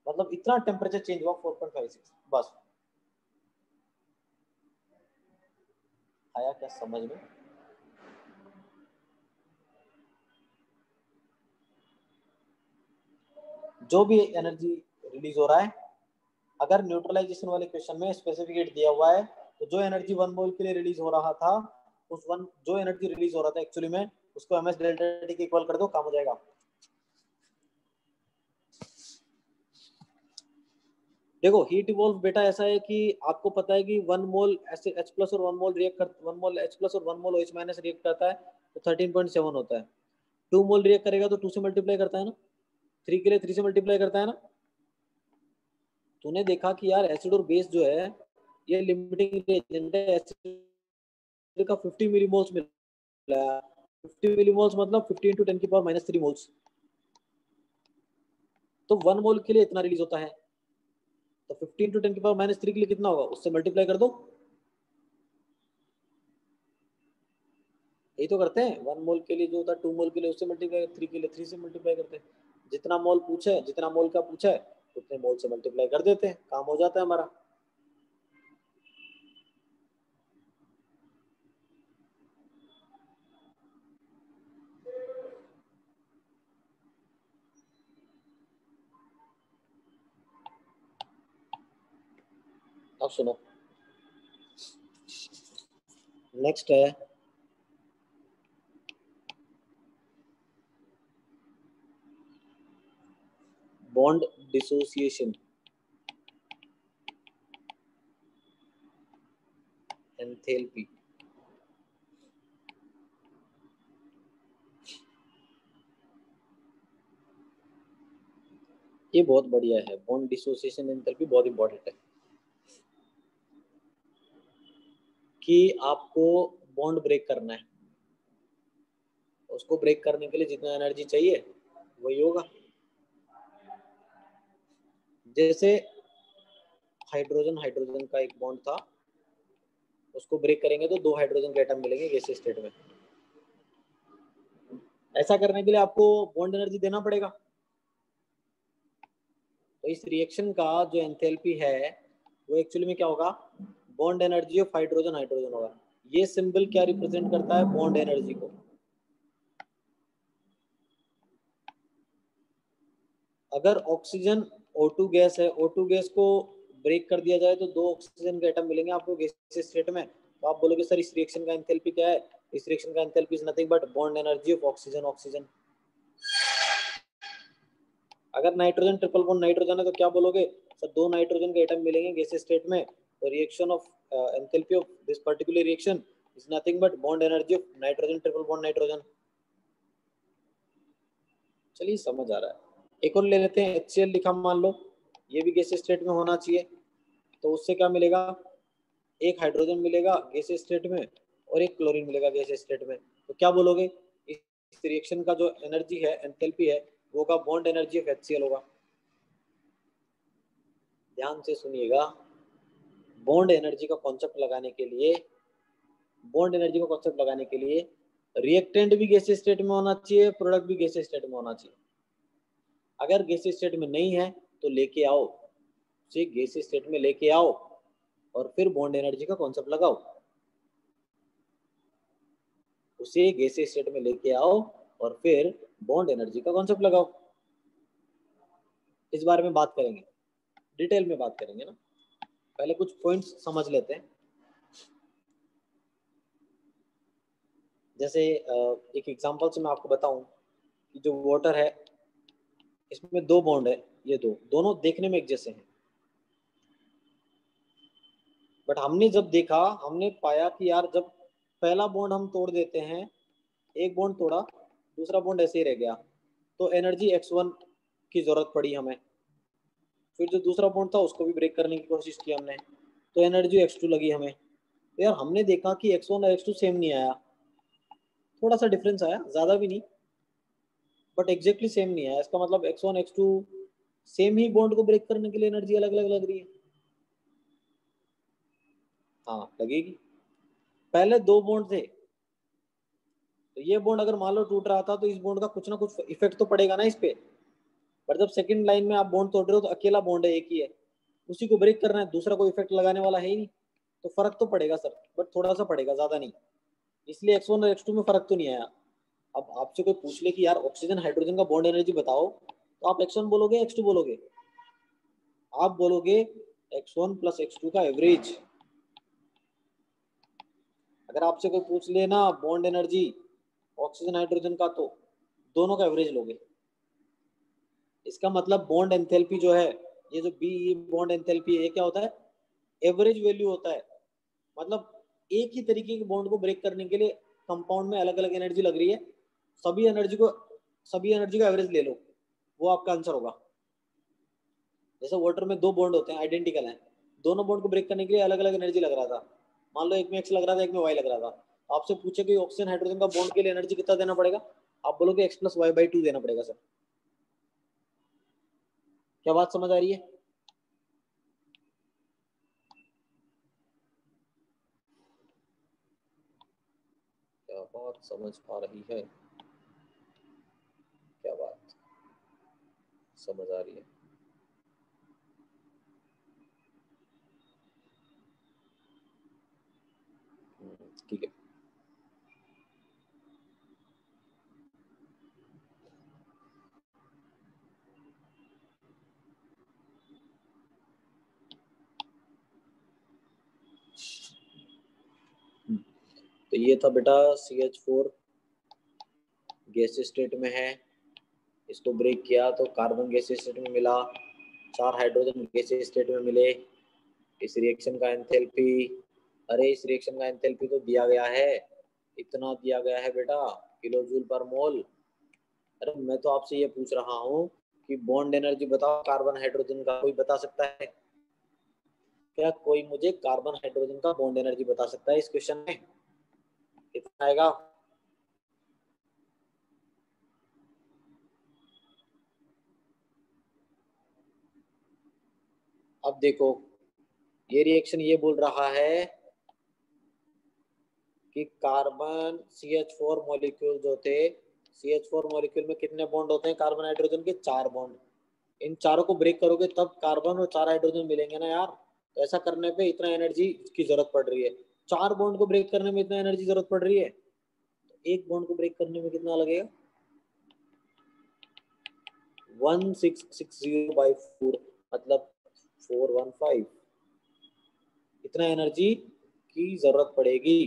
मतलब इतना टेम्परेचर चेंज हुआ 4.56 बस। आया क्या समझ में? जो भी एनर्जी रिलीज हो रहा है, अगर न्यूट्रलाइजेशन वाले क्वेश्चन में स्पेसिफिक हीट दिया हुआ है तो जो एनर्जी 1 मोल के लिए रिलीज हो रहा था, उस वन जो एनर्जी रिलीज हो रहा था एक्चुअली में, उसको ms डेल्टा टी के इक्वल कर दो, काम हो जाएगा। देखो हीट इवॉल्व बेटा ऐसा है कि आपको पता है कि 1 मोल H प्लस और 1 मोल रिएक्ट कर 1 मोल H प्लस और 1 मोल OH माइनस रिएक्ट करता है तो 13.7 होता है। 2 मोल रिएक्ट करेगा तो 2 से मल्टीप्लाई करता है ना, 3 के लिए 3 से मल्टीप्लाई करता है ना। तूने देखा कि यार एसिड और बेस जो है ये लिमिटिंग रिएजेंट है, एसिड का 50 मिलीमोल्स मिला है, 50 मिलीमोल्स मतलब 50 इंटू 10⁻³ मोल्स, तो 1 मोल के लिए इतना रिलीज होता है, तो 50 इंटू 10⁻³ के लिए कितना होगा, उससे मल्टीप्लाई कर दो। यही तो करते हैं, 1 मोल के लिए जो होता है 2 मोल के लिए उससे मल्टीप्लाई, 3 के लिए 3 से मल्टीप्लाई करते हैं। जितना मोल पूछे, जितना मोल का पूछा है उतने मोल से मल्टीप्लाई कर देते हैं, काम हो जाता है हमारा। अब सुनो, नेक्स्ट है बॉन्ड डिसोसिएशन, एंथैल्पी। ये बहुत बढ़िया है, बॉन्ड डिसोसिएशन एंथैल्पी बहुत इंपॉर्टेंट है कि आपको बॉन्ड ब्रेक करना है, उसको ब्रेक करने के लिए जितना एनर्जी चाहिए वही होगा। जैसे हाइड्रोजन हाइड्रोजन का एक बॉन्ड था, उसको ब्रेक करेंगे तो 2 हाइड्रोजन के एटम मिलेंगे गैसीय स्टेट में। ऐसा करने के लिए आपको बॉन्ड एनर्जी देना पड़ेगा। तो इस रिएक्शन का जो एंथैल्पी है वो एक्चुअली में क्या होगा, bond energy of hydrogen hydrogen होगा। ये सिंबल क्या रिप्रेजेंट करता है, बॉन्ड एनर्जी को। अगर ऑक्सीजन O2 गैस है, O2 गैस को ब्रेक कर दिया जाए तो 2 ऑक्सीजन के एटम मिलेंगे आपको गैसीय स्टेट में। तो आप बोलोगे सर इस रिएक्शन का एंथैल्पी क्या है, इस रिएक्शन का enthalpy is nothing but bond energy of oxygen oxygen. अगर नाइट्रोजन ट्रिपल बॉन्ड नाइट्रोजन है तो क्या बोलोगे, सर 2 नाइट्रोजन के एटम मिलेंगे गैसीय स्टेट में, तो reaction of enthalpy of this particular reaction is nothing but bond energy of nitrogen triple bond nitrogen. चलिए समझ आ रहा है। एक और ले लेते हैं, HCl लिखा मान लो, ये भी गैसीय स्टेट में होना चाहिए। तो उससे क्या मिलेगा, एक हाइड्रोजन मिलेगा गैसीय स्टेट में और एक क्लोरीन मिलेगा गैसीय स्टेट में। तो क्या बोलोगे, इस रिएक्शन का जो एनर्जी है एंथैल्पी है वो का बॉन्ड एनर्जी ऑफ HCl होगा। ध्यान से सुनिएगा, बॉन्ड एनर्जी का कॉन्सेप्ट लगाने के लिए, बॉन्ड एनर्जी का कॉन्सेप्ट लगाने के लिए रिएक्टेंट भी गैसीय स्टेट में होना चाहिए, प्रोडक्ट भी गैसीय स्टेट में होना चाहिए। अगर गैसीय स्टेट में नहीं है तो लेके आओ, उसे गैसीय स्टेट में लेके आओ और फिर बॉन्ड एनर्जी का कॉन्सेप्ट लगाओ। उसे गैसीय स्टेट में लेके आओ और फिर बॉन्ड एनर्जी का कॉन्सेप्ट लगाओ। इस बारे में बात करेंगे, डिटेल में बात करेंगे ना। पहले कुछ पॉइंट्स समझ लेते हैं। जैसे एक एग्जांपल से मैं आपको बताऊं कि जो वाटर है इसमें 2 बॉन्ड है, ये दोनों देखने में एक जैसे हैं, बट हमने जब देखा हमने पाया कि यार जब पहला बॉन्ड हम तोड़ देते हैं, एक बॉन्ड तोड़ा दूसरा बॉन्ड ऐसे ही रह गया, तो एनर्जी X1 की जरूरत पड़ी हमें। फिर जो दूसरा बॉन्ड था उसको भी ब्रेक करने की कोशिश की हमने, तो एनर्जी X2 लगी हमें। तो यार हमने देखा कि X1 और X2 सेम नहीं आया, थोड़ा सा डिफरेंस आया, ज्यादा भी नहीं, बट एग्जैक्टली सेम नहीं आया। इसका मतलब X1 X2 सेम ही बॉन्ड को ब्रेक करने के लिए एनर्जी अलग अलग लग रही है। हाँ लगेगी, पहले 2 बॉन्ड थे, तो ये बॉन्ड अगर मान लो टूट रहा था तो इस बॉन्ड का कुछ ना कुछ इफेक्ट तो पड़ेगा ना इस पे। पर जब सेकंड लाइन में आप बॉन्ड तोड़ रहे हो तो अकेला बॉन्ड है, एक ही है, उसी को ब्रेक करना है, दूसरा कोई इफेक्ट लगाने वाला है ही नहीं, तो फर्क तो पड़ेगा सर, बट थोड़ा सा पड़ेगा, ज्यादा नहीं। इसलिए X1 और X2 में फर्क तो नहीं आया। अब आपसे कोई पूछ ले कि यार ऑक्सीजन हाइड्रोजन का बॉन्ड एनर्जी बताओ, तो आप X1 बोलोगे X2 बोलोगे, आप बोलोगे X1 प्लस X2 का एवरेज। अगर आपसे कोई पूछ ले ना बॉन्ड एनर्जी ऑक्सीजन हाइड्रोजन का, तो दोनों का एवरेज लोगे। इसका मतलब बॉन्ड एंथैल्पी जो है, ये जो बी बॉन्ड एंथैल्पी है, ये क्या होता है, एवरेज वैल्यू होता है। मतलब एक ही तरीके के बॉन्ड को ब्रेक करने के लिए कंपाउंड में अलग अलग एनर्जी लग रही है, सभी एनर्जी को, सभी एनर्जी का एवरेज ले लो, वो आपका आंसर होगा। जैसे वाटर में 2 बॉन्ड होते हैं आइडेंटिकल हैं, दोनों बॉन्ड को ब्रेक करने के लिए अलग अलग एनर्जी लग रहा था, मान लो एक में X लग रहा था एक में Y लग रहा था, आपसे पूछे कि ऑक्सीजन हाइड्रोजन का बॉन्ड के लिए एनर्जी कितना देना पड़ेगा, आप बोलोगे X+Y/2 देना पड़ेगा सर। क्या बात समझ आ रही है, क्या बात समझ आ रही है, क्या बात। समझ आ रही है? ठीक है। तो ये था बेटा CH4 गैस स्टेट में है, इसको ब्रेक किया तो कार्बन गैस स्टेट में मिला, 4 हाइड्रोजन गैस स्टेट में मिले। इस रिएक्शन का एंथैल्पी, अरे इस रिएक्शन का एंथैल्पी तो दिया गया है, इतना दिया गया है बेटा, किलो जूल पर मोल। अरे मैं तो आपसे ये पूछ रहा हूँ कि बॉन्ड एनर्जी बताओ कार्बन हाइड्रोजन का, कोई बता सकता है क्या? कोई मुझे कार्बन हाइड्रोजन का बॉन्ड एनर्जी बता सकता है इस क्वेश्चन में? कितना आएगा? अब देखो, ये रिएक्शन ये बोल रहा है कि कार्बन CH4 मॉलिक्यूल जो थे, CH4 मॉलिक्यूल में कितने बॉन्ड होते हैं कार्बन हाइड्रोजन के? 4 बॉन्ड। इन चारों को ब्रेक करोगे तब कार्बन और 4 हाइड्रोजन मिलेंगे ना यार। तो ऐसा करने पे इतना एनर्जी की जरूरत पड़ रही है। 4 बॉन्ड को ब्रेक करने में इतना एनर्जी जरूरत पड़ रही है, तो एक बॉन्ड को ब्रेक करने में कितना लगेगा? 1660/4, मतलब 415। इतना एनर्जी की जरूरत पड़ेगी।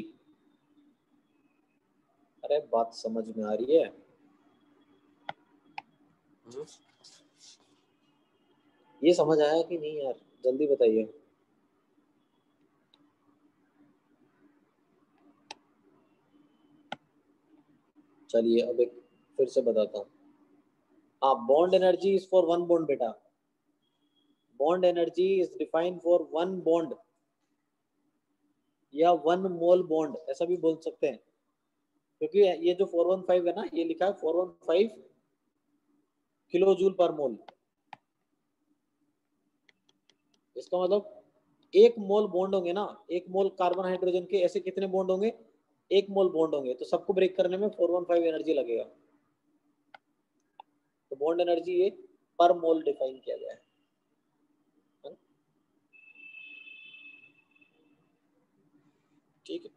अरे बात समझ में आ रही है? ये समझ आया कि नहीं यार? जल्दी बताइए। चलिए अब एक फिर से बताता हूँ। हाँ, bond energy is for one bond बेटा। Bond energy is defined for one bond या वन मोल बॉन्ड, ऐसा भी बोल सकते हैं। क्योंकि ये जो 415 है ना, ये लिखा है 415 किलो जूल पर मोल। इसका मतलब एक मोल बॉन्ड होंगे ना, एक मोल कार्बन हाइड्रोजन के ऐसे कितने बॉन्ड होंगे? एक मोल बॉन्ड होंगे, तो सबको ब्रेक करने में 415 एनर्जी लगेगा। तो बॉन्ड एनर्जी ये पर मोल डिफाइन किया गया है। ठीक है।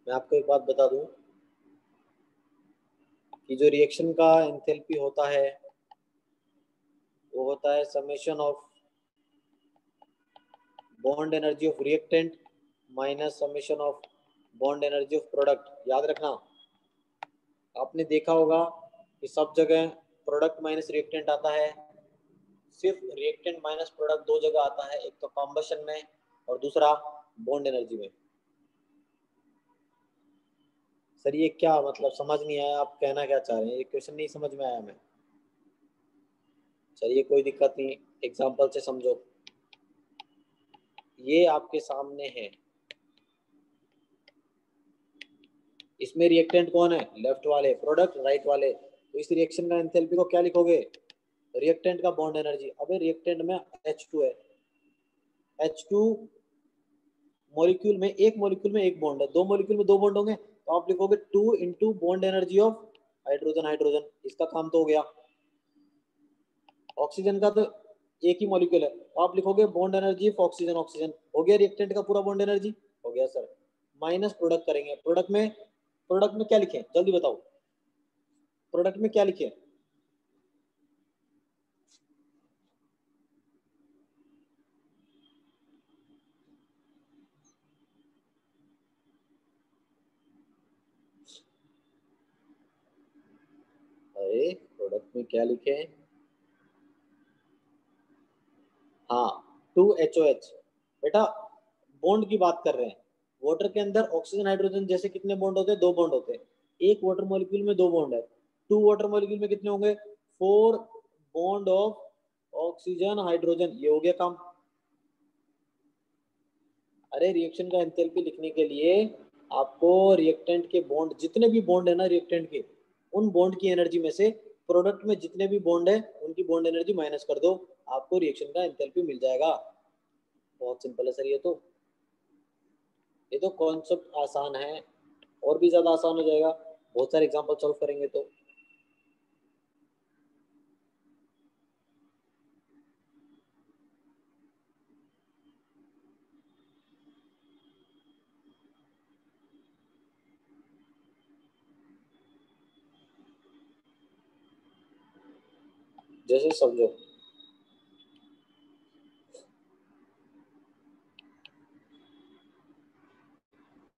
मैं आपको एक बात बता दूं कि जो रिएक्शन का एंथैल्पी होता है वो होता है summation of bond energy of reactant minus summation of bond energy of product. याद रखना, आपने देखा होगा कि सब जगह प्रोडक्ट माइनस रिएक्टेंट आता है, सिर्फ रिएक्टेंट माइनस प्रोडक्ट दो जगह आता है, एक तो कंबशन में और दूसरा बॉन्ड एनर्जी में। सर ये क्या मतलब, समझ नहीं आया, आप कहना क्या चाह रहे हैं? ये क्वेश्चन नहीं समझ में आया मैं। चलिए कोई दिक्कत नहीं, एग्जाम्पल से समझो। ये आपके सामने है, इसमें रिएक्टेंट कौन है? लेफ्ट वाले, प्रोडक्ट राइट वाले। तो इस रिएक्शन का एंथैल्पी को क्या लिखोगे? रिएक्टेंट का बॉन्ड एनर्जी। अबे रिएक्टेंट में H2 है, H2 मॉलिक्यूल में, एक मॉलिक्यूल में एक बॉन्ड है, दो मॉलिक्यूल में दो बॉन्ड होंगे, तो आप लिखोगे 2 into bond energy of hydrogen. Hydrogen इसका काम तो हो गया। ऑक्सीजन का तो एक ही मॉलिक्यूल है, तो आप लिखोगे bond energy of oxygen. Oxygen हो गया रिएक्टेंट का पूरा बॉन्ड एनर्जी। हो गया सर। माइनस प्रोडक्ट करेंगे। प्रोडक्ट में क्या लिखे जल्दी बताओ? प्रोडक्ट में क्या लिखे? अरे प्रोडक्ट में क्या लिखे? हाँ, 2HOH। बेटा बॉन्ड की बात कर रहे हैं। वाटर के अंदर ऑक्सीजन हाइड्रोजन जैसे कितने बॉन्ड होते हैं? दो बॉन्ड होते हैं। एक वाटर मॉलिक्यूल में दो बॉन्ड है, टू वाटर मॉलिक्यूल में कितने होंगे? 4 बॉन्ड ऑफ ऑक्सीजन हाइड्रोजन। ये हो गया काम। अरे रिएक्शन का एंथैल्पी लिखने के लिए आपको रिएक्टेंट के बॉन्ड, जितने भी बॉन्ड है ना रिएक्टेंट के, उन बॉन्ड की एनर्जी में से प्रोडक्ट में जितने भी बॉन्ड है उनकी बॉन्ड एनर्जी माइनस कर दो, आपको रिएक्शन का एंथैल्पी मिल जाएगा। बहुत सिंपल है सर, ये तो कॉन्सेप्ट आसान है, और भी ज्यादा आसान हो जाएगा बहुत सारे एग्जांपल सॉल्व करेंगे तो। जैसे समझो,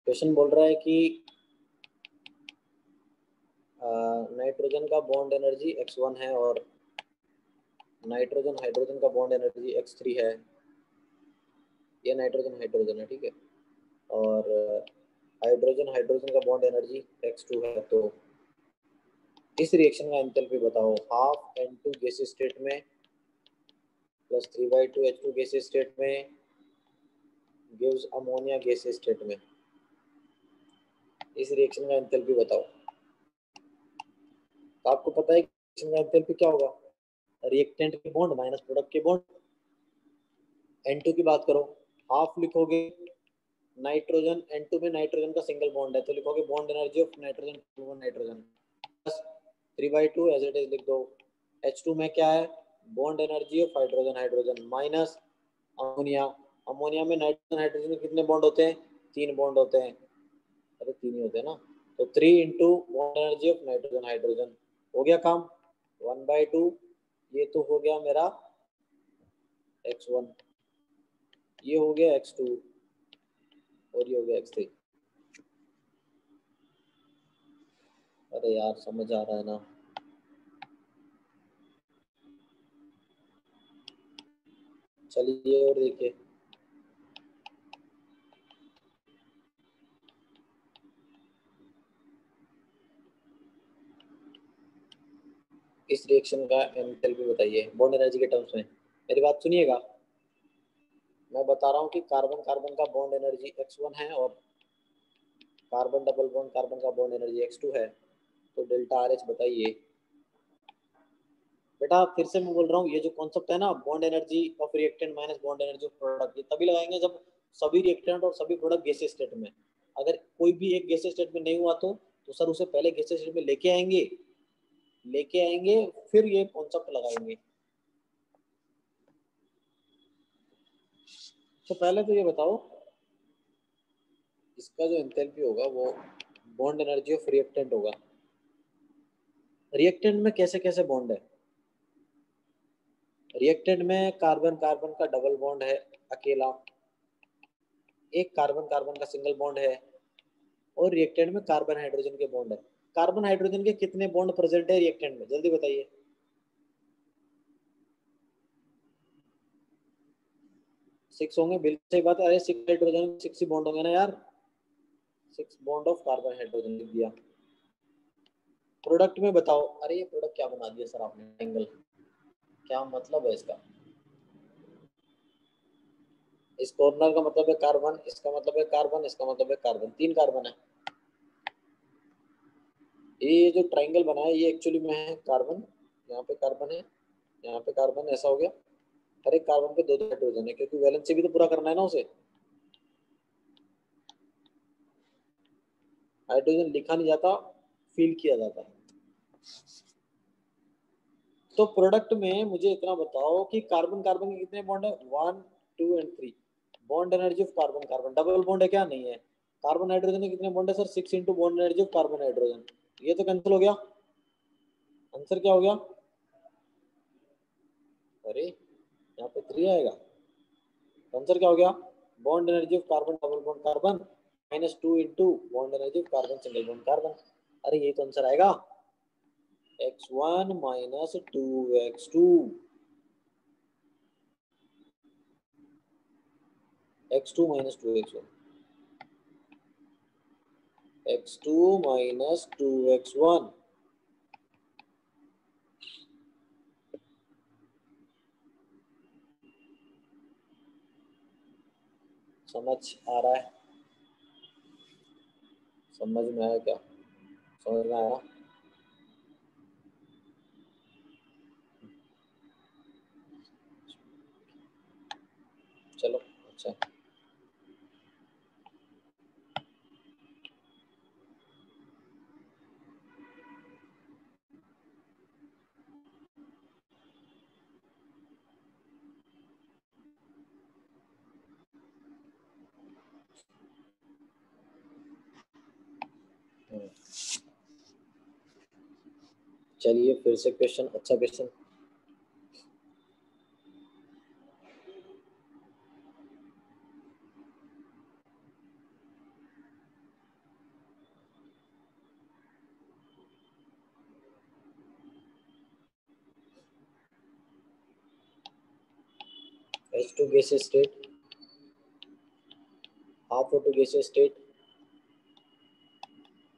क्वेश्चन बोल रहा है कि नाइट्रोजन का बॉन्ड एनर्जी x1 है और नाइट्रोजन हाइड्रोजन का बॉन्ड एनर्जी x3 है। ये नाइट्रोजन हाइड्रोजन है, ठीक है, और हाइड्रोजन हाइड्रोजन का बॉन्ड एनर्जी x2 है। तो इस रिएक्शन का एंथैल्पी बताओ। हाफ N2 गैसीय स्टेट में प्लस 3/2 H2 गैसीय स्टेट में गिव्स अमोनिया गैसीय स्टेट में। इस रिएक्शन का एंथैल्पी बताओ। तो आपको पता है रिएक्शन का एंथैल्पी क्या होगा, रिएक्टेंट के बॉन्ड माइनस प्रोडक्ट के बॉन्ड। N2 की बात करो, हाफ लिखोगे, नाइट्रोजन N2 में नाइट्रोजन का सिंगल बॉन्ड है तो लिखोगे bond energy of nitrogen nitrogen plus 3/2 as it is लिख दो। H2 में क्या है, bond energy of hydrogen hydrogen minus ammonia. Ammonia में नाइट्रोजन हाइड्रोजन के कितने बॉन्ड होते हैं, 3 बॉन्ड होते हैं, अरे 3 ही होते हैं ना। तो 3 into bond energy of nitrogen hydrogen, हो गया काम 1/2। ये तो हो गया मेरा x1, ये हो गया x2 और ये हो गया x3। अरे यार समझ आ रहा है ना। चलिए और देखिए, इस रिएक्शन का एंथैल्पी बताइए बॉन्ड एनर्जी के टर्म्स में। मेरी बात सुनिएगा, मैं बता रहा हूँ कि कार्बन कार्बन का बॉन्ड एनर्जी x1 है और कार्बन डबल बॉन्ड कार्बन का बॉन्ड एनर्जी x2 है। तो डेल्टा आर एच बताइए। बेटा फिर से मैं बोल रहा हूँ, ये जो कॉन्सेप्ट है ना, bond energy of reactant minus bond energy of product, ये तभी लगाएंगे जब सभी रिएक्टेंट और सभी प्रोडक्ट गैसीय स्टेट में। अगर कोई भी एक गैसीय स्टेट में नहीं हुआ तो सर उसे पहले गैसीय स्टेट में लेके आएंगे फिर ये कॉन्सेप्ट लगाएंगे। तो पहले तो ये बताओ, इसका जो एंथैल्पी होगा वो बॉन्ड एनर्जी ऑफ रिएक्टेंट होगा। रिएक्टेंट में कैसे कैसे बॉन्ड है, रिएक्टेंट में कार्बन कार्बन का डबल बॉन्ड है अकेला, एक कार्बन कार्बन का सिंगल बॉन्ड है, और रिएक्टेंट में कार्बन हाइड्रोजन के बॉन्ड है। कार्बन हाइड्रोजन के कितने बॉन्ड प्रेजेंट है रिएक्टेंट में, जल्दी बताइए। 6 होंगे, बिल्कुल सही बात है। अरे 6 हाइड्रोजन 6 ही बॉन्ड होंगे ना यार, 6 बॉन्ड ऑफ कार्बन हाइड्रोजन लिख दिया। प्रोडक्ट में बताओ, अरे ये प्रोडक्ट क्या बना दिया सर आपने, एंगल, क्या मतलब है इसका। इस कॉर्नर का मतलब है कार्बन, इसका मतलब है कार्बन, इसका मतलब है कार्बन, 3 कार्बन है। ये जो ट्राइंगल बना है ये एक्चुअली में है कार्बन, यहाँ पे कार्बन है, यहाँ पे कार्बन, ऐसा हो गया। हर एक कार्बन पे 2 हाइड्रोजन है क्योंकि वैलेंसी भी तो पूरा करना है ना उसे। हाइड्रोजन लिखा नहीं जाता, फील किया जाता है। तो प्रोडक्ट में मुझे इतना बताओ कि कार्बन कार्बन के कितने बॉन्ड है, 1 2 and 3। Bond energy of carbon carbon, double bond है क्या, नहीं है। कार्बन हाइड्रोजन के कितने बॉन्ड है sir, 6 into bond energy of carbon hydrogen. ये तो कैंसिल हो गया, आंसर क्या हो गया, अरे यहाँ पे 3 आएगा, आंसर क्या हो गया, bond energy of carbon double bond carbon -2 into bond energy of carbon single bond carbon. अरे ये तो आंसर आएगा, x1 minus 2x2, x2 minus 2x1, x2 minus 2x1। समझ आ रहा है, समझ में आया क्या, समझ में आया। चलो अच्छा। अच्छा चलिए फिर से क्वेश्चन, अच्छा question. H2 gaseous state, half O2 gaseous state,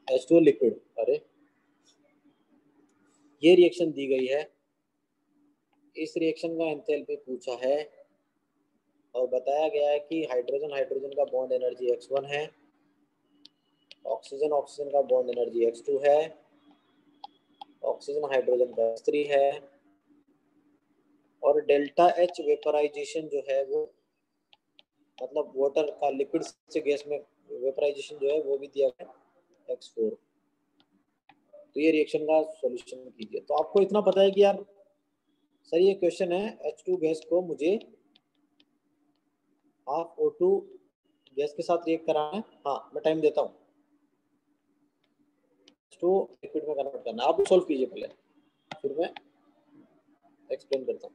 H2 liquid. अरे ये रिएक्शन दी गई है, इस रिएक्शन का एंथैल्पी पूछा है और बताया गया है कि हाइड्रोजन हाइड्रोजन का बॉन्ड एनर्जी x1 है, ऑक्सीजन ऑक्सीजन का बॉन्ड एनर्जी x2 है, ऑक्सीजन हाइड्रोजन का x3 है, और डेल्टा H वेपराइजेशन जो है वो, मतलब वाटर का लिक्विड से गैस में वेपराइजेशन जो है वो भी दिया गया x4। तो ये रिएक्शन का सॉल्यूशन कीजिए। तो आपको इतना पता है कि यार सर ये क्वेश्चन है, H2 गैस को मुझे हाफ O2 गैस के साथ रिएक्ट कराना है। हाँ मैं टाइम देता हूँ, H2 लिक्विड में कन्वर्ट करना। आप सॉल्व कीजिए पहले, फिर मैं एक्सप्लेन करता हूँ।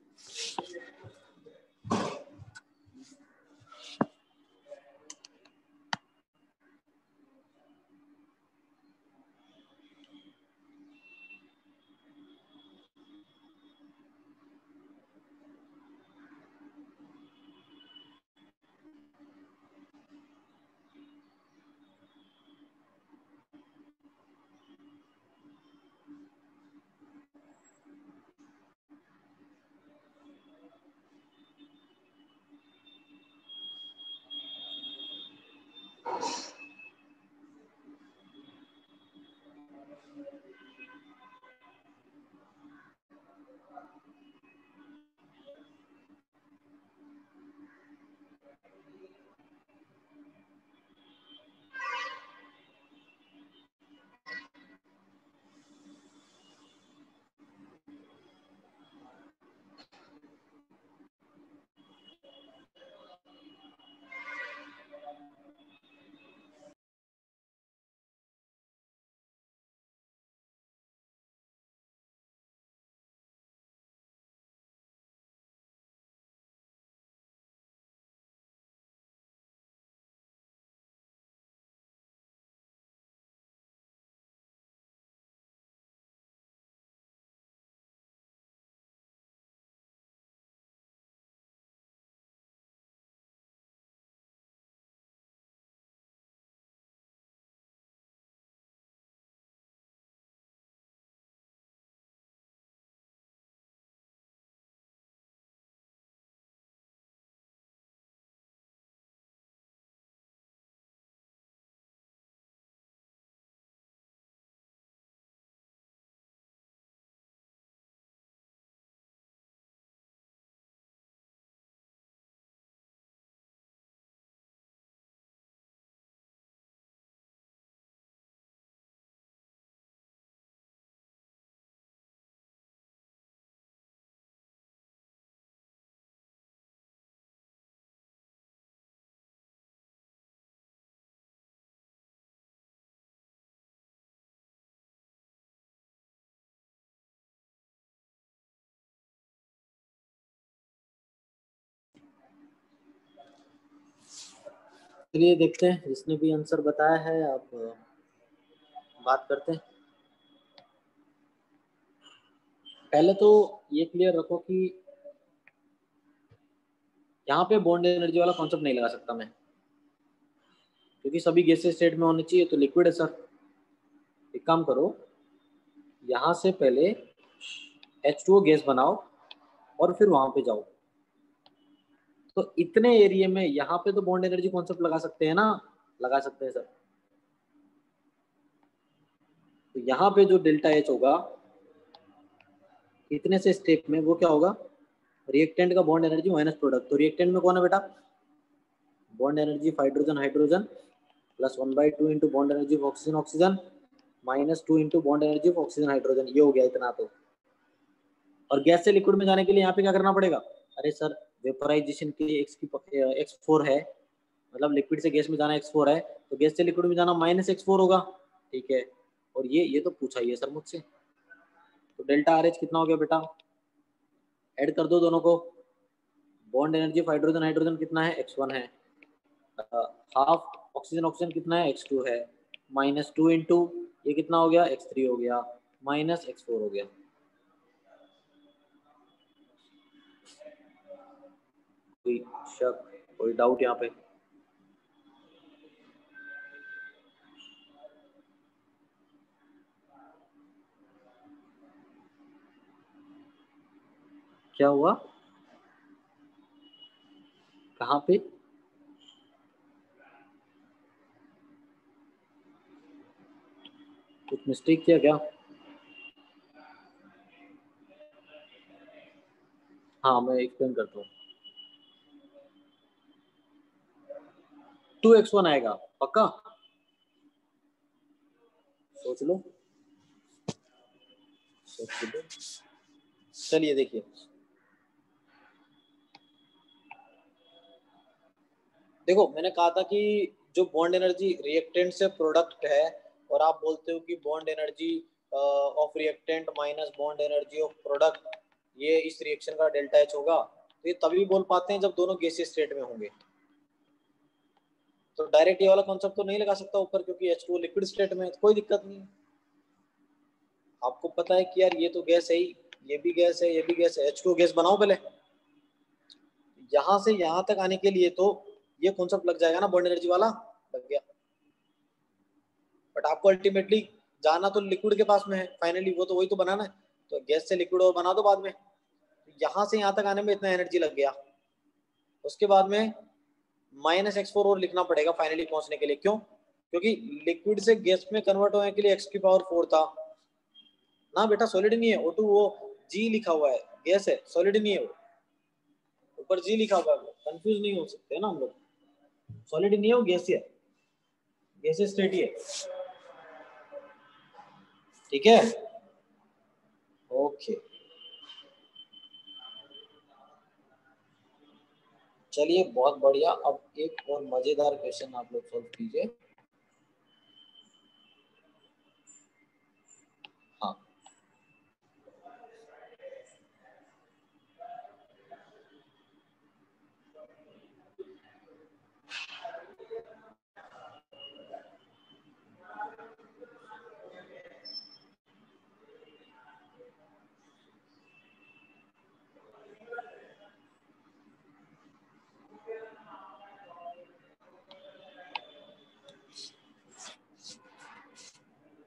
चलिए देखते हैं, जिसने भी आंसर बताया है आप बात करते हैं। पहले तो ये क्लियर रखो कि यहाँ पे बॉन्ड एनर्जी वाला कॉन्सेप्ट नहीं लगा सकता मैं, क्योंकि सभी गैसेस स्टेट में होनी चाहिए, तो लिक्विड है सर। एक काम करो, यहाँ से पहले H2O गैस बनाओ और फिर वहां पे जाओ। तो इतने एरिया में यहाँ पे तो बॉन्ड एनर्जी कॉन्सेप्ट लगा सकते हैं ना, लगा सकते हैं सर। तो यहाँ पे जो डेल्टा H होगा इतने से स्टेप में, वो क्या होगा, रिएक्टेंट का बॉन्ड एनर्जी माइनस प्रोडक्ट। तो रिएक्टेंट में कौन है बेटा, bond energy of hydrogen hydrogen plus 1/2 into bond energy of oxygen oxygen minus 2 into bond energy of oxygen hydrogen. ये हो गया इतना तो। और गैस से लिक्विड में जाने के लिए यहाँ पे क्या करना पड़ेगा? अरे सर वेपोराइजेशन के लिए x4 है, मतलब लिक्विड से गैस में जाना x4 है, तो गैस से लिक्विड में जाना -x4 होगा। ठीक है, और ये तो पूछा ही है सर मुझसे। तो डेल्टा RH कितना हो गया बेटा? ऐड कर दो दोनों को। Bond energy of hydrogen hydrogen कितना है? x1 है। हाफ ऑक्सीजन ऑक्सीजन कितना है? x2 है। -2 इंटू ये कितना हो गया? x3 हो गया, -x4 हो गया। कोई शक, कोई डाउट यहाँ पे? क्या हुआ? कहाँ पे? कुछ मिस्टेक किया क्या? हाँ मैं एक्सप्लेन करता हूँ। 2x1 आएगा पक्का? सोच लो, सोच लो। चलिए देखिए, देखो मैंने कहा था कि जो बॉन्ड एनर्जी रिएक्टेंट से प्रोडक्ट है, और आप बोलते हो कि bond energy of reactant minus bond energy of product, ये इस रिएक्शन का डेल्टा एच होगा, तो ये तभी बोल पाते हैं जब दोनों गैसीय स्टेट में होंगे। तो डायरेक्ट ये वाला कॉन्सेप्ट तो नहीं लगा सकता ऊपर, क्योंकि H2 लिक्विड स्टेट में है, तो कोई दिक्कत नहीं है। आपको पता है कि यार ये तो गैस है ही, ये भी गैस है, ये भी गैस है, H2 गैस बनाओ पहले। यहां से यहां तक आने के लिए तो ये कॉन्सेप्ट लग जाएगा ना, बॉन्ड एनर्जी वाला लग गया। बट आपको अल्टीमेटली जाना तो लिक्विड के पास में है, फाइनली वो तो वही तो बनाना है, तो गैस से लिक्विड और बना दो बाद में। यहां से यहां तक आने में इतना एनर्जी लग गया, उसके बाद में -x4 और लिखना पड़ेगा फाइनली पहुंचने के लिए। क्यों? क्योंकि लिक्विड से गैस में कन्वर्ट होने के लिए x⁴ था ना बेटा, सॉलिड नहीं है O2, वो G लिखा हुआ है, गैस है, सॉलिड नहीं है वो, ऊपर G लिखा हुआ है, कंफ्यूज नहीं हो सकते ना हम लोग। सॉलिड नहीं है वो, गैस है, गैस स्टेट ही है। ठीक है, ओके। चलिए बहुत बढ़िया, अब एक और मजेदार क्वेश्चन आप लोग सॉल्व कीजिए। हाँ,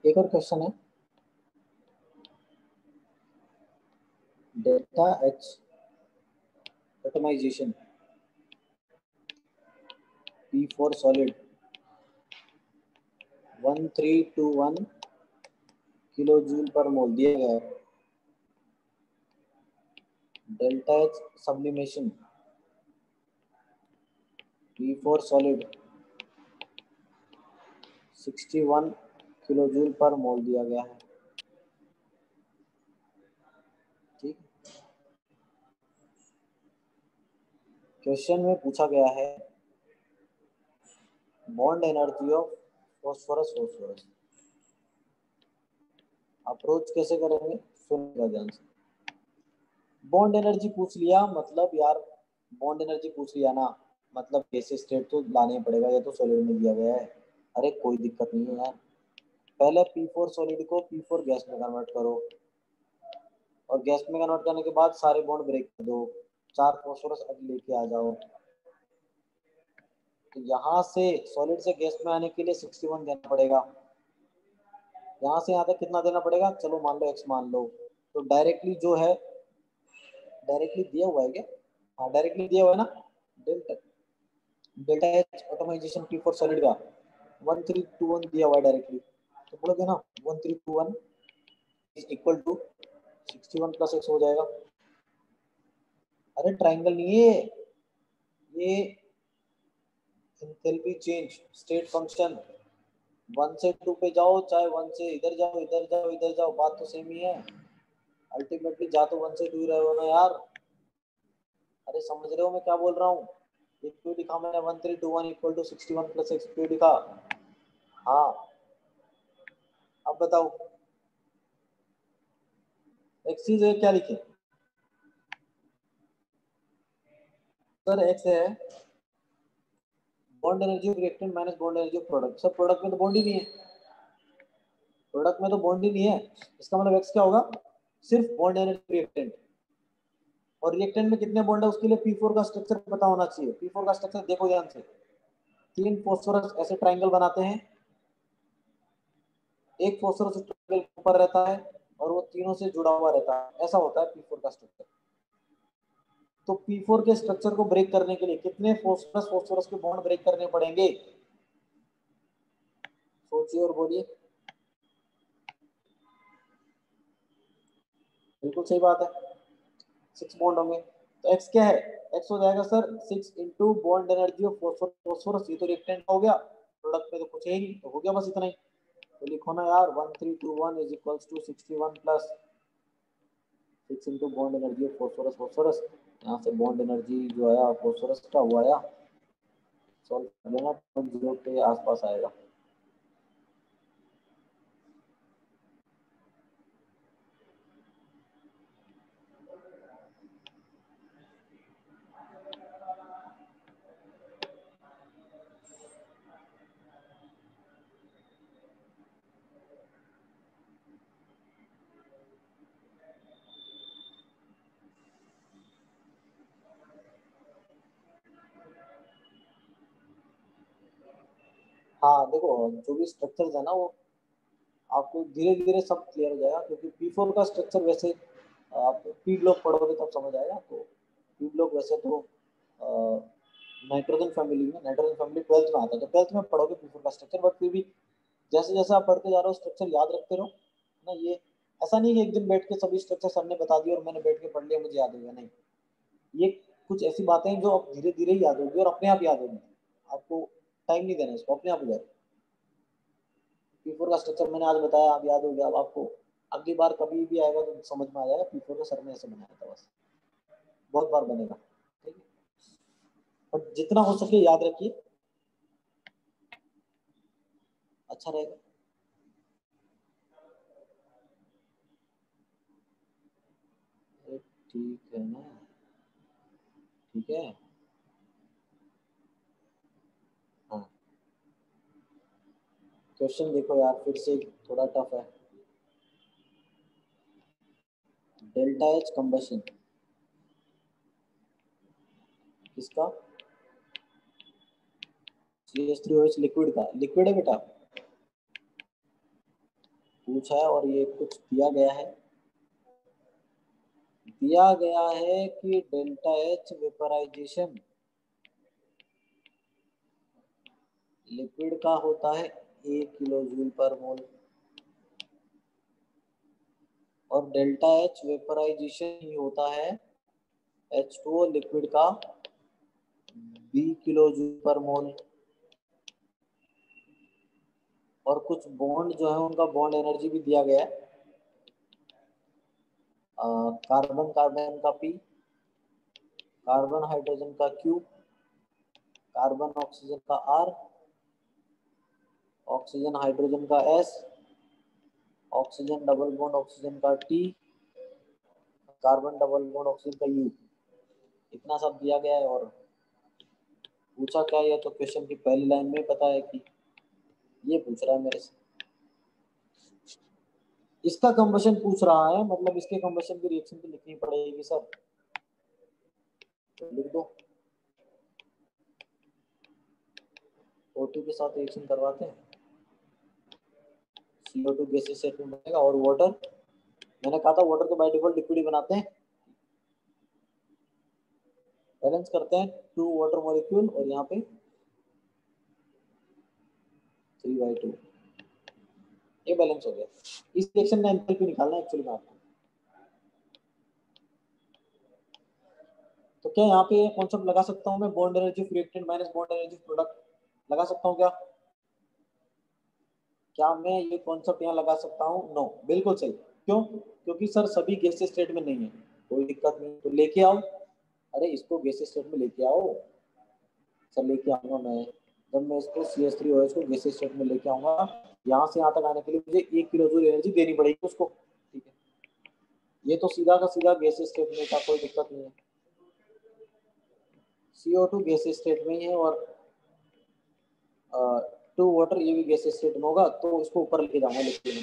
एक और क्वेश्चन है। Delta H atomisation P4 solid 1321 kilo joule per mole दिया गया है। Delta H sublimation P4 solid 61 kilo joule per mole दिया गया है। ठीक, क्वेश्चन में पूछा गया है bond energy of phosphorus phosphorus. Approach कैसे करेंगे सुनिएगा ध्यान से। बॉन्ड एनर्जी पूछ लिया मतलब यार, बॉन्ड एनर्जी पूछ लिया ना, मतलब गैसीय स्टेट तो लाना ही पड़ेगा, ये तो सॉलिड में दिया गया है। अरे कोई दिक्कत नहीं है यार, पहले P4 सॉलिड को P4 गैस में कन्वर्ट करो, और गैस में कन्वर्ट करने के बाद सारे बॉन्ड ब्रेक कर दो, 4 फॉस्फोरस अब लेके आ जाओ। तो यहाँ से सॉलिड से गैस में आने के लिए 61 देना पड़ेगा, यहाँ से यहाँ तक कितना देना पड़ेगा, चलो मान लो x मान लो। तो डायरेक्टली जो है, डायरेक्टली दिया हुआ है क्या? हाँ डायरेक्टली दिया हुआ है ना। Delta delta H automisation P4 solid का 1321 दिया हुआ है डायरेक्टली, तो बोलोगे ना 1321 is equal to 61 plus x हो जाएगा। अरे ट्राइंगल नहीं है ये, एंथैल्पी चेंज स्टेट फंक्शन 1 से 2 पे जाओ, चाहे 1 से इधर जाओ, इधर जाओ, इधर जाओ, बात तो सेम ही है। अल्टीमेटली जा तो 1 से 2 ही रहे हो ना यार। अरे समझ रहे हो मैं क्या बोल रहा हूँ? ये क्यों लिखा मैंने 1321 इक्वल टू 61 प्लस एक्स क्यों लिखा? हाँ, अब बताओ एक्स चीज है क्या लिखे? सर एक्स है bond energy of reactant minus bond energy of product. Sir product में तो बॉन्ड ही नहीं है, प्रोडक्ट में तो बॉन्ड ही नहीं है। इसका मतलब एक्स क्या होगा? सिर्फ बॉन्ड एनर्जी रिएक्टेंट। और रिएक्टेंट में कितने बॉन्ड है उसके लिए P4 का स्ट्रक्चर पता होना चाहिए। P4 का स्ट्रक्चर देखो ध्यान से, 3 फॉस्फोरस ऐसे ट्राइंगल बनाते हैं, एक फॉस्फोरस ट्राइंगल ऊपर रहता है और वो तीनों से जुड़ा हुआ रहता है, ऐसा होता है P4 का स्ट्रक्चर। तो P4 के स्ट्रक्चर को ब्रेक करने के लिए कितने फॉस्फोरस फॉस्फोरस के बॉन्ड ब्रेक करने पड़ेंगे? सोचिए और बोलिए। बिल्कुल सही बात है, 6 बॉन्ड होंगे। तो एक्स क्या है? एक्स हो जाएगा sir 6 into bond energy of phosphorus. ये तो रिएक्टेंट हो गया, प्रोडक्ट में तो कुछ है ही नहीं, तो हो गया बस इतना ही। तो लिखो ना यार 1321 is equals to 61 plus 6 into bond energy of phosphorus phosphorus. यहाँ से बॉन्ड एनर्जी जो आया फॉस्फोरस का वो आया, सॉल्व कर लेना 0 के आसपास आएगा। हाँ देखो, जो भी स्ट्रक्चर है ना वो आपको धीरे धीरे सब क्लियर हो जाएगा, क्योंकि P4 का स्ट्रक्चर वैसे आप पी ब्लॉक पढ़ोगे तब समझ आएगा। तो पी ब्लॉक वैसे तो नाइट्रोजन फैमिली में, नाइट्रोजन फैमिली 12th में आता है, तो 12th में पढ़ोगे P4 का स्ट्रक्चर। बट फिर भी जैसे जैसे आप पढ़ते जा रहे हो स्ट्रक्चर याद रखते रहो ना। ये ऐसा नहीं कि एक दिन बैठ के सभी स्ट्रक्चर सर ने बता दिया और मैंने बैठ के पढ़ लिया मुझे याद हो गया, नहीं। ये कुछ ऐसी बातें हैं जो आप धीरे धीरे ही याद होगी और अपने आप याद होगी, आपको टाइम नहीं देना, इसको अपने आप हो जाएगा। P4 का स्ट्रक्चर मैंने आज बताया, आप याद हो गया, अब आपको अगली बार कभी भी आएगा तो समझ में आ जाएगा P4 का सर ने ऐसे बनाया था, बस बहुत बार बनेगा, ठीक है। और जितना हो सके याद रखिए, अच्छा रहेगा। ठीक है ना, ठीक है। हाँ, क्वेश्चन देखो यार फिर से, थोड़ा टफ है। डेल्टा एच कंबशन किसका? CH3OH लिक्विड का, लिक्विड है बेटा, पूछा है। और ये कुछ दिया गया है, दिया गया है कि डेल्टा एच वेपराइजेशन लिक्विड का होता है 1 किलो जूल पर मोल, और डेल्टा एच वेपराइजेशन ही होता है H2O लिक्विड का 20 किलो जूल पर मोल। और कुछ बॉन्ड जो है उनका बॉन्ड एनर्जी भी दिया गया है, कार्बन कार्बन का P, कार्बन हाइड्रोजन का Q, कार्बन ऑक्सीजन का R, ऑक्सीजन हाइड्रोजन का S, oxygen double bond oxygen का T, carbon double bond oxygen का U। इतना सब दिया गया है। और पूछा क्या, ये तो क्वेश्चन की पहली लाइन में पता है कि ये पूछ रहा है मेरे से, इसका कंबशन पूछ रहा है, मतलब इसके कंबशन की रिएक्शन तो लिखनी पड़ेगी सर, तो लिख दो। O2 के साथ रिएक्शन करवाते हैं, CO2 गैसेस सेट में बनेगा। और वाटर, मैंने कहा था वाटर तो बाय डिफॉल्ट लिक्विड ही बनाते हैं। बैलेंस करते हैं 2 वाटर मॉलिक्यूल और यहाँ पे 3/2, ये बैलेंस हो गया। इस रिएक्शन का एंथैल्पी निकालना है एक्चुअली में आपको। तो क्या यहाँ पे कॉन्सेप्ट लगा सकता हूँ मैं, bond energy of reactant minus bond energy of product? लगा सकता हूँ क्या? क्या मैं ये कॉन्सेप्ट यहाँ लगा सकता हूँ? नो, बिल्कुल सही। क्यों? क्योंकि सर सभी गैसेस स्टेट में नहीं है, कोई दिक्कत नहीं, तो लेके आओ। अरे इसको गैसेस स्टेट में लेके आओ। सर लेके आऊंगा मैं, जब मैं इसको CH3OH को गैसेस स्टेट में लेके आऊंगा, यहाँ से यहाँ तक आने के लिए मुझे 1 किलो जूल एनर्जी देनी पड़ेगी उसको। ठीक है, ये तो सीधा का सीधा गैसेस स्टेट में का, कोई दिक्कत नहीं है। CO2 गैसेस स्टेट में ही है और 2 वाटर ये भी गैसेस स्टेट में होगा, तो इसको ऊपर लेके जाऊंगा लिक्विड में।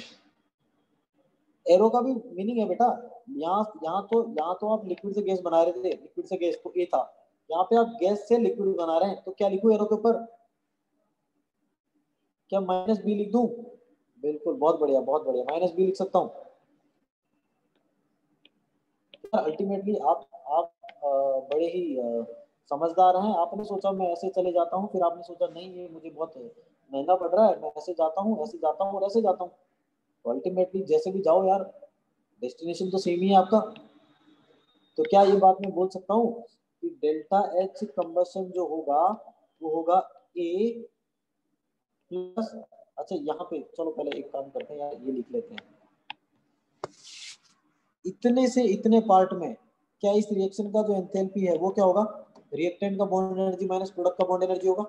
एरो का भी मीनिंग है बेटा, यहाँ तो आप लिक्विड से गैस बना रहे थे, लिक्विड से गैस तो ए था, यहाँ पे आप गैस से लिक्विड बना रहे हैं, तो क्या लिखूं एरो के ऊपर? क्या -B लिख दूं? बिल्कुल, बहुत बढ़िया बहुत बढ़िया, -B लिख सकता हूँ। अल्टीमेटली आप बड़े ही समझदार हैं। आपने सोचा मैं ऐसे चले जाता हूँ, फिर आपने सोचा नहीं ये मुझे बहुत महंगा पड़ रहा है, मैं ऐसे जाता हूँ, ऐसे जाता हूँ और ऐसे जाता हूँ। तो अल्टीमेटली जैसे भी जाओ यार, डेस्टिनेशन तो सेम ही है आपका। तो क्या ये बात मैं बोल सकता हूँ कि डेल्टा एच कंबशन जो होगा वो होगा ए प्लस, अच्छा यहाँ पे चलो पहले एक काम करते हैं यार, ये लिख लेते हैं, इतने से इतने पार्ट में क्या इस रिएक्शन का जो एंथैल्पी है वो क्या होगा? रिएक्टेंट का बॉन्ड एनर्जी माइनस प्रोडक्ट का बॉन्ड एनर्जी होगा।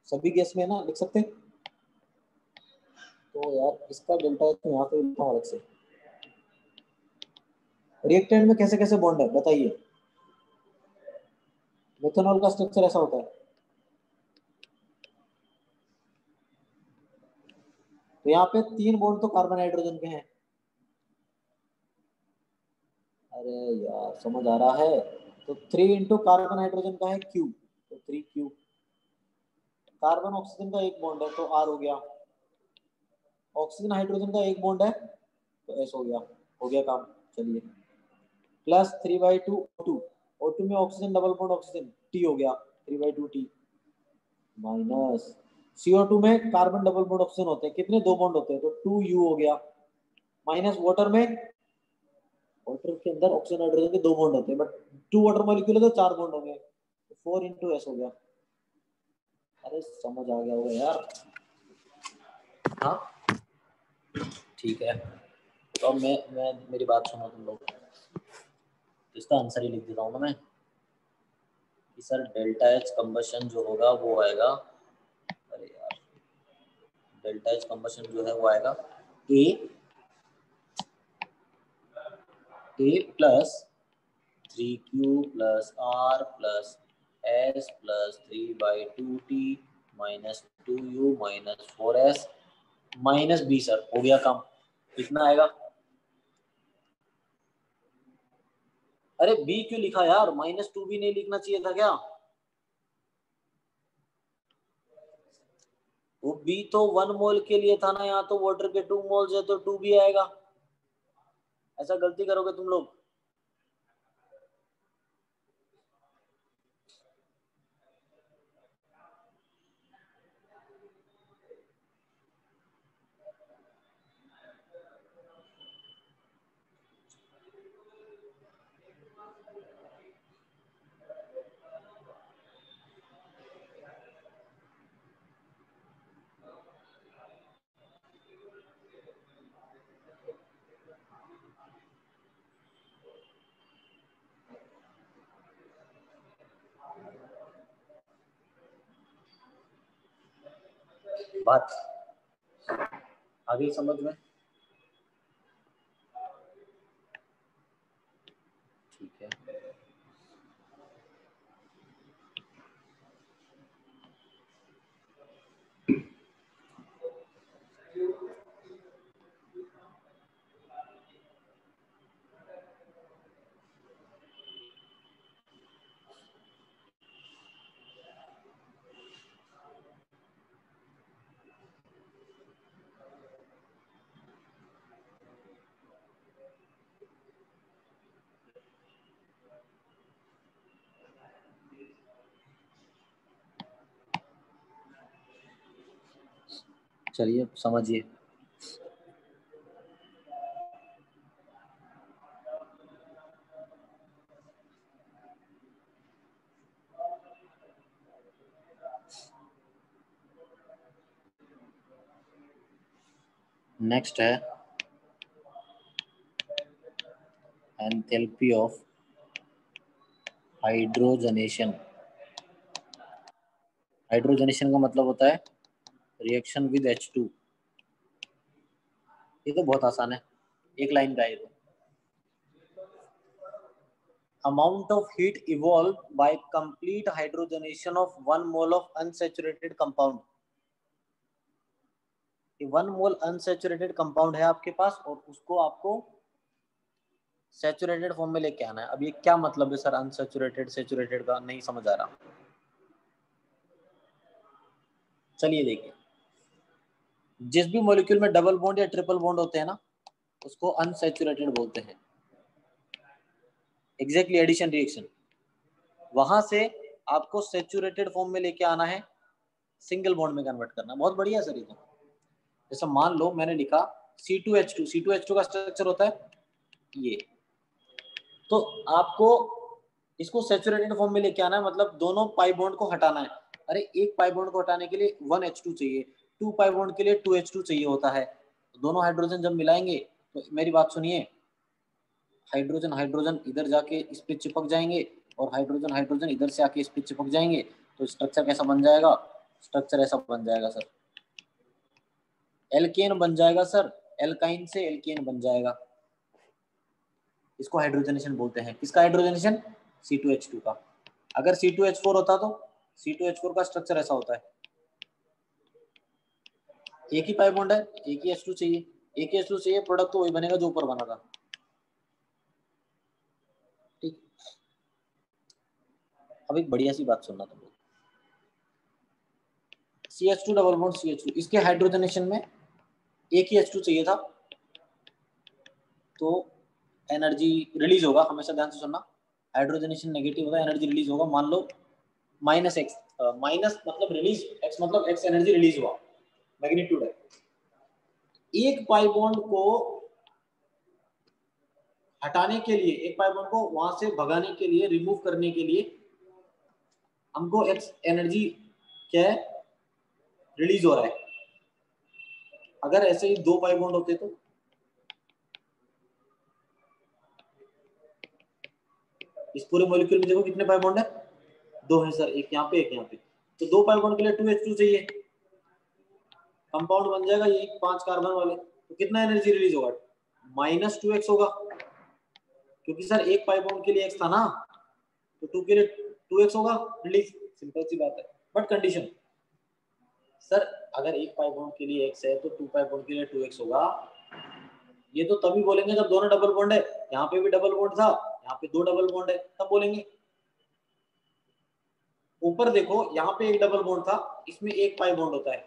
सभी गैस में है ना, लिख सकते हैं। तो यार इसका डेल्टा एच यहाँ पे लिखा अलग से। रिएक्टेंट में कैसे कैसे बॉन्ड है बताइए? मेथनॉल का स्ट्रक्चर ऐसा होता है, तो यहाँ पे 3 बॉन्ड तो कार्बन हाइड्रोजन के हैं। अरे यार समझ आ रहा है, तो 3 इंटू कार्बन हाइड्रोजन का है Q, तो 3Q। कार्बन ऑक्सीजन का एक बॉन्ड है तो R हो गया, ऑक्सीजन हाइड्रोजन का एक बॉन्ड है तो S हो गया काम। चलिए, प्लस 3/2 O2, O2 में oxygen double bond oxygen T हो गया, 3/2 T माइनस CO2 में कार्बन डबल बॉन्ड ऑक्सीजन होते हैं, कितने? 2 बॉन्ड होते हैं, तो 2U हो गया, माइनस वाटर में, वाटर के अंदर ऑक्सीजन हाइड्रोजन के 2 बॉन्ड होते हैं, बट 2 वाटर मॉलिक्यूल है तो 4 बॉन्ड होंगे, तो 4 इंटू S हो गया। अरे समझ आ गया होगा यार। हाँ ठीक है, तो मैं मेरी बात सुनो तुम लोग, तो इसका आंसर ही लिख देता हूँ ना मैं कि सर डेल्टा एच कंबशन जो होगा वो आएगा, अरे यार डेल्टा एच कंबशन जो है वो आएगा A plus 3Q plus R plus S plus 3/2T minus 2U minus 4S minus B। Sir हो गया काम, कितना आएगा? अरे B क्यों लिखा यार, -2B नहीं लिखना चाहिए था क्या? वो B तो 1 मोल के लिए था ना, यहाँ तो वाटर के 2 मोल्स है तो 2B आएगा। ऐसा गलती करोगे तुम लोग? बात आ गई समझ में? ठीक है, चलिए समझिए। नेक्स्ट है एंथैल्पी ऑफ हाइड्रोजनेशन। हाइड्रोजनेशन का मतलब होता है रिएक्शन विद H2। ये तो बहुत आसान है, एक लाइन का है। तो amount of heat evolved by complete hydrogenation of 1 mole of unsaturated compound। 1 mole unsaturated compound है आपके पास और उसको आपको सैचुरेटेड फॉर्म में लेके आना है। अब ये क्या मतलब है सर अनसैचुरेटेड सैचुरेटेड का, नहीं समझ आ रहा। चलिए देखिए, जिस भी मॉलिक्यूल में डबल बॉन्ड या ट्रिपल बॉन्ड होते हैं ना, उसको अनसैचुरेटेड बोलते हैं। एग्जैक्टली एडिशन रिएक्शन, वहां से आपको सैचुरेटेड फॉर्म में लेके आना है, सिंगल बॉन्ड में कन्वर्ट करना। बहुत बढ़िया सर। ये तो जैसे मान लो मैंने लिखा C2H2, C2H2 का स्ट्रक्चर होता है ये, तो आपको इसको सैचुरेटेड फॉर्म में लेके आना है, मतलब दोनों पाई बॉन्ड को हटाना है। अरे एक पाई बॉन्ड को हटाने के लिए 1H2 चाहिए, 2 पाई बॉन्ड के लिए 2H2 चाहिए होता है। दोनों हाइड्रोजन जब मिलाएंगे तो मेरी बात सुनिए, हाइड्रोजन हाइड्रोजन इधर जाके इस पे चिपक जाएंगे और हाइड्रोजन हाइड्रोजन इधर से आके इस पे चिपक जाएंगे, तो स्ट्रक्चर कैसा बन जाएगा? स्ट्रक्चर ऐसा बन जाएगा सर, एल्केन बन जाएगा सर, एल्काइन से एल्केन बन जाएगा। इसको हाइड्रोजनेशन बोलते हैं। किसका हाइड्रोजनेशन? C2H2 का। अगर C2H4 होता तो C2H4 का स्ट्रक्चर ऐसा होता है, एक ही पाई बॉन्ड है, एक ही H2 चाहिए, एक ही H2 चाहिए, प्रोडक्ट तो वही बनेगा जो ऊपर बना था। ठीक, अब एक बढ़िया सी बात सुनना तुम लोग। CH2 डबल बॉन्ड CH2, इसके हाइड्रोजनेशन में एक ही H2 चाहिए था, तो एनर्जी रिलीज होगा। हमेशा ध्यान से सुनना, हाइड्रोजनेशन नेगेटिव होगा, एनर्जी रिलीज होगा। मान लो -x, माइनस मतलब रिलीज, x मतलब x एनर्जी रिलीज हुआ, मैग्नीट्यूड है। एक पाई बॉन्ड को हटाने के लिए, एक पाई बॉन्ड को वहां से भगाने के लिए, रिमूव करने के लिए हमको x एनर्जी क्या है? रिलीज हो रहा है। अगर ऐसे ही 2 पाई बॉन्ड होते तो इस पूरे मॉलिक्यूल में देखो कितने पाई बॉन्ड है? 2 है सर, एक यहाँ पे एक यहाँ पे, तो 2 पाई बॉन्ड के लिए 2H2 चाहिए, कंपाउंड बन जाएगा ये 5 कार्बन वाले। तो कितना एनर्जी रिलीज होगा? -2x होगा, क्योंकि सर एक पाई बॉन्ड के लिए x था ना, तो 2 के लिए 2x होगा रिलीज। सिंपल सी बात है। बट कंडीशन सर, अगर एक पाई बॉन्ड के लिए x है तो 2 पाई बॉन्ड के लिए 2x होगा। ये तो तभी बोलेंगे जब दोनों डबल बॉन्ड है। यहाँ पे भी डबल बॉन्ड था, यहाँ पे 2 डबल बॉन्ड है, तब बोलेंगे। ऊपर देखो, यहाँ पे एक डबल बॉन्ड था, इसमें एक पाई बॉन्ड होता है,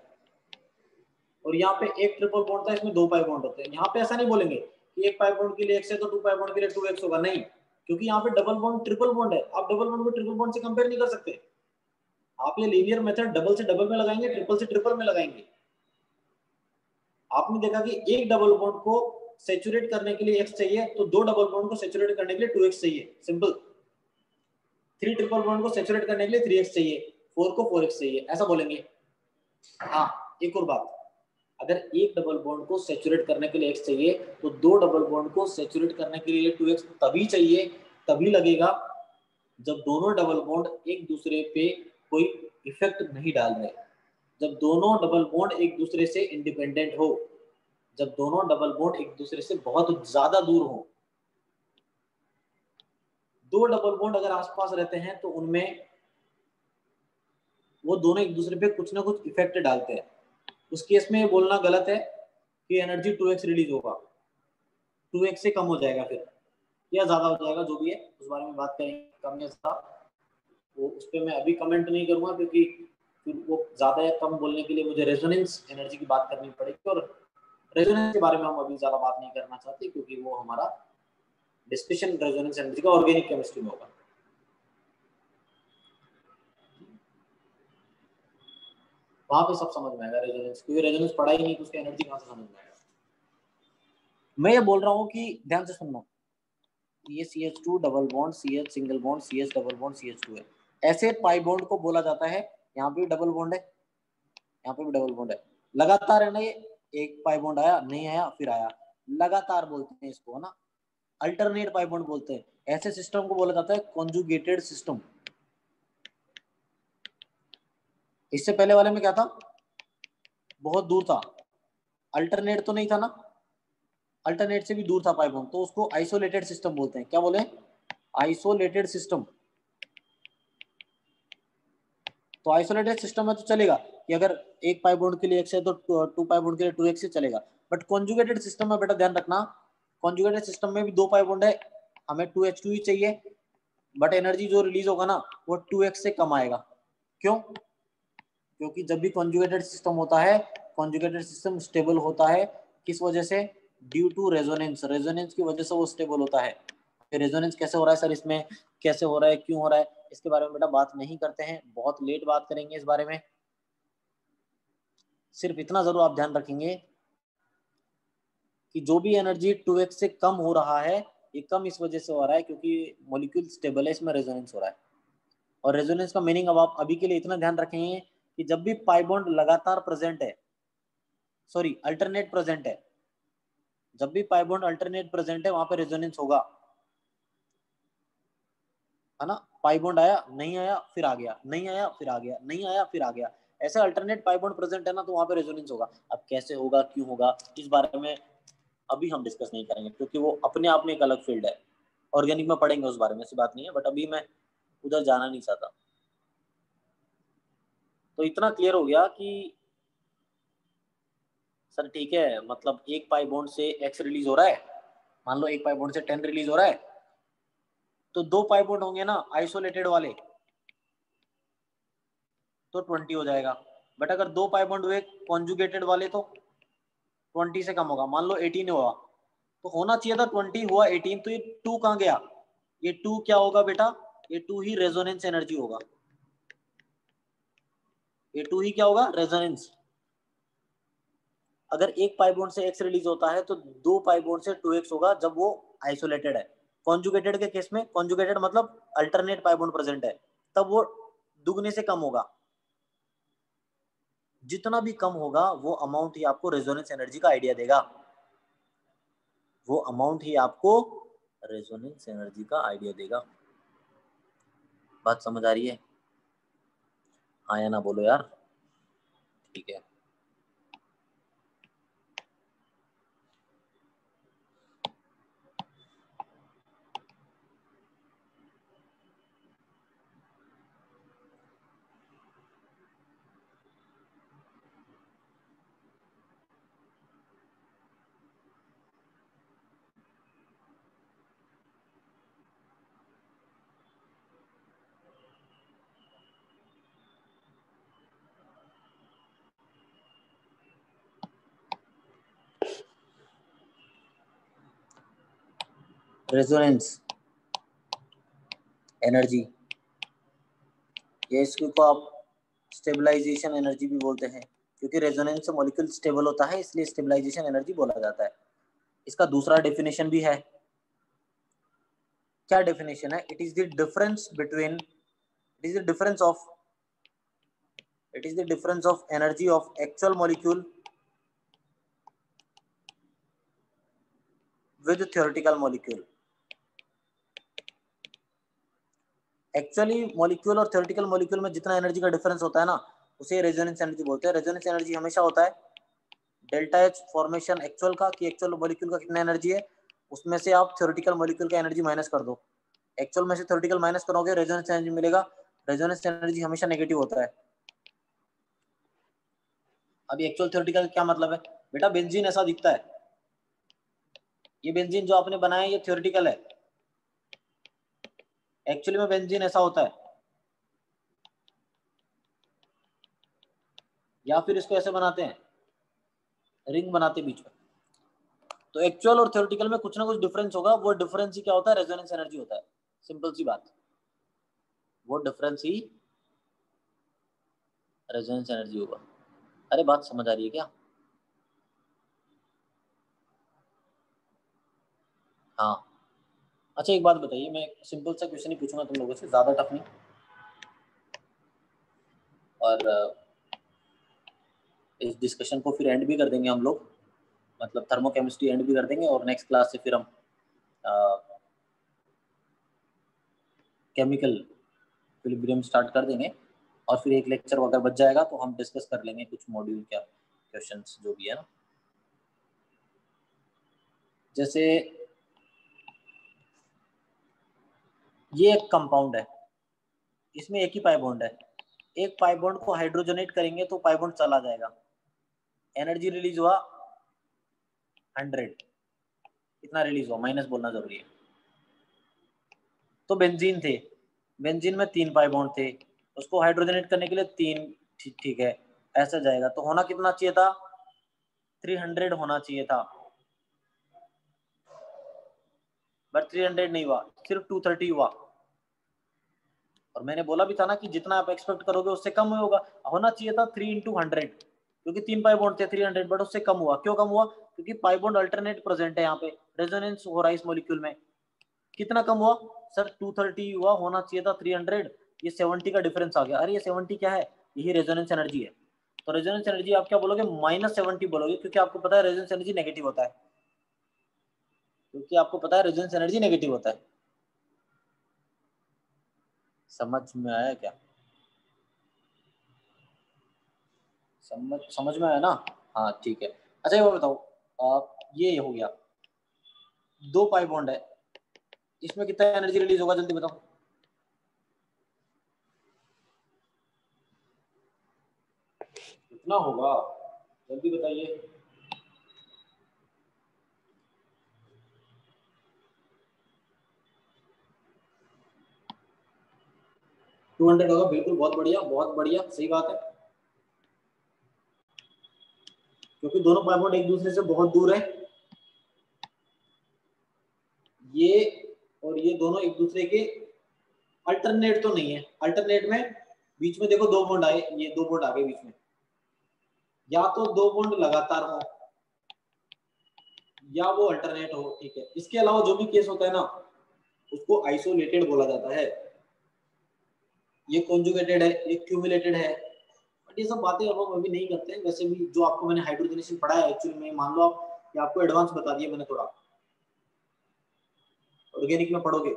और यहाँ पे एक ट्रिपल बॉन्ड था, इसमें 2 पाई बॉन्ड होते हैं। यहाँ पे ऐसा नहीं बोलेंगे कि एक पाई बॉन्ड के लिए x है तो 2 पाई बॉन्ड के लिए 2x होगा, नहीं, क्योंकि यहाँ पे डबल बॉन्ड ट्रिपल बॉन्ड है। आप डबल बॉन्ड को ट्रिपल बॉन्ड से कंपेयर नहीं कर सकते। आप ये लीनियर मेथड डबल से डबल में लगाएंगे, ट्रिपल से ट्रिपल में लगाएंगे। आपने देखा कि एक डबल बॉन्ड को सैचुरेट करने के लिए x चाहिए, तो 2 डबल बॉन्ड को सैचुरेट करने के लिए 2x चाहिए, सिंपल। 3 ट्रिपल बॉन्ड को सैचुरेट करने के लिए 3x चाहिए, 4 को 4x चाहिए, ऐसा बोलेंगे। हाँ, एक और बात, अगर एक डबल बॉन्ड को सैचुरेट करने के लिए x चाहिए, तो 2 डबल बॉन्ड को सैचुरेट करने के लिए 2x तभी चाहिए, तभी लगेगा जब दोनों डबल बॉन्ड एक दूसरे पे कोई इफेक्ट नहीं डाल रहे, जब दोनों डबल बॉन्ड एक दूसरे से इंडिपेंडेंट हो, जब दोनों डबल बॉन्ड एक दूसरे से बहुत ज्यादा दूर हो। 2 डबल बॉन्ड अगर आसपास रहते हैं तो उनमें वो दोनों एक दूसरे पे कुछ ना कुछ इफेक्ट डालते हैं। उस केस में ये बोलना गलत है कि एनर्जी 2x रिलीज होगा, 2x से कम हो जाएगा फिर, या ज्यादा हो जाएगा, जो भी है उस बारे में बात करेंगे। कम या ज्यादा वो उस पर मैं अभी कमेंट नहीं करूंगा, क्योंकि फिर वो ज्यादा या कम बोलने के लिए मुझे रेजोनेंस एनर्जी की बात करनी पड़ेगी, और रेजोनेंस के बारे में हम अभी ज्यादा बात नहीं करना चाहते, क्योंकि वो हमारा डिस्कशन रेजोनेंस एनर्जी का ऑर्गेनिक केमिस्ट्री में होगा। वहां पे सब समझ में आएगा रेजोनेंस, क्योंकि रेजोनेंस पढ़ा ही नहीं तो उसकी एनर्जी कहां से समझ में आएगा। मैं ये बोल रहा हूँ कि ध्यान से सुनना, ये CH2 double bond CH single bond CH double bond CH2 है। ऐसे पाई बॉन्ड को बोला जाता है, यहाँ पे भी डबल बॉन्ड है, यहाँ पे भी डबल बॉन्ड है, लगातार है ना, ये एक पाई बॉन्ड आया, नहीं आया, फिर आया, लगातार बोलते हैं इसको, है ना, अल्टरनेट पाई बॉन्ड बोलते हैं। ऐसे सिस्टम को बोला जाता है कॉन्जुगेटेड सिस्टम। इससे पहले वाले में क्या था, बहुत दूर था, अल्टरनेट तो नहीं था ना, अल्टरनेट से भी दूर था पाई बॉन्ड, तो उसको आइसोलेटेड सिस्टम बोलते हैं। क्या बोले, आइसोलेटेड सिस्टम। तो आइसोलेटेड सिस्टम में तो चलेगा कि अगर एक पाई बॉन्ड के लिए एक्स है तो टू पाई बॉन्ड के लिए 2x से चलेगा। बट कॉन्जुगेटेड सिस्टम में बेटा ध्यान रखना, कॉन्जुगेटेड सिस्टम में भी दो पाई बॉन्ड है, हमें 2h2 ही चाहिए, बट एनर्जी जो रिलीज होगा ना वो 2x से कम आएगा। क्यों, क्योंकि जब भी कॉन्जुगेटेड सिस्टम होता है, कॉन्जुगेटेड सिस्टम स्टेबल होता है, किस वजह से, ड्यू टू रेजोनेंस, रेजोनेंस की वजह से वो स्टेबल होता है। रेजोनेंस कैसे हो रहा है सर इसमें, कैसे हो रहा है, क्यों हो रहा है, इसके बारे में बेटा बात नहीं करते हैं, बहुत लेट बात करेंगे इस बारे में। सिर्फ इतना जरूर आप ध्यान रखेंगे कि जो भी एनर्जी 2x से कम हो रहा है, ये कम इस वजह से हो रहा है क्योंकि मॉलिक्यूल स्टेबल है, इसमें रेजोनेंस हो रहा है। और रेजोनेंस का मीनिंग अब आप अभी के लिए इतना ध्यान रखेंगे कि जब भी पाई बॉन्ड लगातार प्रेजेंट है, सॉरी अल्टरनेट प्रेजेंट है, जब भी पाई बॉन्ड अल्टरनेट प्रेजेंट है वहां पे रेजोनेंस होगा, है ना। पाई बॉन्ड आया, नहीं आया, फिर आ गया, नहीं आया, फिर आ गया, नहीं आया, फिर आ गया, ऐसे अल्टरनेट पाई बॉन्ड प्रेजेंट है ना, तो वहां पे रेजोनेंस होगा। अब कैसे होगा, क्यों होगा, इस बारे में अभी हम डिस्कस नहीं करेंगे क्योंकि वो अपने आप में एक अलग फील्ड है, ऑर्गेनिक में पढ़ेंगे उस बारे में, ऐसी बात नहीं है, बट अभी मैं उधर जाना नहीं चाहता। तो इतना क्लियर हो गया कि सर ठीक है, मतलब एक पाई बॉन्ड से एक्स रिलीज हो रहा है, मान लो एक पाई बॉन्ड से 10 रिलीज हो रहा है, तो दो पाई बॉन्ड होंगे ना आइसोलेटेड वाले, तो 20 हो जाएगा। बट अगर दो पाई बॉन्ड हुए कॉन्जुगेटेड वाले तो 20 से कम होगा, मान लो 18 हुआ, तो होना चाहिए था 20, हुआ 18, तो ये 2 कहाँ गया, ये 2 क्या होगा बेटा, ये 2 ही रेजोनेंस एनर्जी होगा, ये 2 ही क्या होगा, रेजोनेंस। अगर एक पाई बॉन्ड से एक्स रिलीज होता है तो दो पाई बॉन्ड से 2x होगा जब वो आइसोलेटेड है। कॉन्जुगेटेड के केस में, कॉन्जुगेटेड मतलब अल्टरनेट पाई बॉन्ड प्रेजेंट है, तब वो दुगने से कम होगा। जितना भी कम होगा वो अमाउंट ही आपको रेजोनेंस एनर्जी का आइडिया देगा, वो अमाउंट ही आपको रेजोनेंस एनर्जी का आइडिया देगा। बात समझ आ रही है, हाँ या ना बोलो यार, ठीक है। रेजोनेंस एनर्जी, ये इसको आप स्टेबलाइजेशन एनर्जी भी बोलते हैं, क्योंकि रेजोनेंस से मॉलिक्यूल स्टेबल होता है इसलिए स्टेबलाइजेशन एनर्जी बोला जाता है। इसका दूसरा डेफिनेशन भी है। क्या डेफिनेशन है, it is the difference between, it is the difference of, it is the difference of energy of actual molecule with theoretical molecule. Actually molecule और थ्योरेटिकल मॉलिक्यूल में जितना एनर्जी का डिफरेंस होता है ना, उसे रेजोनेंस एनर्जी बोलते हैं। रेजोनेंस एनर्जी हमेशा होता है डेल्टा एच फॉर्मेशन एक्चुअल का, कि एक्चुअल मॉलिक्यूल का कितना एनर्जी है, उसमें से आप थ्योरेटिकल मॉलिक्यूल का एनर्जी माइनस कर दो, एक्चुअल में से थ्योरेटिकल माइनस करोगे रेजोनेंस एनर्जी मिलेगा। रेजोनेंस एनर्जी हमेशा नेगेटिव होता है। अभी एक्चुअल थ्योरेटिकल क्या मतलब है बेटा, बेंजीन ऐसा दिखता है, ये बेंजीन जो आपने बनाया ये थ्योरेटिकल है, एक्चुअली में बेंजीन ऐसा होता है। या फिर इसको ऐसे बनाते हैं, रिंग बनाते बीच में। तो एक्चुअल और थ्योरेटिकल में कुछ ना कुछ डिफरेंस होगा, वो डिफरेंस ही क्या होता है, रेजोनेंस एनर्जी होता है। सिंपल सी बात, वो डिफरेंस ही रेजोनेंस एनर्जी होगा। अरे बात समझ आ रही है क्या, हाँ। अच्छा एक बात बताइए, मैं सिंपल सा क्वेश्चन ही पूछूंगा तुम लोगों से, ज्यादा टफ नहीं। और इस डिस्कशन को फिर एंड भी कर देंगे हम लोग, मतलब थर्मोकेमिस्ट्री एंड भी कर देंगे, और नेक्स्ट क्लास से फिर हम केमिकल इक्विलिब्रियम स्टार्ट कर देंगे, और फिर एक लेक्चर अगर बच जाएगा तो हम डिस्कस कर लेंगे कुछ मॉड्यूल क्या क्वेश्चंस जो भी है ना। जैसे ये एक कंपाउंड है, इसमें एक ही पाई बॉन्ड है, एक पाई बॉन्ड को हाइड्रोजनेट करेंगे तो पाई बॉन्ड चला जाएगा, एनर्जी रिलीज हुआ 100, कितना रिलीज हुआ माइनस बोलना जरूरी है। तो बेंजीन थे, बेंजीन में 3 पाई बॉन्ड थे, उसको हाइड्रोजनेट करने के लिए 3, ठीक है ऐसा जाएगा, तो होना कितना चाहिए था 300 होना चाहिए था, बट 300 नहीं हुआ, सिर्फ 230 हुआ। और मैंने बोला भी था ना कि जितना आप एक्सपेक्ट करोगे उससे कम होगा, होना चाहिए था 3 × 100, क्योंकि 3 पाई बॉन्ड थे 300, बट उससे कम हुआ। क्यों कम हुआ? क्योंकि पाई बॉन्ड अल्टरनेट प्रेजेंट है यहाँ पे, रेजोनेंस हो रहा है इस मॉलिक्यूल में। कितना कम हुआ सर? 230 हुआ, होना चाहिए था 300, ये 70 का डिफरेंस आ गया। अरे ये 70 क्या है? यही रेजोनेंस एनर्जी है। तो रेजोनेंस एनर्जी आप क्या बोलोगे? -70 बोलोगे, क्योंकि आपको पता है रेजोनेंस एनर्जी नेगेटिव होता है, क्योंकि आपको पता है रेजोनेंस एनर्जी नेगेटिव होता है। समझ में आया क्या? समझ में आया ना? हाँ ठीक है। अच्छा ये बताओ, ये हो गया 2 पाई बॉन्ड है, इसमें कितना एनर्जी रिलीज होगा जल्दी बताओ। कितना होगा जल्दी बताइए। 200 होगा, बिल्कुल, बहुत बढ़िया बहुत बढ़िया, सही बात है, क्योंकि दोनों पाई बॉन्ड एक दूसरे से बहुत दूर है, ये और ये दोनों एक दूसरे के अल्टरनेट तो नहीं है। अल्टरनेट में बीच में देखो 2 बॉन्ड आए, ये 2 बॉन्ड आ गए बीच में, या तो 2 बॉन्ड लगातार हो या वो अल्टरनेट हो, ठीक है। इसके अलावा जो भी केस होता है ना उसको आइसोलेटेड बोला जाता है। ये कॉन्जुगेटेड है, ये क्यूमुलेटेड है, बट ये सब बातें अब हम अभी नहीं करते हैं। वैसे भी जो आपको मैंने हाइड्रोजनेशन पढ़ा है एक्चुअली में, मान लो आप कि आपको एडवांस बता दिया मैंने, थोड़ा ऑर्गेनिक में पढ़ोगे,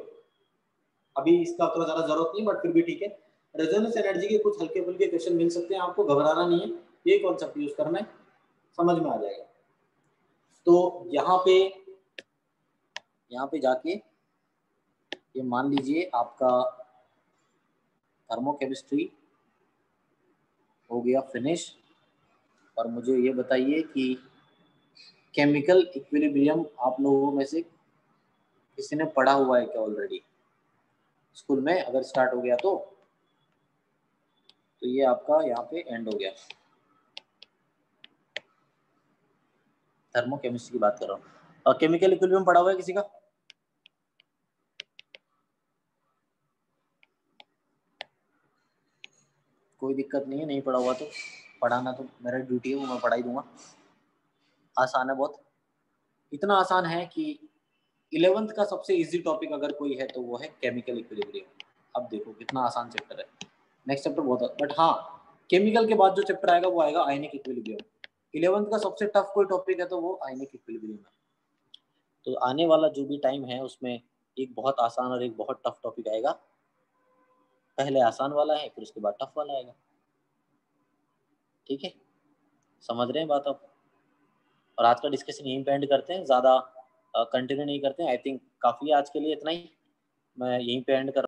अभी इसका थोड़ा ज्यादा जरूरत नहीं, बट फिर भी ठीक है। रेजोनेंस एनर्जी के कुछ हल्के फुल्के क्वेश्चन मिल सकते हैं, आपको घबराना नहीं है, ये कॉन्सेप्ट यूज करना है, समझ में आ जाएगा। तो यहाँ पे जाके ये मान लीजिए आपका थर्मोकेमिस्ट्री हो गया फिनिश, और मुझे ये बताइए कि केमिकल इक्विलिब्रियम आप लोगों में से किसी ने पढ़ा हुआ है क्या ऑलरेडी स्कूल में? अगर स्टार्ट हो गया तो ये आपका यहाँ पे एंड हो गया। थर्मोकेमिस्ट्री की बात कर रहा हूँ, और केमिकल इक्विलिब्रियम पढ़ा हुआ है किसी का? कोई दिक्कत नहीं है, नहीं पढ़ा हुआ तो पढ़ाना तो मेरा ड्यूटी है, वो मैं पढ़ा ही दूंगा। आसान है बहुत, इतना आसान है कि 11th का सबसे इजी टॉपिक अगर कोई है तो वो है केमिकल इक्विलिब्रियम। अब देखो कितना आसान चैप्टर है, नेक्स्ट चैप्टर बहुत, बट हाँ केमिकल के बाद जो चैप्टर आएगा वो आएगा आयनिक इक्विलिब्रियम। 11th का सबसे टफ कोई टॉपिक है तो वो आयनिक इक्विलिब्रियम है। तो आने वाला जो भी टाइम है उसमें एक बहुत आसान और एक बहुत टफ टॉपिक आएगा, पहले आसान वाला है फिर उसके बाद टफ वाला आएगा, ठीक है? समझ रहे हैं बात आप? और आज का डिस्कशन यहीं पे एंड करते हैं, ज़्यादा कंटिन्यू नहीं करते हैं। आई थिंक काफ़ी है आज के लिए, इतना ही मैं यहीं पे एंड कर